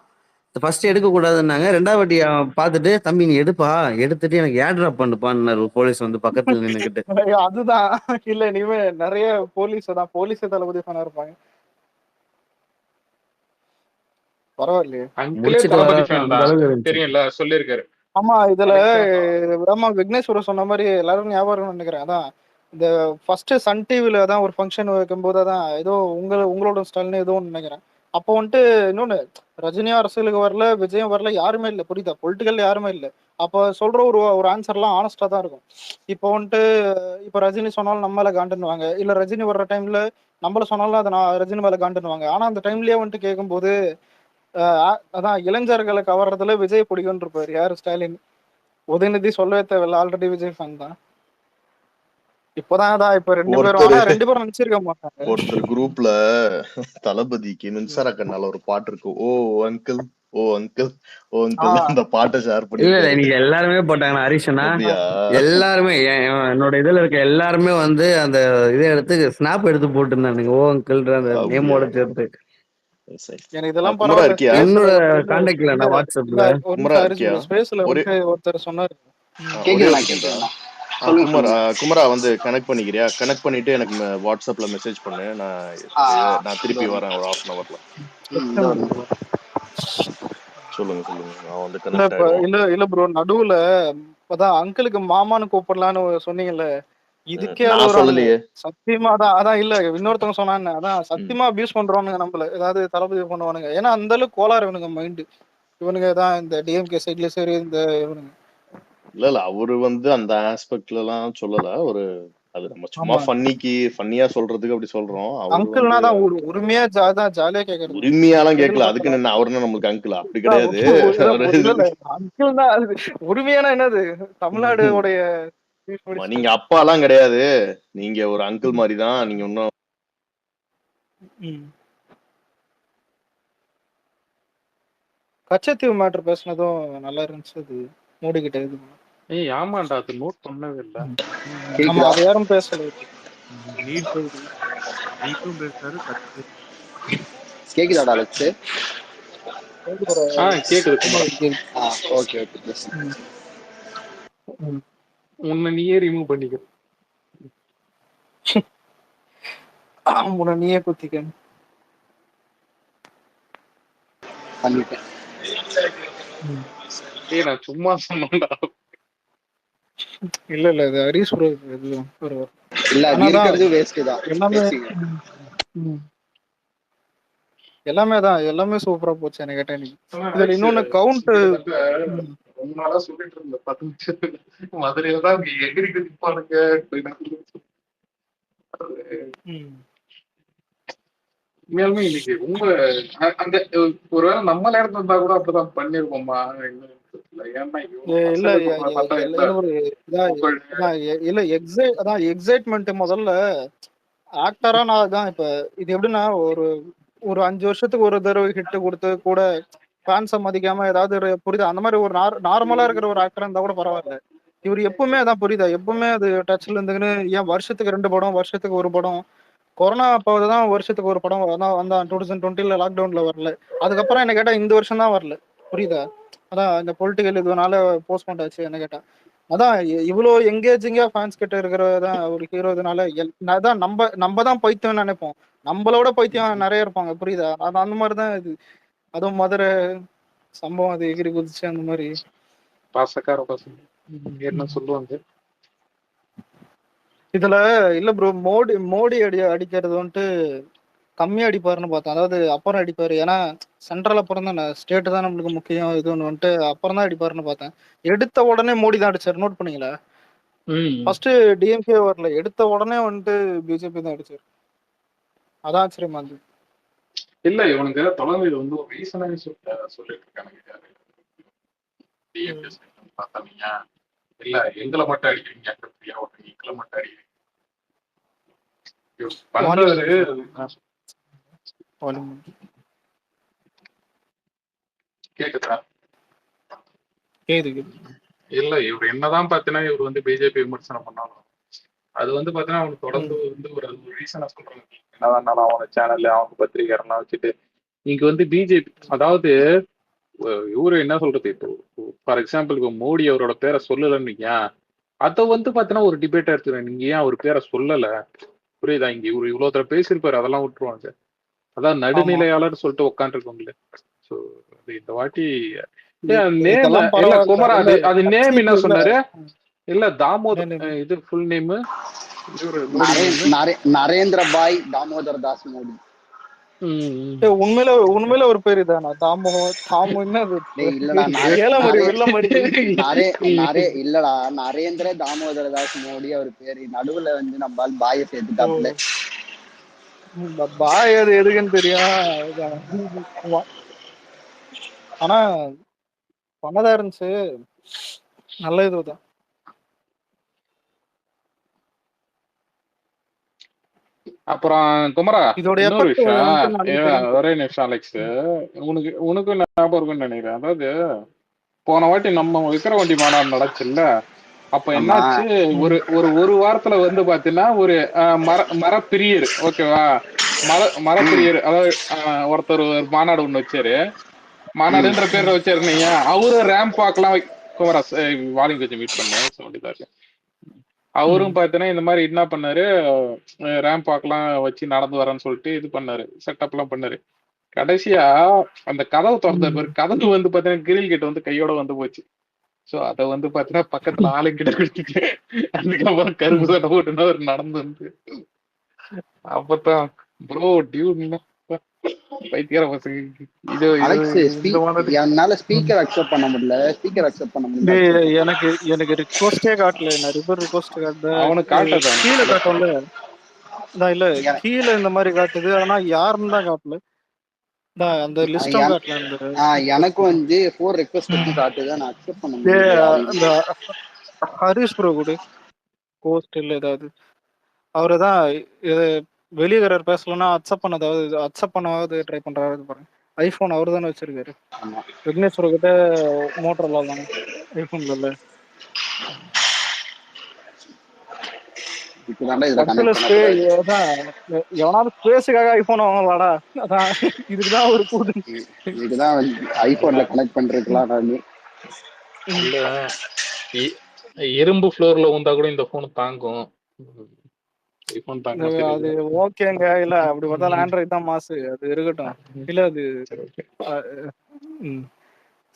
Speaker 8: ஃபர்ஸ்ட் எடுக்க கூடாதுன்னாங்க, ரெண்டாவது வாட்டி பார்த்துட்டு, தம்பி நீ எடுத்துட்டு எனக்கு ஏர் டிராப் பண்ணுப்பான்னு போலீஸ் வந்து பக்கத்துல நின்னுக்கிட்டு.
Speaker 9: அதுதான் இல்ல, இனிமே நிறைய போலீஸ் தளபதி ஃபேனா இருப்பாங்க. பரவாயில்லையே,
Speaker 4: அங்கிளே
Speaker 8: முடிச்சிட்டு
Speaker 4: தளபதி
Speaker 8: வர
Speaker 4: ஃபேன்
Speaker 8: அந்த
Speaker 4: தான்
Speaker 8: அளவுக்கு இருந்துச்சு.
Speaker 4: தெரியும்ல, சொல்லியிருக்காரு.
Speaker 9: ஆமா. இதுல
Speaker 4: கரெக்டா.
Speaker 9: ஆமா விக்னேஸ்வரர் சொன்ன மாதிரி எல்லாரும் ஞாபகம் நினைக்கிறேன். அதான் இந்த ஃபர்ஸ்ட் சன் டிவில தான் ஒரு ஃபங்க்ஷன் வைக்கும்போது அதான் ஏதோ உங்களோட ஸ்டைல்னு ஏதோ ஒன்று நினைக்கிறேன். அப்போ வந்துட்டு இன்னொன்னு, ரஜினியும் அரசியலுக்கு வரல, விஜயும் வரல, யாருமே இல்லை, புரியுதா, பொலிட்டிக்கல் யாருமே இல்லை. அப்போ சொல்ற ஒரு ஆன்சர்லாம் ஆனஸ்டா தான் இருக்கும். இப்போ வந்துட்டு இப்போ ரஜினி சொன்னாலும் நம்ம மேல காண்டுன்னுவாங்க, இல்ல ரஜினி வர்ற டைம்ல நம்மள சொன்னாலும் அதை நான் ரஜினி மேல காண்டுன்னுவாங்க. ஆனா அந்த டைம்லயே வந்துட்டு கேட்கும்போது அதான் இளைஞர்களை கவர்றதுல விஜய் பிடிக்கும்னு இருப்பாரு. யாரு, ஸ்டாலின். உதயநிதி சொல்லவே தேவையில்ல, ஆல்ரெடி விஜய் ஃபேன் தான். இப்போதான் அதான் இப்ப ரெண்டு பேரும் நினைச்சிருக்க மாட்டாங்க.
Speaker 2: ஒருத்தர் குரூப்ல தளபதிக்கு மின்சார கண்ணால ஒரு பாட்டு இருக்கு, ஓ அங்கிள் ஓ அங்கிள் ஓ அங்கிள், அந்த பாட்டை ஷேர்
Speaker 8: இல்ல
Speaker 2: பண்ணிருக்காரு.
Speaker 8: நீங்க எல்லாருமே போட்டாங்க, ஹரிஷனா எல்லாருமே என்னோட இதுல இருக்க எல்லாருமே வந்து அந்த இதை எடுத்து ஸ்னாப் எடுத்து போட்டுருந்தானுங்க, ஓ அங்கிள்ன்ற அந்த நேமோட சேர்த்து.
Speaker 9: எனக்கு இதெல்லாம்
Speaker 2: குமரா
Speaker 9: பரவாயில்ல.
Speaker 2: இருக்கியா?
Speaker 8: என்னோட கான்டாக்ட்ல நான் வாட்ஸ்அப்ல
Speaker 2: குமரா இருக்கியா?
Speaker 9: ஸ்பேஸ்ல ஒருத்தர் சொன்னாரு.
Speaker 2: ஒரே ஒரு செகண்ட். குமரா வந்து கனெக்ட் பண்ணிக்கிறியா? கனெக்ட் பண்ணிட்டு எனக்கு வாட்ஸ்அப்ல மெசேஜ் பண்ணு, நான் திருப்பி வரேன் ஒரு 1/2 hourல. சொல்லுங்க. நான் வந்து கனெக்ட் ஆயிடுவேன்.
Speaker 9: இல்ல ப்ரோ, நடுவுல அதான் அங்கிளுக்கு மாமான்னு கூப்பிடலான்னு சொன்னீங்கல்ல, இதுக்கே
Speaker 2: நான் சொல்லலையே.
Speaker 9: சத்தியமா அதான் இல்ல, இன்னொருத்தவங்க சொன்னான்னு, அதான் சத்தியமா அபியூஸ் பண்றவானுங்க நம்மள, ஏதாவது தளபதி பண்ணுவானுங்க. ஏன்னா அந்த அளவுக்கு கோளாறு இவனுங்க மைண்டு. இவனுங்க தான் இந்த டிஎம்கே சைட்ல சரி, இந்த இவனுங்க
Speaker 2: இல்ல அவரு வந்து அந்த ஆஸ்பெக்ட்ல எல்லாம் சொல்லல. அது நம்ம சும்மா ஃபன்னியா சொல்றதுக்கு அப்படி சொல்றோம்.
Speaker 9: அங்கிள்னா தான் உரிமையா ஜாலியா கேக்குறது.
Speaker 2: உரிமையாலாம் கேட்கல, அதுக்கு என்ன அவருன்னா நம்மளுக்கு அங்கிள் அப்படி கிடையாது.
Speaker 9: அங்கிள் தான் உரிமையான என்னது, தமிழ்நாடு உடைய
Speaker 2: நீங்க அப்பா எல்லாம் கிடையாது, நீங்க ஒரு அங்கிள் மாதிரி தான். நீங்க இன்னும்
Speaker 9: கச்சத்தீவு மேட்டர் பேசினதும் நல்லா இருந்துச்சு. அது மூடிக்கிட்ட இது.
Speaker 4: ஏய் ஆமாண்டா, அது நோட் பண்ணவே இல்ல.
Speaker 9: ஆமா, அது யாரும் பேசல.
Speaker 5: நீட்டும் பேசுறாரு.
Speaker 10: கேக்குதாடா அலெக்ஸ்?
Speaker 4: கேக்குது.
Speaker 10: ஓகே.
Speaker 4: உன்னை நீயே ரிமூவ் பண்ணிக்க.
Speaker 9: உன்னை நீயே குத்திக்க
Speaker 10: பண்ணிட்டேன்.
Speaker 4: ஏய் நான் சும்மா சொன்னேன்டா.
Speaker 9: இல்ல இது ஹரிஷ் ப்ரோ.
Speaker 10: இல்ல அது இருக்கிறது வேஸ்ட் தான்.
Speaker 9: எல்லாமே சூப்பரா போச்சு எனக்கு கேட்டா. இதுல இன்னொன்னு கவுண்ட்
Speaker 4: ரொம்ப நாளா சொல்லிட்டு இருந்த 10 நிமிஷம் மதுரையில தான் எகிரி குதிப்பானுங்க. உண்மையாலுமே இன்னைக்கு ரொம்ப அந்த ஒருவேளை நம்ம நேரத்துல இருந்தா கூட அப்படிதான் பண்ணிருப்போமா?
Speaker 9: இல்ல எக்ஸைட்மெண்ட் முதல்ல ஆக்டரா நான் தான். இப்ப இது எப்படின்னா, ஒரு 5 வருஷத்துக்கு ஒரு தடவை ஹிட் கொடுத்து கூட ஃபேன்ஸை மதிக்காம ஏதாவது புரியுதா, அந்த மாதிரி ஒரு நார்மலா இருக்கிற ஒரு ஆக்டரா இருந்தா கூட பரவாயில்ல. இவர் எப்பவுமே அதான், புரியுதா, எப்பவுமே அது டச்ல இருந்துக்குன்னு. ஏன் வருஷத்துக்கு 2 படம், வருஷத்துக்கு 1 படம். கொரோனா அப்போதான் வருஷத்துக்கு 1 படம் வந்தான் 2020 லாக்டவுன்ல வரல. அதுக்கப்புறம் என்ன கேட்டா இந்த வருஷம் தான் வரல, புரியுதா. அதான் இந்த பொலிட்டிக்கல் இதுனால போஸ்ட்போன் ஆச்சு. என்ன கேட்டா அதான் இவ்வளோ எங்கேஜிங்கா ஃபேன்ஸ் கிட்ட இருக்கிறதான் ஒரு ஹீரோ. இதனால அதான் நம்ம தான் பைத்தியம் நினைப்போம், நம்மளோட பைத்தியம் நிறைய இருப்பாங்க, புரியுதா. அது அந்த மாதிரிதான் இது. அதுவும் மதுரை சம்பவம், அது எகிரி குதிச்சு அந்த மாதிரி
Speaker 4: பாசக்கார பசங்க என்ன சொல்லுவாங்க.
Speaker 9: இதுல இல்ல ப்ரோ, மோடி அடிக்கிறது வந்துட்டு கம்மியா அடிப்பாருன்னு பார்த்தேன். அதாவது அப்புறம் அடிப்பாரு, ஏன்னா சென்ட்ரல் அப்புறம் தான், ஸ்டேட் தான் நம்மளுக்கு முக்கியம். இது ஒன்று வந்துட்டு அப்புறம் தான் அடிப்பாருன்னு பார்த்தேன். எடுத்த உடனே மோடி தான் அடிச்சாரு, நோட் பண்ணீங்களா? ஃபர்ஸ்ட் டிஎம்கே வரல, எடுத்த உடனே வந்துட்டு பிஜேபி தான் அடிச்சாரு. அதான் ஆச்சரியமா இருந்தது.
Speaker 4: இல்ல இவனுக்கு தொடர்ந்து இது வந்து ஒரு ரீசனாவே சொல்லிட்டு இருக்கானுங்க. டிஎம்கே பார்த்தா நீங்க இல்ல எங்களை மட்டும் அடிக்கிறீங்க, எங்களை மட்டும் அடிக்கிறீங்க இவர் பண்றாரு. கேக்குதா? இல்ல இவர் என்னதான் பாத்தீங்கன்னா இவர் வந்து பிஜேபி விமர்சனம் பண்ணாலும் அது வந்து பாத்தீங்கன்னா அவனுக்கு தொடர்ந்து வந்து ஒரு ரீசனா சொல்றாங்க. என்னதான் அவன சேனல்ல அவங்க பத்திரிகைலாம் வச்சுட்டு இங்க வந்து பிஜேபி, அதாவது இவரு என்ன சொல்றது, இப்போ ஃபார் எக்ஸாம்பிள் இப்போ மோடி அவரோட பேரை சொல்லலன்னு அதை வந்து பாத்தீங்கன்னா ஒரு டிபேட்டா எடுத்துக்கிறேன். நீங்க ஏன் அவர் பேரை சொல்லல, புரியுதா? இங்க இவரு இவ்வளவு தடவை பேசியிருப்பாரு, அதெல்லாம் விட்டுருவாங்க. அதான் நடுநிலையாளர் சொல்லிட்டு உட்காந்துருக்கோங்களே. ஸோ இந்த வாட்டி நேம் இல்ல குமரா, அது நேம் என்ன சொன்னாரு? இல்ல தாமோதர், இது ஃபுல் நேம்
Speaker 10: நரேந்திர பாய் தாமோதர் தாஸ் மோடி.
Speaker 9: உண்மையில ஒரு பேரு தானா தாமோ?
Speaker 10: இல்லடா, நரேந்திர தாமோதர தாஸ் மோடி அவர் பேரு. நடுவுல வந்து நம்ம பாய சேர்த்துட்டாப்ல.
Speaker 9: பாய் அது எதுக்குன்னு தெரியும். ஆனா பண்ணதா இருந்துச்சு, நல்ல இதுதான்.
Speaker 4: அப்புறம் குமரா இன்னொரு விஷயம், ஒரே நிமிஷம் அலெக்ஸ், உனக்கு ஞாபகம் இருக்குன்னு நினைக்கிறேன். அதாவது போன வாட்டி நம்ம விக்கிரவாண்டி மாநாடு நடச்சுல்ல, அப்ப என்னாச்சு, ஒரு வாரத்துல வந்து பாத்தீங்கன்னா ஒரு மரப்பிரியர், ஓகேவா, மரப்பிரியர், அதாவது ஒருத்தர் மாநாடு ஒண்ணு வச்சாரு, மாநாடுன்ற பேர்ல வச்சாரு. நீங்க அவரு ரேம்ப் வாக்லாம் குமரா வாலிங் கொஞ்சம் மீட் பண்ண சொல்லிட்டாரு. அவரும் பார்த்தீங்கன்னா இந்த மாதிரி என்ன பண்ணாரு, ரேம்ப் வாக்லாம் வச்சு நடந்து வரேன்னு சொல்லிட்டு இது பண்ணாரு, செட்டப் எல்லாம் பண்ணாரு. கடைசியா அந்த கதவு திறந்த பேர் கதவு வந்து பாத்தீங்கன்னா கிரில் கேட் வந்து கையோட வந்து போச்சு. சோ அத வந்து பாத்தீங்கன்னா பக்கத்துல ஆளுங்கிட்ட கொடுத்துட்டு அதுக்கப்புறம் கருப்பு சட்டை போட்டுன்னு அவர் நடந்து வந்து அப்பதான் ப்ரோ டியூட் பைத்தியார பசங்க.
Speaker 10: என்னால ஸ்பீக்கர் அக்செப்ட் பண்ண முடியல,
Speaker 9: எனக்கு ரிக்வெஸ்டே காட்டல, நிறைய பேர் ரிக்வெஸ்ட் காட்டுது,
Speaker 4: அவனுக்கு காட்டுது
Speaker 9: கீழே காட்டல, இல்ல கீழே இந்த மாதிரி காட்டுது, ஆனா யாருன்னு தான் காட்டல, அந்த லிஸ்டும் காட்டல.
Speaker 10: எனக்கு வந்து 4 ரிக்வெஸ்ட் காட்டுது, நான் அக்செப்ட் பண்ண முடியல.
Speaker 9: ஹரிஷ் ப்ரோ கூட போஸ்ட் இல்ல ஏதாவது அவருதான் வெளியே பேசலன்னா அக்செப்ட் பண்ணாவது ட்ரை பண்றாரு பாருங்க. ஐபோன் அவரு தானே வச்சிருக்காரு, விக்னேஸ்வர கிட்ட மோட்டரோலா தானே ஐபோன்ல இல்ல. எவனாவது ஸ்பேஸுக்காக ஐபோன் வாங்கலாடா, அதான் இதுக்குதான் ஒரு கூடு,
Speaker 10: இதுதான் ஐபோன்ல கனெக்ட் பண்றதுலாம்.
Speaker 4: இல்ல இரும்பு ஃப்ளோர்ல வந்தா கூட இந்த போன் தாங்கும்,
Speaker 9: அது ஓகேங்க. இல்ல அப்படி பார்த்தாலும் ஆண்ட்ராய்டு தான் மாசு, அது இருக்கட்டும். இல்ல அது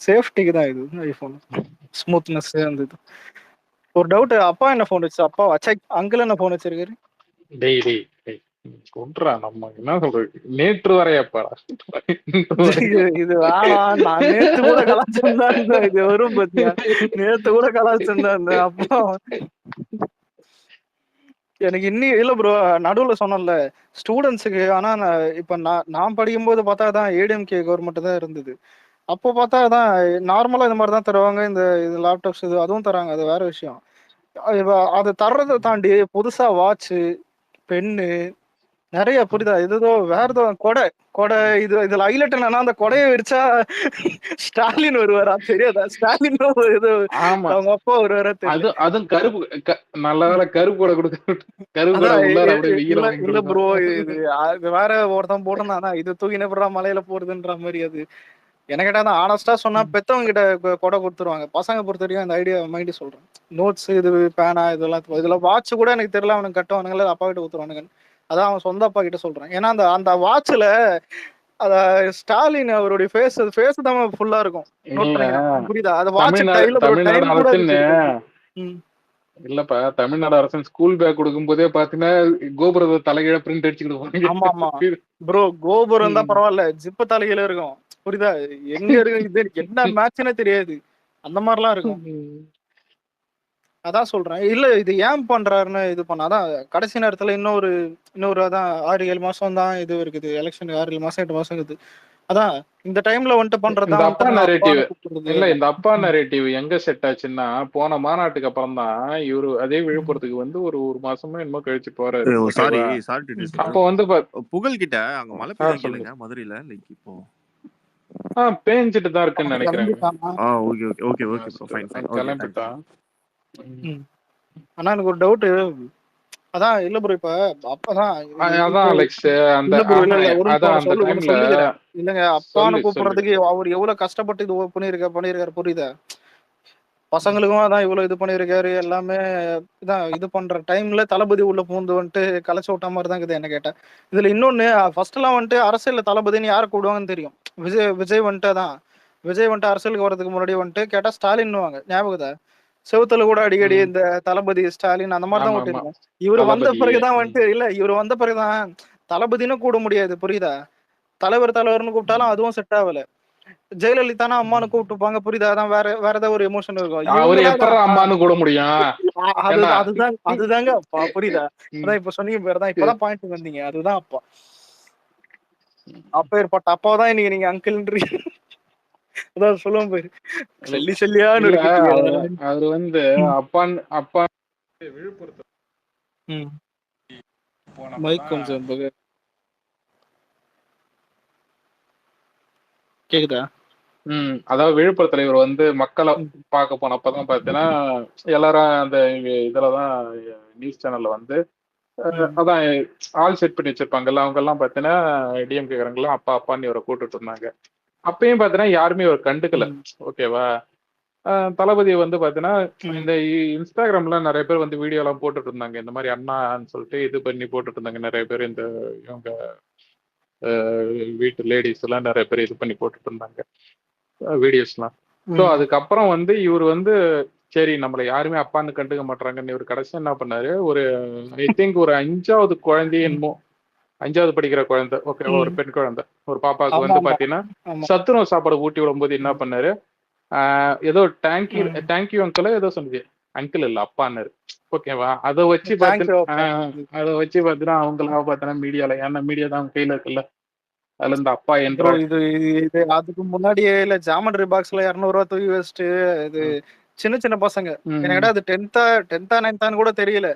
Speaker 9: சேஃப்டிக்கு தான் இது ஐபோன், ஸ்மூத்னஸ். அந்த இது ஒரு டவுட், அப்பா என்ன போன் வச்சு, அப்பா வச்சா அங்கிள் என்ன போன் வச்சிருக்காரு?
Speaker 4: நம்ம என்ன சொல்றது, நேற்று வரையப்பாடா
Speaker 9: இது வேணாம், நான் நேத்து கூட கலாச்சாரம் தான் இருந்தேன், இது வரும் பத்தியா, நேத்து கூட கலாச்சாரம் தான் இருந்தேன். அப்பா எனக்கு இல்ல ப்ரோ, நடுவுல சொன்னல ஸ்டூடெண்ட்ஸுக்கு. ஆனா இப்ப நான் படிக்கும்போது பார்த்தா தான் ஏடிஎம்கே கவர்மெண்ட் தான் இருந்தது. அப்போ பார்த்தா தான் நார்மலா இந்த மாதிரி தான் தருவாங்க, இந்த லேப்டாப்ஸ் இது அதுவும் தராங்க, அது வேற விஷயம். அது தர்றதை தாண்டி புதுசா வாட்சு, பென்னு நிறைய, புரியுதா? இதுதோ வேற ஏதோ கொடை இதுல ஹைலைட் என்னன்னா, அந்த கொடையை விரிச்சா ஸ்டாலின் வருவாரா தெரியாதா? ஸ்டாலின் அவங்க அப்பா வருவாரா தெரியல.
Speaker 4: அதுவும் கருப்பு, நல்ல வேலை கருப்பு கொடை கொடுக்க,
Speaker 9: இல்ல ப்ரோ, இது வேற ஒருத்தன் போட்டிருந்தானா, இது தூக்கி நெப்படுறா மலையில போறதுன்ற மாதிரி. அது எனக்கு கேட்டா ஆனஸ்டா சொன்னா பெத்தவங்க கிட்ட கொடை கொடுத்துருவாங்க. பசங்க பொறுத்த வரைக்கும் அந்த ஐடியா மைண்ட் சொல்றேன். நோட்ஸ் இது பேனா இதெல்லாம் வாட்ச் கூட எனக்கு தெரியல, அவனுக்கு கட்டுவானுங்களா அப்பா கிட்ட ஊத்துருவானுங்க. அதான் அவன் சொந்த அப்பா கிட்ட சொல்றான். ஏன்னா அந்த வாட்ச்ல அத ஸ்டாலின் அவருடைய ஃபேஸ் தான் ஃபுல்லா இருக்கும். புரியுதா? அது வாட்ச்
Speaker 4: இல்லப்பா, தமிழ்நாடு அரசு ஸ்கூல் பேக் கொடுக்கும் போதே பாத்தீங்கன்னா கோபுரத்தை தலைகீழ பிரிண்ட் அடிச்சுக்கிட்டு.
Speaker 9: ஆமா ஆமா ப்ரோ, கோபுரம் தான் பரவாயில்ல, ஜிப்ப தலைகீழ இருக்கும். புரியுதா? எங்க இருக்கு இது என்ன மேட்ச்னே தெரியாது, அந்த மாதிரிலாம் இருக்கும். அதான் சொல்றேன். இல்ல இது ஏன் பண்றாருன்னு இது பண்ணாதான் கடைசி நேரத்துல இன்னொரு அதான் 6-7 மாசம் தான் இது இருக்குது, எலெக்ஷன் 6-7 மாசம் 8 மாசம் இருக்குது. அதான் இந்த டைம்ல வந்துட்டு
Speaker 4: இந்த
Speaker 9: பண்றதுதான்
Speaker 4: அப்பா
Speaker 9: வந்துட்டு
Speaker 4: நரேட்டிவ்
Speaker 9: அப்பான்னு கூப்பிடுறது.
Speaker 4: இல்ல, இந்த அப்பா நரேட்டிவ் எங்க செட் ஆச்சுன்னா, போன மாநாட்டுக்கு அப்புறம் தான் இவரு அதே விழுப்புரத்துக்கு வந்து ஒரு மாசமோ என்னமோ கழிச்சு போறாரு.
Speaker 5: சாரி
Speaker 4: ஓகேவா?
Speaker 5: Sorry to disturb.
Speaker 4: அப்போ வந்து
Speaker 5: புகழ் கிட்ட அங்க மழை பெய்யுதா கேளுங்க மதுரையில. லைக் இப்போ
Speaker 4: பேஞ்சிட்டு தான் இருக்குன்னு நினைக்கிறேங்க.
Speaker 5: Okay okay okay okay bro, fine fine, okay, thanks.
Speaker 4: கிளம்பிட்டான்.
Speaker 9: ஆனா எனக்கு ஒரு டவுட். அதான் இல்ல ப்ரோ, இப்ப அப்பதான்
Speaker 4: அதான் அலெக்ஸ் அந்த
Speaker 9: இல்ல ப்ரோ, இல்ல
Speaker 4: அதான்
Speaker 9: ஒரு
Speaker 4: அதான் அந்த
Speaker 9: ஒண்ணு
Speaker 4: டைம்ல
Speaker 9: சொல்லிக்கிறேன். இல்லங்க, அப்பான்னு
Speaker 4: சொல்லு
Speaker 9: கூப்பிடுறதுக்கு அவர் எவ்வளவு கஷ்டப்பட்டு இது பண்ணிருக்காரு புரியுதா? பசங்களுக்கும் அதான் இவ்வளவு இது பண்ணிருக்காரு எல்லாமே. இதான் இது பண்ற டைம்ல தளபதி உள்ள பூந்து வந்துட்டு கலைச்சு விட்ட மாதிரி தான் இருக்குது என்ன கேட்டா. இதுல இன்னொன்னு, ஃபர்ஸ்ட் எல்லாம் வந்துட்டு அரசியல்ல தளபதினு யாரை கூடுவாங்கன்னு தெரியும். விஜய் வந்துட்டு அதான் விஜய் வந்துட்டு அரசியலுக்கு வர்றதுக்கு முன்னாடி வந்துட்டு கேட்டா ஸ்டாலின்னுவாங்க. ஞாபகத்தை செவுத்துல கூட அடிக்கடி இந்த தளபதி ஸ்டாலின் அந்த மாதிரி தான்
Speaker 4: ஆமா ஆமா
Speaker 9: ஓட்டிருக்கோம். இவரு வந்த
Speaker 4: தளபதி.
Speaker 9: பிறகுதான் வந்துட்டு இவரு வந்த பிறகுதான் தளபதினு கூட முடியாது புரியுதா? தலைவர்னு கூப்பிட்டாலும் அதுவும் செட் ஆகல. ஜெயலலிதானா அம்மானு கூப்பிட்டுப்பாங்க புரியுதா? அதான் வேற வேற ஏதாவது ஒரு எமோஷன் இருக்கும்.
Speaker 4: அவரு
Speaker 9: இவங்களா
Speaker 4: எப்படா அம்மான்னு கூட முடியும்? ஏன்னா
Speaker 9: அதுதாங்க அப்பா புரியுதா? அதான் இப்ப சொன்னீங்க பேர் தான், இப்பதான் பாயிண்ட் வந்தீங்க. அதுதான் அப்பா. அப்ப ஏற்பட்ட அப்பாதான் இன்னைக்கு நீங்க அங்கிள்ன்றீங்க. அதான் சொல்லுவோம் பேரு சொல்லியான்னு
Speaker 4: இல்ல,
Speaker 9: இருக்கு.
Speaker 4: அவரு வந்து அப்பா விழுப்புரத்துல
Speaker 9: மைக் கொஞ்சம் கேக்குதா?
Speaker 4: அதாவது விழுப்புரத்துல இவர் வந்து மக்களை பார்க்க போனப்பதான் பாத்தீங்கன்னா எல்லாரும் அந்த இதுலதான் நியூஸ் சேனல்ல வந்து அதான் ஆள் செட் பண்ணி வச்சிருப்பாங்கல்ல, அவங்க எல்லாம் பாத்தீங்கன்னா டிஎம் கேக்குறாங்கலாம் அப்பா அப்பான்னு இவரை கூட்டுட்டு இருந்தாங்க. அப்பயும் பாத்தீங்கன்னா யாருமே இவர் கண்டுக்கல. ஓகேவா? தளபதியை வந்து பாத்தீங்கன்னா இந்த இன்ஸ்டாகிராம்ல நிறைய பேர் வந்து வீடியோ எல்லாம் போட்டுட்டு இருந்தாங்க. இந்த மாதிரி அண்ணான்னு சொல்லிட்டு இது பண்ணி போட்டுட்டு இருந்தாங்க நிறைய பேர். இந்த இவங்க வீட்டு லேடிஸ் எல்லாம் நிறைய பேர் இது பண்ணி போட்டுட்டு இருந்தாங்க வீடியோஸ்லாம். ஸோ அதுக்கப்புறம் வந்து இவர் வந்து சரி நம்மளை யாருமே அப்பான்னு கண்டுக்க மாட்டாங்கன்னு இவர் கடைசி என்ன பண்ணாரு, ஒரு ஐ திங்க் ஒரு 5வது குழந்தையே என்னமோ 5வது படிக்கிற குழந்தை, ஓகே, ஒரு பெண் குழந்தை, ஒரு பாப்பாவுக்கு வந்து பாத்தீங்கன்னா சத்துணவு சாப்பாடு ஊட்டி விடும்போது என்ன பண்ணாரு, ஏதோ தேங்க்யூ அங்கிள் ஏதோ சொன்னது, அங்கிள் இல்ல அப்பான்னாரு. ஓகேவா? அதை வச்சு பாத்தீங்கன்னா அவங்களாம் பாத்தீங்கன்னா மீடியால, ஏன்னா மீடியா தான் அவங்க கையில இருக்குல்ல, அதுல இந்த அப்பா என்ற
Speaker 9: இது அதுக்கு முன்னாடியே இல்ல ஜாமெட்ரி பாக்ஸ்ல 200 ரூபாய் தூக்கி வச்சுட்டு இது சின்ன சின்ன பசங்க எனக்கு அது 10th 9th கூட தெரியல.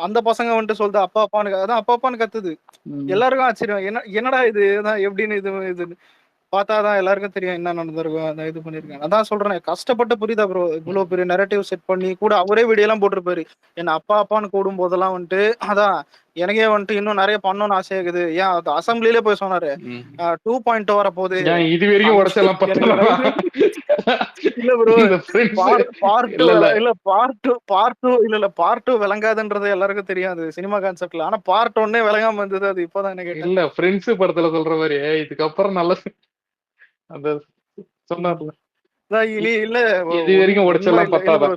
Speaker 9: அந்த பசங்க வந்துட்டு சொல்லுது அப்பா அப்பான்னு, அதான் அப்பா அப்பான்னு கத்துது. எல்லாருக்கும் ஆச்சரியம், என்னடா இது எப்படின்னு இது பார்த்தாதான் எல்லாருக்கும் தெரியும் என்ன நடந்திருக்கும். அந்த இது பண்ணிருக்காங்க. அதான் சொல்றேன் கஷ்டப்பட்டு புரியுதா ப்ரோ? இவ்வளவு பெரிய நெரேட்டிவ் செட் பண்ணி கூட அவரே வீடியோ எல்லாம் போட்டிருப்பாரு. என்ன அப்பா அப்பான்னு கூடும் போதெல்லாம் வந்துட்டு அதான் எனக்கே வந்துட்டு இன்னும் நிறைய பண்ணணும்னு ஆசை இருக்குது. ஏன் அது அசம்பிளிலே போய் சொன்னாரு 2.0 வர போகுது.
Speaker 4: இது வரைக்கும் உடச்செல்லாம்
Speaker 9: இல்ல ப்ரோ, பார்ட் 2 விளங்காதுன்றது எல்லாருக்கும் தெரியாது சினிமா கான்செப்ட்ல. ஆனா பார்ட் 1 விளங்காம இருந்தது. அது இப்பதான் என்ன கேட்டேன்.
Speaker 4: இல்ல ஃப்ரெண்ட்ஸ் படத்துல சொல்ற மாதிரி இதுக்கப்புறம் நல்ல அந்த சொன்னார்ல
Speaker 9: இல்ல
Speaker 4: இது வரைக்கும் உடச்செல்லாம் பத்தாதான்.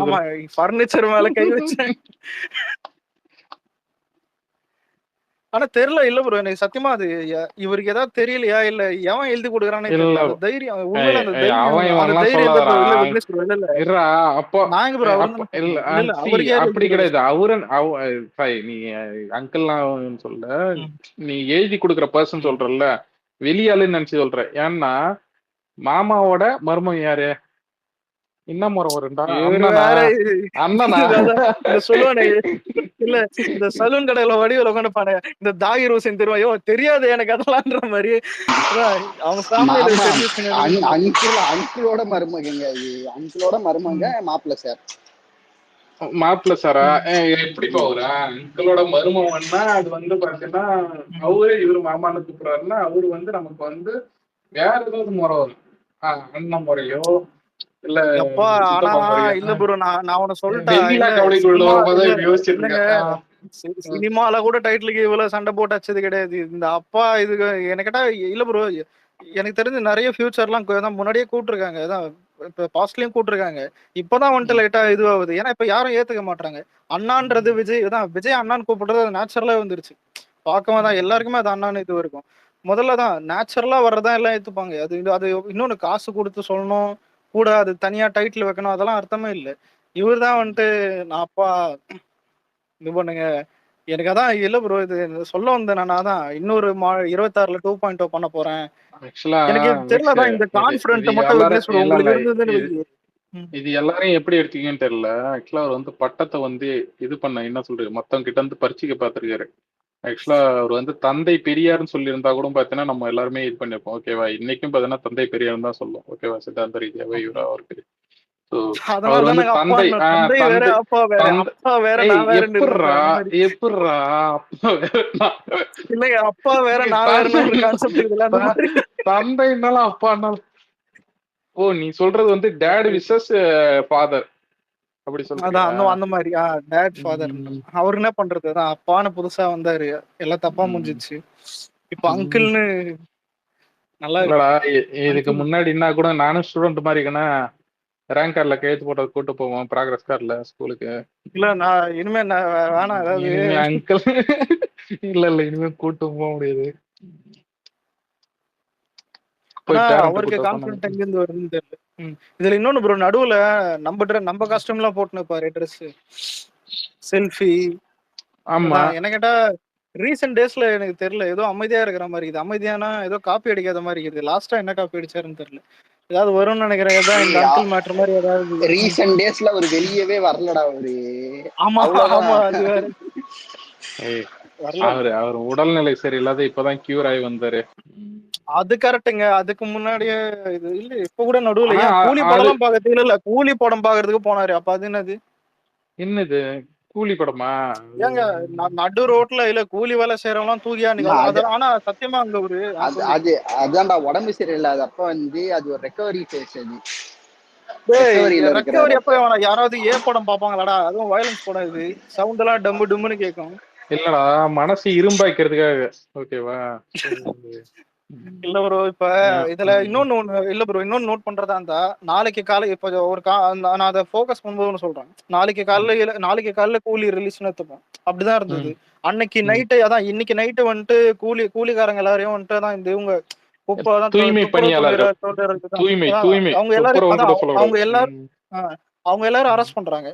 Speaker 9: ஆமா, பர்னிச்சர் மேல கை வச்சேன். ஆனா தெரியல இல்ல ப்ரோ, எனக்கு சத்தியமா அது இவருக்கு ஏதாவது தெரியலையா இல்ல எவன் எழுதி கொடுக்குறானே தெரியல. அந்த தைரியம் உண்மையில அந்த தைரியம்
Speaker 4: அப்படி கிடையாது. நீ அங்கிள்லாம் சொல்ல, நீ எழுதி கொடுக்குற பர்சன் சொல்றல்ல, வெளியாளுன்னு நினைச்சு சொல்ற. ஏன்னா மாமாவோட மர்மம் யாரு? என்ன முறை வரும்டா? அண்ணனா
Speaker 9: சொல்லுவானே இல்ல, இந்த சலூன் கடையில வடிவில் உட்காந்துப்பானே இந்த தாகிர் ஹுசேன் தெரியுமா? தெரியாது எனக்கு அதெல்லாம்ன்ற மாதிரி அவங்க
Speaker 10: அங்கிளோட மருமகங்க, அங்கிளோட மருமக மாப்பிள்ள சார்.
Speaker 4: மாப்பிள்ள சாரா? எப்படி போகுறா அங்கிளோட மருமகன்னா அது வந்து பாத்தீங்கன்னா அவரே இவரு மாமான்னு கூப்பிடுறாருன்னா அவரு வந்து நமக்கு வந்து வேற ஏதாவது முறை வரும், அண்ணன் முறையோ இல்ல
Speaker 9: இல்ல ப்ரோ, நான் உன சினிமால கூட டைட்டிலுக்கு இவ்வளவு சண்டை போட்டு வச்சது கிடையாது. இந்த அப்பா இது எனக்கு கேட்டா இல்ல ப்ரோ, எனக்கு தெரிஞ்சு நிறைய ஃபியூச்சர்லாம் முன்னாடியே கூப்பிட்டுருக்காங்க. இப்ப பாஸ்ட்லயும் கூப்பிட்டுருக்காங்க. இப்பதான் வந்துட்டு லைட்டா இதுவாகுது. ஏன்னா இப்ப யாரும் ஏத்துக்க மாட்டாங்க. அண்ணான்றது விஜய் அண்ணான்னு கூப்பிடுறது நேச்சுரலா வந்துருச்சு. பார்க்கவும் தான் எல்லாருக்குமே அது அண்ணான்னு இது இருக்கும். முதல்லதான் நேச்சுரலா வர்றதான் எல்லாம் ஏத்துப்பாங்க. அது இன்னொன்னு காசு கொடுத்து சொல்லணும் கூட, அது தனியா டைட்டில் வைக்கணும், அதெல்லாம் அர்த்தமே இல்லை. இவர் தான் வந்துட்டு நான் அப்பா இது பண்ணுங்க எனக்கு அதான் இல்ல ப்ரோ, இது சொல்ல வந்தேன் நான். அதான் இன்னொரு 26ல 2.0 பண்ண போறேன்.
Speaker 4: ஆக்சுவலா
Speaker 9: எனக்கு தெரியலதான் இந்த
Speaker 4: இது
Speaker 9: கான்பிடன்ட் மட்டும்
Speaker 4: எல்லாரும்
Speaker 9: விக்னேஷ் ப்ரோ
Speaker 4: இல்ல
Speaker 9: உங்களுக்கு இருந்ததுன்னு
Speaker 4: இது
Speaker 9: வைங்க.
Speaker 4: இது எல்லாரையும் எப்படி எடுத்தீங்கன்னு தெரியல. ஆக்சுவலா அவர் வந்து பட்டத்தை வந்து இது பண்ண என்ன சொல்றது மத்தவங்க கிட்ட இருந்து பறிச்சுக்க பார்த்திருக்காரு. ஆக்சுவலா அவர் வந்து தந்தை பெரியார்னு சொல்லியிருந்தா கூட பாத்தீங்கன்னா நம்ம எல்லாருமே இது பண்ணிருப்போம். ஓகேவா, இன்னைக்கும் பாத்தீங்கன்னா தந்தை பெரியார் தான் சொல்லுவோம். ஓகேவா, சித்தாந்த ரீதியாவே இவரா அவருக்கு. ஸோ
Speaker 9: அதனால
Speaker 4: அவர் வந்து
Speaker 9: தானே அப்பா
Speaker 4: தந்தை
Speaker 9: தந்தை வேற
Speaker 4: தந்தை
Speaker 9: அப்பா வேற,
Speaker 4: தந்தை
Speaker 9: அப்பா வேற
Speaker 4: ஏய்
Speaker 9: நான் வேறன்னு
Speaker 4: எப்புட்றா
Speaker 9: இருந்திருப்பாரு அந்த மாதிரி.
Speaker 4: எப்புட்றா அப்பா வேற நான் வேற.
Speaker 9: இல்லைங்க, அப்பா வேற
Speaker 4: நீ
Speaker 9: நான் வேறன்னு ஒரு கான்செப்ட் இருக்குல்ல அந்த மாதிரி.
Speaker 4: தந்தைனாலும் அப்பானாலும் ஓ நீ சொல்றது வந்து டேட் விசஸ் ஃபாதர் அப்படி சொல்றியா?
Speaker 9: அதான் அந்த மாதிரி டேட் ஃபாதர். அவரு என்ன பண்றது, அதான் அப்பான்னு புதுசா வந்தாரு, எல்லாம் தப்பா முடிஞ்சிச்சு. இப்ப அங்கிள்னு நல்லா
Speaker 4: இல்லடா
Speaker 9: இருக்கு.
Speaker 4: இதுக்கு முன்னாடி என்ன கூட நானும் ஸ்டூடெண்ட் மாதிரி இருக்கேன்னா ரேங்க் கார்டில் கையெழுத்து போட்டு கூட்டு போவோம் ப்ராக்ரஸ் கார்டில் ஸ்கூலுக்கு.
Speaker 9: இல்ல நான் இனிமே வேணாம் ஏதாவது.
Speaker 4: இனிமே அங்கிள் இல்ல இல்ல இனிமே கூட்டு போக முடியாது.
Speaker 9: ஆனா அவருக்கு கான்பிடன்ட் எங்க இருந்து வருதுன்னு தெரியல. இதுல இன்னொன்னு ப்ரோ, நடுவுல நம்ம காஸ்டியூம் எல்லாம் போட்டுன்னு பாரு, ட்ரெஸ் செல்ஃபி.
Speaker 4: ஆமா
Speaker 9: என்ன கேட்டா ரீசெண்ட் டேஸ்ல எனக்கு தெரியல, ஏதோ அமைதியா இருக்கிற மாதிரி இருக்குது. அமைதியானா ஏதோ காப்பி அடிக்காத மாதிரி இருக்குது. லாஸ்டா என்ன காப்பி அடிச்சாருன்னு தெரியல. ஏதாவது வரும்னு நினைக்கிறேன். ஏதாவது இந்த அங்கிள் மேட்டர் மாதிரி ஏதாவது.
Speaker 10: ரீசெண்ட் டேஸ்ல ஒரு வெளியவே வரலடா அவரு.
Speaker 9: ஆமா ஆமா அது வேற.
Speaker 4: அவர் உடல்நிலை சரியில்லாத இப்பதான் கியூர் ஆகி வந்தாரு.
Speaker 9: அது கரெக்டுங்க. அதுக்கு முன்னாடியே இது இல்ல, இப்ப கூட நடுவுல ஏன் கூலி படம் பாக்கிறதுக்கு இல்ல, கூலி படம் பாக்குறதுக்கு போனாரு. அப்ப அது என்னது
Speaker 4: கூலி படமா?
Speaker 9: ஏங்க நடு ரோட்ல இல்ல கூலி வேலை செய்யறவங்க எல்லாம் தூக்கியா. ஆனா சத்தியமா அங்க ஒரு
Speaker 10: அதான்டா உடம்பு சரியில்லாத அப்ப வந்து அது ஒரு ரெக்கவரி ஃபேஸ்.
Speaker 9: அது ரெக்கவரி அப்ப யாராவது படம் பாப்பாங்களாடா? அதுவும் வயலன்ஸ் படம், இது சவுண்ட் எல்லாம் டம்மு டம்முன்னு கேட்கும்.
Speaker 4: இல்லடா மனசு இரும்பாய்க்கிறதுக்காக. ஓகேவா
Speaker 9: இல்ல ப்ரோ, இப்ப இதுல இன்னொன்னு இல்ல ப்ரோ, இன்னொன்னு நோட் பண்றதா இருந்தா நாளைக்கு காலை இப்ப ஒரு நான் அதை போக்கஸ் பண்ணும்போது சொல்றேன். நாளைக்கு காலையில கூலி ரிலீஸ்னு எடுத்துப்போம். அப்படிதான் இருந்தது அன்னைக்கு நைட்டு. அதான் இன்னைக்கு நைட்டு வந்துட்டு கூலிக்காரங்க எல்லாரையும் வந்துட்டு தான் இந்த இவங்க
Speaker 4: தூய்மை பணியாளர்கள்
Speaker 9: அவங்க எல்லாரும் அரெஸ்ட் பண்றாங்க.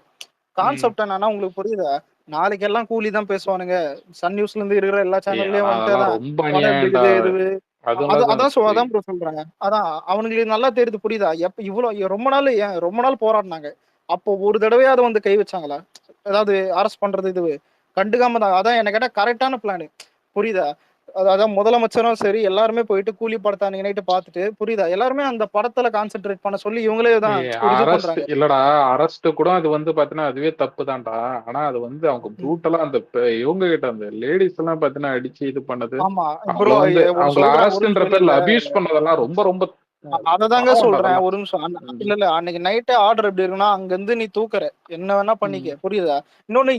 Speaker 9: கான்செப்ட் என்னன்னா உங்களுக்கு புரியுதா? நாளைக்கு எல்லாம் கூலி தான் பேசுவானுங்க. சன் நியூஸ்ல இருந்து இருக்கிற எல்லா சேனல்லயும் வந்துட்டு அதான் ப்ரோ சொல்றாங்க. அதான் அவனுங்களுக்கு நல்லா தெரியுது, புரியுதா? எப்ப இவ்வளவு ரொம்ப நாள் போராடினாங்க. அப்போ ஒரு தடவையாவது வந்து கை வச்சாங்களா? அதாவது அரெஸ்ட் பண்றது இது கண்டுக்காம தான். அதான் என்ன கேட்டா கரெக்டான பிளான், புரியுதா? அதான் முதலமைச்சரும் சரி எல்லாருமே போயிட்டு கூலி படத்தை அன்னைக்கு நைட்டு பார்த்துட்டு, புரியுதா, எல்லாருமே அந்த படத்துல கான்சென்ட்ரேட் பண்ண சொல்லி இவங்களே தான் இது பண்றாங்க.
Speaker 4: இல்லடா அரெஸ்ட் கூட அது வந்து பாத்தீங்கன்னா அதுவே தப்பு தான்டா. ஆனா அது வந்து அவங்க ப்ரூட்டலா அந்த இவங்க கிட்ட அந்த லேடிஸ் எல்லாம் பாத்தீங்கன்னா அடிச்சு இது பண்ணது, அவங்கள அரெஸ்ட்ன்ற பேர்ல அபியூஸ் பண்ணதெல்லாம் ரொம்ப ரொம்ப.
Speaker 9: அததாங்க சொல்றேன். ஒரு நிமிஷம். இல்ல அன்னைக்கு நைட்டே ஆர்டர் எப்படி இருக்குன்னா, அங்க இருந்து நீ தூக்குற என்ன வேணா பண்ணிக்க, புரியுதா? இன்னொன்னு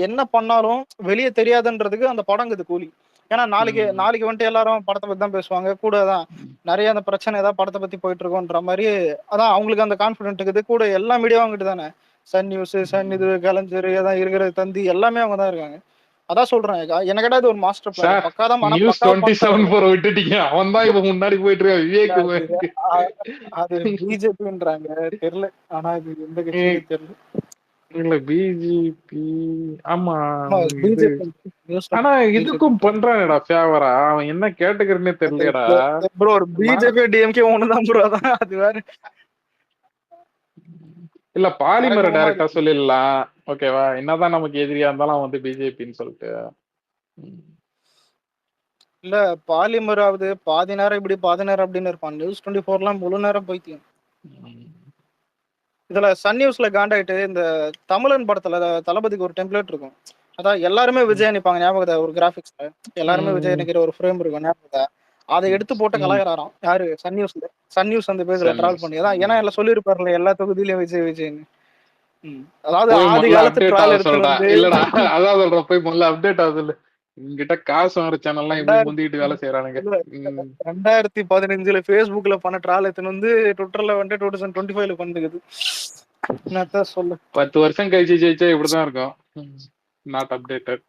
Speaker 9: என்ன பண்ணாலும் வெளியே தெரியாதுன்றதுக்கு அந்த படங்குது கூலி. ஏன்னா நாளைக்கு வந்துட்டு எல்லாரும் படத்தை பத்தி தான் பேசுவாங்க. கூட தான் நிறைய அந்த பிரச்சனை ஏதாவது படத்தை பத்தி போயிட்டு இருக்கோன்ற மாதிரி. அதான் அவங்களுக்கு அந்த கான்பிடென்ட் இருக்குது. கூட எல்லா மீடியாவும் அவங்ககிட்ட தானே. சன் நியூஸ், சன் இது, கலைஞர், ஏதாவது இருக்கிற தந்தி எல்லாமே அவங்க தான் இருக்காங்க. அதான் சொல்றேன். என்ன கேட்டா இது ஒரு மாஸ்டர் பிளான். பக்காதான்.
Speaker 4: நியூஸ் 27 விட்டுட்டீங்க. அவன் தான் இப்ப முன்னாடி போயிட்டு இருக்கான் விவேக்.
Speaker 9: அது பிஜேபின்றாங்க தெரியல. ஆனா இது எந்த கட்சியும் தெரியல.
Speaker 4: இல்ல பிஜேபி. ஆமா ஆனா இதுக்கும் பண்றானடா ஃபேவரா. அவன் என்ன கேட்டகரினே தெரியலடா
Speaker 9: ப்ரோ. ஒரு பிஜேபி டிஎம்கே ஒண்ணுதான் ப்ரோ. அதான் அது வேற.
Speaker 4: இல்ல பாலிமரை டைரக்டா சொல்லிடலாம். ஓகேவா, என்னதான் நமக்கு எதிரியா இருந்தாலும் அவன் வந்து பிஜேபின்னு சொல்லிட்டு.
Speaker 9: இல்ல பாலிமராவது பாதி நேரம் இப்படி பாதி நேரம் அப்படின்னு இருப்பான். நியூஸ் 24 எல்லாம் முழு நேரம் போய்த்தியும். இதுல சன் நியூஸ்ல காண்டாயிட்டு இந்த தமிழன் படத்துல தளபதிக்கு ஒரு டெம்ப்ளேட் இருக்கும். அதான் எல்லாருமே விஜய் நிப்பாங்க ஞாபகத்தை. ஒரு கிராபிக்ஸ்ல எல்லாருமே விஜய் நிக்கிற ஒரு ஃப்ரேம் இருக்கும் ஞாபகத்தை. அதை எடுத்து போட்டு கலாயறாராம் யாரு? சன் நியூஸ் அந்த பேஜ்ல டிராவல் பண்ணி. அதான் ஏன்னா எல்லாம் சொல்லியிருப்பாருல எல்லா தொகுதியிலயும் விஜய்னு. அதாவது ஆதி காலத்து ட்ராவல் எடுத்து
Speaker 4: இல்லடா அதான் சொல்றேன். போய் முதல்ல அப்டேட் ஆகுது. இங்கிட்ட காசு வர சேனல்லாம் இப்படி முந்திட்டு வேலை செய்யறானுங்க.
Speaker 9: 2015 பேஸ்புக்ல பண்ண ட்ராவல் எடுத்துன்னு வந்து ட்விட்டர்ல வந்து 2025 பண்ணுது. என்னத்தான் சொல்லு.
Speaker 4: 10 வருஷம் கழிச்சு ஜெயிச்சா இப்படிதான் இருக்கும். Not updated.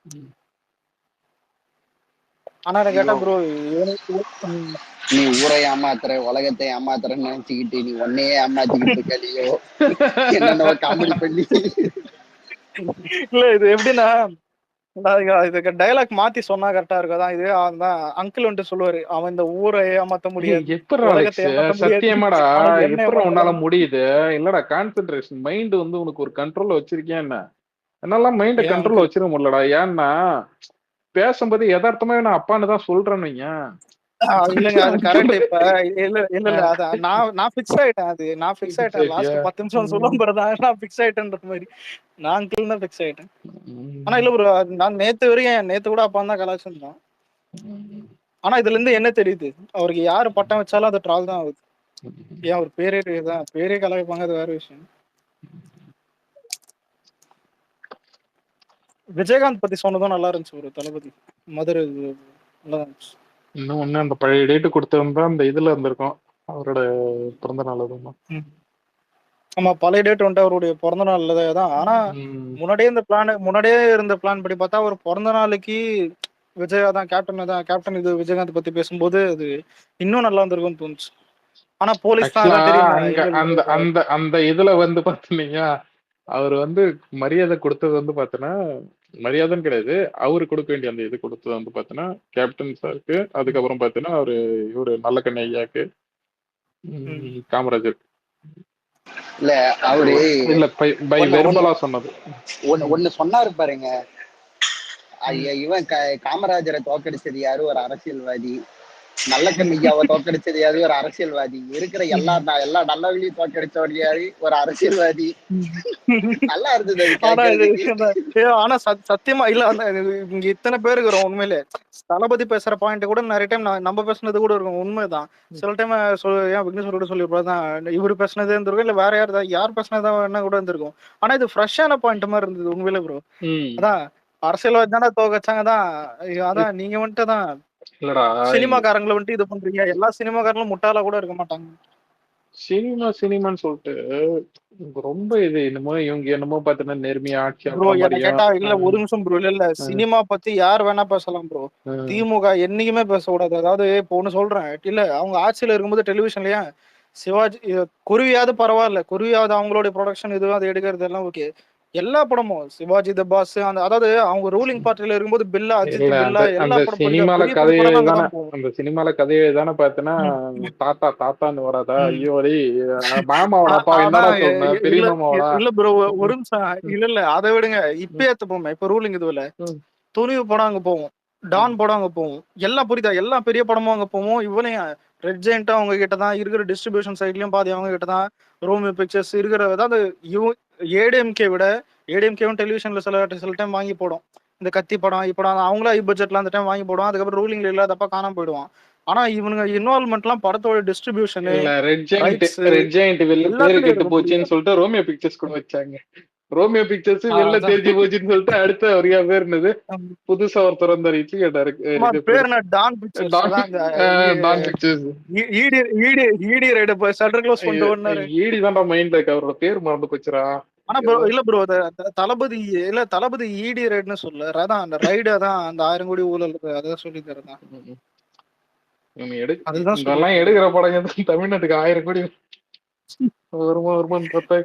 Speaker 10: ஆனா கேட்டா ப்ரோ, நீ ஊரை ஏமாத்துற உலகத்தை ஏமாத்துறன்னு நினைச்சுக்கிட்டு நீ ஒன்னையே ஏமாத்திக்கிட்டு இருக்கியோ என்னென்ன காமெடி பண்ணி.
Speaker 9: இல்ல இது எப்படின்னா இதுக்கு டைலாக் மாத்தி சொன்னா கரெக்டா இருக்கும். அதான் இது அந்த அங்கிள் வந்துட்டு சொல்லுவாரு, அவன் இந்த ஊரை ஏமாத்த முடியாது,
Speaker 4: எப்படி
Speaker 9: உலகத்தை
Speaker 4: அலெக்ஸ்
Speaker 9: ஏமாத்த முடியாது,
Speaker 4: சத்தியமாடா
Speaker 9: ஆனா என்ன
Speaker 4: எப்படி உன்னால
Speaker 9: ஏமாத்தலாம்.
Speaker 4: முடியுது? இல்லடா கான்சென்ட்ரேஷன் மைண்ட் வந்து உனக்கு ஒரு கண்ட்ரோல்ல வச்சிருக்கியா என்ன? என்னால மைண்ட
Speaker 9: ஏன்
Speaker 4: கண்ட்ரோல்ல
Speaker 9: அங்கிள்?
Speaker 4: வச்சிட முடியலடா. ஏன்னா பேசும்போது யதார்த்தமாவே நான் அப்பான்னு தான் சொல்றேன்னு வையேன்.
Speaker 9: இல்லங்க அது கரெக்ட். இப்ப இல்ல இல்ல இல்ல
Speaker 4: ஆஹ்
Speaker 9: அதான் நான் ஃபிக்ஸ் ஆயிட்டேன். நான் ஃபிக்ஸ்
Speaker 4: fix
Speaker 9: ஆயிட்டேன்.
Speaker 4: ஆயிட்டியா?
Speaker 9: லாஸ்ட் 10 நிமிஷம் சொல்லும் போறதான் நான் ஃபிக்ஸ் ஆயிட்டேன்ற மாதிரி. நான் அங்கிள் தான் ஃபிக்ஸ் ஆயிட்டேன். ஆனா இல்ல ப்ரோ, நான் நேத்து வரையும் நேத்து கூட அப்பா தான் கலாச்சிருந்தோம். ஆனா இதுல இருந்து என்ன தெரியுது, அவருக்கு யாரு பட்டம் வச்சாலும் அது ட்ரால் தான் ஆகுது. ஏன் அவர் பேரே கலாய்ப்பாங்க, அது வேற விஷயம். விஜயகாந்த் பத்தி சொன்னதும் நல்லா இருந்துச்சு ப்ரோ. தளபதி மதுரை நல்லா இருந்துச்சு.
Speaker 4: இன்னும் ஒண்ணு அந்த பழைய டேட்டு கொடுத்திருந்தா அந்த இதுல இருந்திருக்கும் அவரோட பிறந்த நாள் அதுவும்.
Speaker 9: ஆமா, பழைய டேட் வந்துட்டு அவருடைய பிறந்த நாள்ல தான். ஆனா முன்னாடியே இருந்த பிளான் படி பார்த்தா அவர் பிறந்த நாளைக்கு விஜயா தான் கேப்டன் இது விஜயகாந்த் பத்தி பேசும்போது அது இன்னும் நல்லா இருந்திருக்கும்னு தோணுச்சு. ஆனா போலீஸ் தான்
Speaker 4: ஆக்சுவலா
Speaker 9: எல்லாம் தெரியுமா,
Speaker 4: அங்க
Speaker 9: இல்ல இல்ல
Speaker 4: அந்த அந்த அந்த இதுல வந்து பாத்தீங்கன்னா அவர் வந்து மரியாதை கொடுத்தது வந்து பாத்தீங்கன்னா மரியாதைன்னு கிடையாது, அவரு கொடுக்க வேண்டிய அந்த இது கொடுத்தது வந்து பாத்தீங்கன்னா கேப்டன் சாருக்கு, அதுக்கப்புறம் பாத்தீங்கன்னா அவரு இவரு நல்லக்கண்ணி ஐயாக்கு, காமராஜர்.
Speaker 10: இல்ல அவரு
Speaker 4: இல்ல பை வெர்பலா சொன்னது.
Speaker 10: ஒண்ணு சொன்னாரு பாருங்க, இவன் காமராஜரை தோக்கடிச்சது யாரு, ஒரு அரசியல்வாதி. நல்லக்கண்ணியாவை தோக்கடிச்சது யாரு, ஒரு அரசியல்வாதி. இருக்கிற எல்லா நல்லவங்களையும் தோக்கடிச்சவன் யாரு, ஒரு அரசியல்வாதி. நல்லா இருந்தது அது கேட்கறதுக்கு.
Speaker 9: ஆனா சத்தியமா இல்ல, அந்த இங்க இத்தனை பேர் இருக்கிறோம். உண்மையிலே தளபதி பேசுற பாயிண்ட் கூட நிறைய டைம் நம்ம பேசுனது கூட இருக்கும். உண்மைதான். சில டைம் ஏன் விக்னேஸ்வரோட சொல்லியிருப்பாதான் இவரு பேசுனதே இருந்திருக்கும், இல்ல வேற யார் பேசுனதா என்ன கூட இருந்திருக்கும். ஆனா இது ஃப்ரெஷ்ஷான பாயிண்ட் மாதிரி இருந்தது உண்மையிலே ப்ரோ. அதான் அரசியல்வாதி தானே தோக்கச்சாங்க தான். அதான் நீங்க வந்துட்டு தான் சினிமாக்காரங்களை வந்துட்டு இது பண்றீங்க. எல்லா சினிமாக்காரங்களும் முட்டாளா கூட இருக்க மாட்டாங்க.
Speaker 4: சினிமான்னு சொல்லிட்டு ரொம்ப இது என்னமோ இவங்க என்னமோ பாத்தீங்கன்னா நேர்மையா ஆட்சி
Speaker 9: ப்ரோ என்ன கேட்டா இல்ல ஒரு நிமிஷம் ப்ரோ, இல்ல சினிமா பத்தி யார் வேணா பேசலாம் ப்ரோ. திமுக என்னைக்குமே பேசக்கூடாது. அதாவது இப்போ ஒண்ணு சொல்றேன், இல்ல அவங்க ஆட்சியில இருக்கும்போது டெலிவிஷன்லயா சிவாஜி குருவியாவது பரவாயில்ல, குருவியாவது அவங்களுடைய ப்ரொடக்ஷன் இதுவும் அதை எடுக்கிறது எல்லாம் ஓகே. எல்லா படமும் சிவாஜி த பாஸ் அந்த அதாவது அவங்க ரூலிங் பார்ட்டில இருக்கும்போது பில்லா அஜித் பில்லா எல்லா படம்
Speaker 4: சினிமால கதையே தானே, அந்த சினிமால கதையே தானே பாத்தீங்கன்னா தாத்தான்னு வராதா, ஐயோ மாமாவோட அப்பா என்னடா சொல்ற பெரிய மாமாவோட.
Speaker 9: இல்ல ப்ரோ ஒரு நிமிஷம், இல்ல அதை விடுங்க. இப்ப ஏத்துப்போமே, இப்ப ரூலிங் இதுல துணிவு படம் அங்க போவோம், டான் படம் அங்க போவோம், எல்லாம் புரியுதா, எல்லா பெரிய படமும் அங்க போவோம். இவனையும் ரெட் ஜெயண்ட் அவங்க கிட்ட தான் இருக்கிற, டிஸ்ட்ரிபியூஷன் சைட்லயும் பாதி அவங்க கிட்ட தான், ரோமியோ பிக்சர்ஸ் இருக்கிற. அதாவது ஏடிஎம்கே விட ஏடிஎம்கேவும் டெலிவிஷன்ல சில டைம் வாங்கி போடும். இந்த கத்தி படம் இப்படம் அவங்களா பட்ஜெட்ல அந்த டைம் வாங்கி போடுவோம். அதுக்கப்புறம் ரூலிங்ல இல்லாதப்ப காணாம போயிடுவான். ஆனா இவனுங்க இன்வால்மெண்ட் எல்லாம் படத்தோட டிஸ்ட்ரிபியூஷன்
Speaker 4: ரெட் ஜெயண்ட் வெளில பேரு கெட்டு போச்சுன்னு சொல்லிட்டு ரோமியோ பிக்சர்ஸ் கூட வச்சாங்க. ரோமியோ பிக்சர்ஸ் வெளில தெரிஞ்சு போச்சுன்னு சொல்லிட்டு அடுத்த வரையா பேர் என்னது புதுசா ஒருத்தர் வந்தாரு இட்லி கேட்டாரு,
Speaker 9: பேர் என்ன Dawn Pictures.
Speaker 4: Dawn Pictures
Speaker 9: ED raid போய் ஷட்டர் க்ளோஸ் பண்ணிட்டு வந்தாரு.
Speaker 4: ஈடி தான்டா மைண்ட்ல இருக்கு, அவரோட பேர் மறந்து போச்சுரா.
Speaker 9: ஆனா ப்ரோ இல்ல ப்ரோ தளபதி ஈடி ரைட்னு சொல்ல, அதான் அந்த ரைடு தான் அந்த 1000 கோடி ஊழல் அதான் சொல்லி தரதான்.
Speaker 4: இதெல்லாம் எடுக்கிற படம் தமிழ்நாட்டுக்கு 1000 கோடி வருமானு பார்த்தா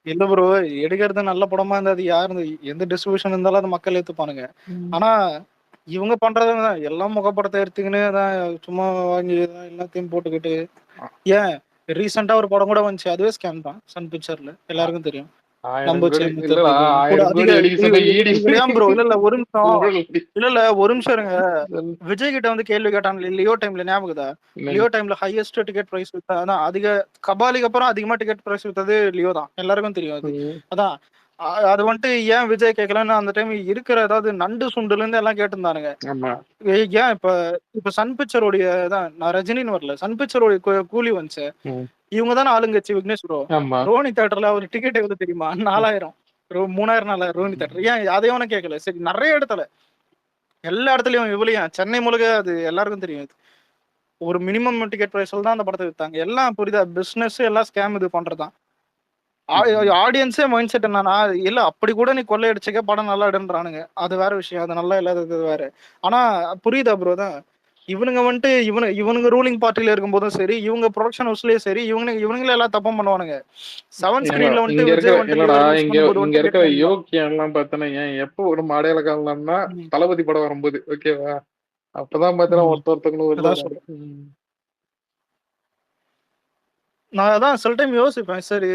Speaker 9: இல்ல ப்ரோ, எடுக்கிறது நல்ல படமா இருந்தா அது யாரு எந்த டிஸ்ட்ரிபியூஷன் இருந்தாலும் அது மக்கள் ஏத்துப்பானுங்க. ஆனா இவங்க பண்றது எல்லாம் முகப்படத்தை எடுத்துக்கின்னு தான் சும்மா வாங்கி எல்லாத்தையும் போட்டுக்கிட்டு. ஏன் ரீசெண்டா ஒரு படம் கூட வந்துச்சு, அதுவே ஸ்கேம் தான். சன் பிக்சர்ல எல்லாருக்கும் தெரியும். ஒரு நிமிஷம் இருங்க. விஜய் கிட்ட வந்து கேள்வி கேட்டாங்க லியோ டைம்ல, ஞாபகதா? லியோ டைம்ல ஹையஸ்ட் டிக்கெட் பிரைஸ் வித்தா அதிக கபாலிக்கு அப்புறம் அதிகமா டிக்கெட் பிரைஸ் வித்தது லியோ தான், எல்லாருக்கும் தெரியும் அது. அதான் அது வந்துட்டு ஏன் விஜய் கேட்கலன்னு அந்த டைம் இருக்கிற அதாவது நண்டு சுண்டுல இருந்து எல்லாம் கேட்டிருந்தானுங்க. ஏன் இப்ப சன் பிக்சருடைய தான், நான் ரஜினின்னு வரல, சன் பிக்சருடைய கூலி வந்துச்சு. இவங்க தானே ஆளுங்கட்சி விக்னேஷ் ப்ரோ. ரோனி தியேட்டர்ல ஒரு டிக்கெட் எவ்வளவு தெரியுமா? 4000 3000 4000 ரோனி தியேட்டர். ஏன் அதையும் கேட்கல? சரி, நிறைய இடத்துல எல்லா இடத்துலயும் இவ்வளையும் சென்னை முழுக்க அது எல்லாருக்கும் தெரியும். ஒரு மினிமம் டிக்கெட் பிரைஸ்ல தான் அந்த படத்தை வித்தாங்க. எல்லாம் புரியுதா? பிசினஸ் எல்லாம் ஸ்கேம் இது பண்றதுதான். ஆடியன்ஸே மைண்ட் செட் என்னன்னா, இல்ல அப்படி கூட நீ கொள்ளையடிச்சுக்க படம் நல்லா இடன்றானுங்க, அது வேற விஷயம். அது நல்லா இல்லாதது வேற. ஆனா புரியுதா ப்ரோ? தான் இவனுங்க வந்துட்டு இவனுங்க ரூலிங் பார்ட்டில இருக்கும்போதும் சரி, இவங்க ப்ரொடக்ஷன் ஹவுஸ்லயும் சரி, இவனுங்களே எல்லாம் தப்பம் பண்ணுவானுங்க. 7 ஸ்கிரீன்ல வந்துட்டு
Speaker 4: இங்க
Speaker 9: விஜய்
Speaker 4: இருக்கிற
Speaker 9: வந்துட்டு
Speaker 4: இல்லடா,
Speaker 9: லிவர் யூஸ்
Speaker 4: இங்க
Speaker 9: பண்ணும்போது
Speaker 4: இங்க
Speaker 9: வந்துட்டு
Speaker 4: இருக்கிற
Speaker 9: கேட்க மாட்டான்.
Speaker 4: யோக்கியம் எல்லாம் பார்த்தனா எப்போ ஒரு மாடையில காலம்னா தளபதி படம் வரும்போது ஓகேவா, அப்பதான் பார்த்தனா ஒருத்தவங்களும் வெளில
Speaker 9: அதான்
Speaker 4: வராங்க.
Speaker 9: சொல்றேன். நான் அதான் சில டைம் யோசிப்பேன், சரி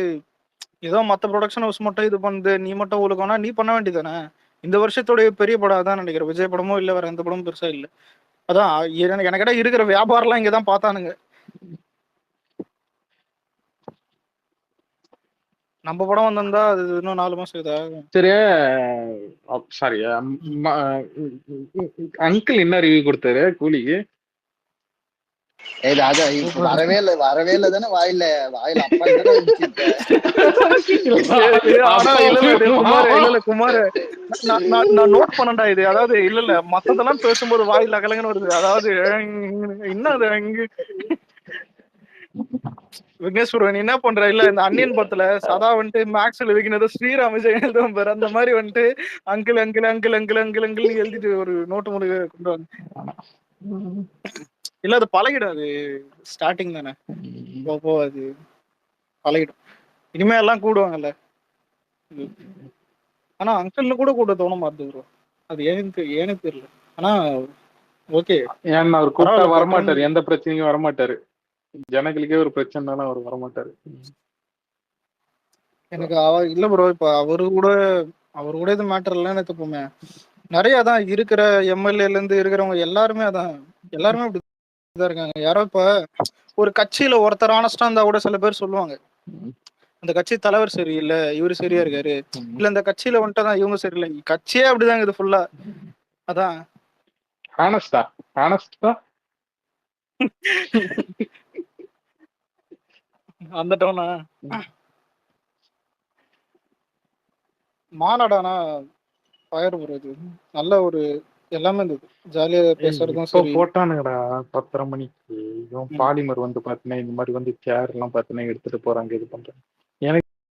Speaker 9: ஏதோ மத்த ப்ரொடக்ஷன் ஹவுஸ் மட்டும் இது பண்ணுது, நீ மட்டும் ஒழுக்கம்னா நீ பண்ண வேண்டியதானே. இந்த வருஷத்துடைய பெரிய படம் அதான் நினைக்கிறேன். விஜய் படமோ இல்ல வேற எந்த படமும் பெருசா இல்ல. அதான் எனக்கு இருக்கிற வியாபாரம்லாம் இங்கதான் பார்த்தானுங்க. நம்ம படம் வந்திருந்தா அது இன்னும் 4 மாசம் இதாகும்.
Speaker 4: சரி, சாரி, அங்கிள் என்ன ரிவ்யூ கொடுத்தாரு கூலிக்கு?
Speaker 10: அது இப்ப வரவே இல்ல தானே, வாயில அப்பா தானே வந்துச்சு
Speaker 9: இல்ல குமார், நான் நோட் பண்ணண்டா இது. அதாவது இல்ல மத்ததெல்லாம் பேசும்போது வாயில் அகலங்கன்னு வருது. அதாவது என்ன அது விக்னேஸ்வரன் நீ என்ன பண்ற? இல்ல இந்த அன்னியன் படத்துல சதா வந்துட்டு மேக்ஸ்ல வைக்கிறது ஸ்ரீராம் விஜய் எழுதுவோம் பாரு, அந்த மாதிரி வந்துட்டு uncle uncle uncle uncle uncle uncle எழுதிட்டு ஒரு நோட்டு முடிவு கொண்டு வாங்க. இல்ல அது பழகிடும், அது ஸ்டார்டிங் தானே, போ அது பழகிடும். இனிமே எல்லாம் கூடுவாங்கல்ல. ஆனா அங்கிள்னு கூட கூட தோண மாட்டேது ப்ரோ. அது ஏன்னு தெரியல. ஆனா ஓகே,
Speaker 4: ஏன்னா அவர் கூப்பிட்டா வரமாட்டாரு, எந்த பிரச்சனையும் வரமாட்டாரு. ஜனங்களுக்கே ஒரு பிரச்சனைனாலும் அவர் வரமாட்டாரு.
Speaker 9: எனக்கு இல்ல ப்ரோ, இப்ப அவரு கூட இது மேட்டர் இல்லைன்னு எடுத்துப்போமே. நிறைய தான் இருக்கிற எம்எல்ஏல இருந்து இருக்கிறவங்க எல்லாருமே அப்படிதான் இருக்காங்க. யாரோ இப்ப ஒரு கட்சியில ஒருத்தர் ஆனஸ்டா இருந்தா கூட சில பேர் சொல்லுவாங்க, அந்த கட்சி தலைவர் சரியில்லை, இவரு சரியா இருக்காரு, இல்ல இந்த கட்சியில வந்துட்டுதான் இவங்க சரியில்லை. கட்சியே அப்படிதாங்க இது ஃபுல்லா. அதான்
Speaker 4: ஆனஸ்டா
Speaker 9: அந்த டவுனா மாநாடானா ஃபயர் ப்ரோ. இது நல்ல ஒரு எல்லாமே இருந்தது, ஜாலியா பேசுறதும் சரி.
Speaker 4: போட்டானுங்கடா 10:30 மணிக்கு. இவன் பாலிமர் வந்து பாத்தீங்கன்னா இந்த மாதிரி வந்து சேர் எல்லாம் பாத்தீங்கன்னா எடுத்துட்டு போறாங்க, இது பண்றாங்க.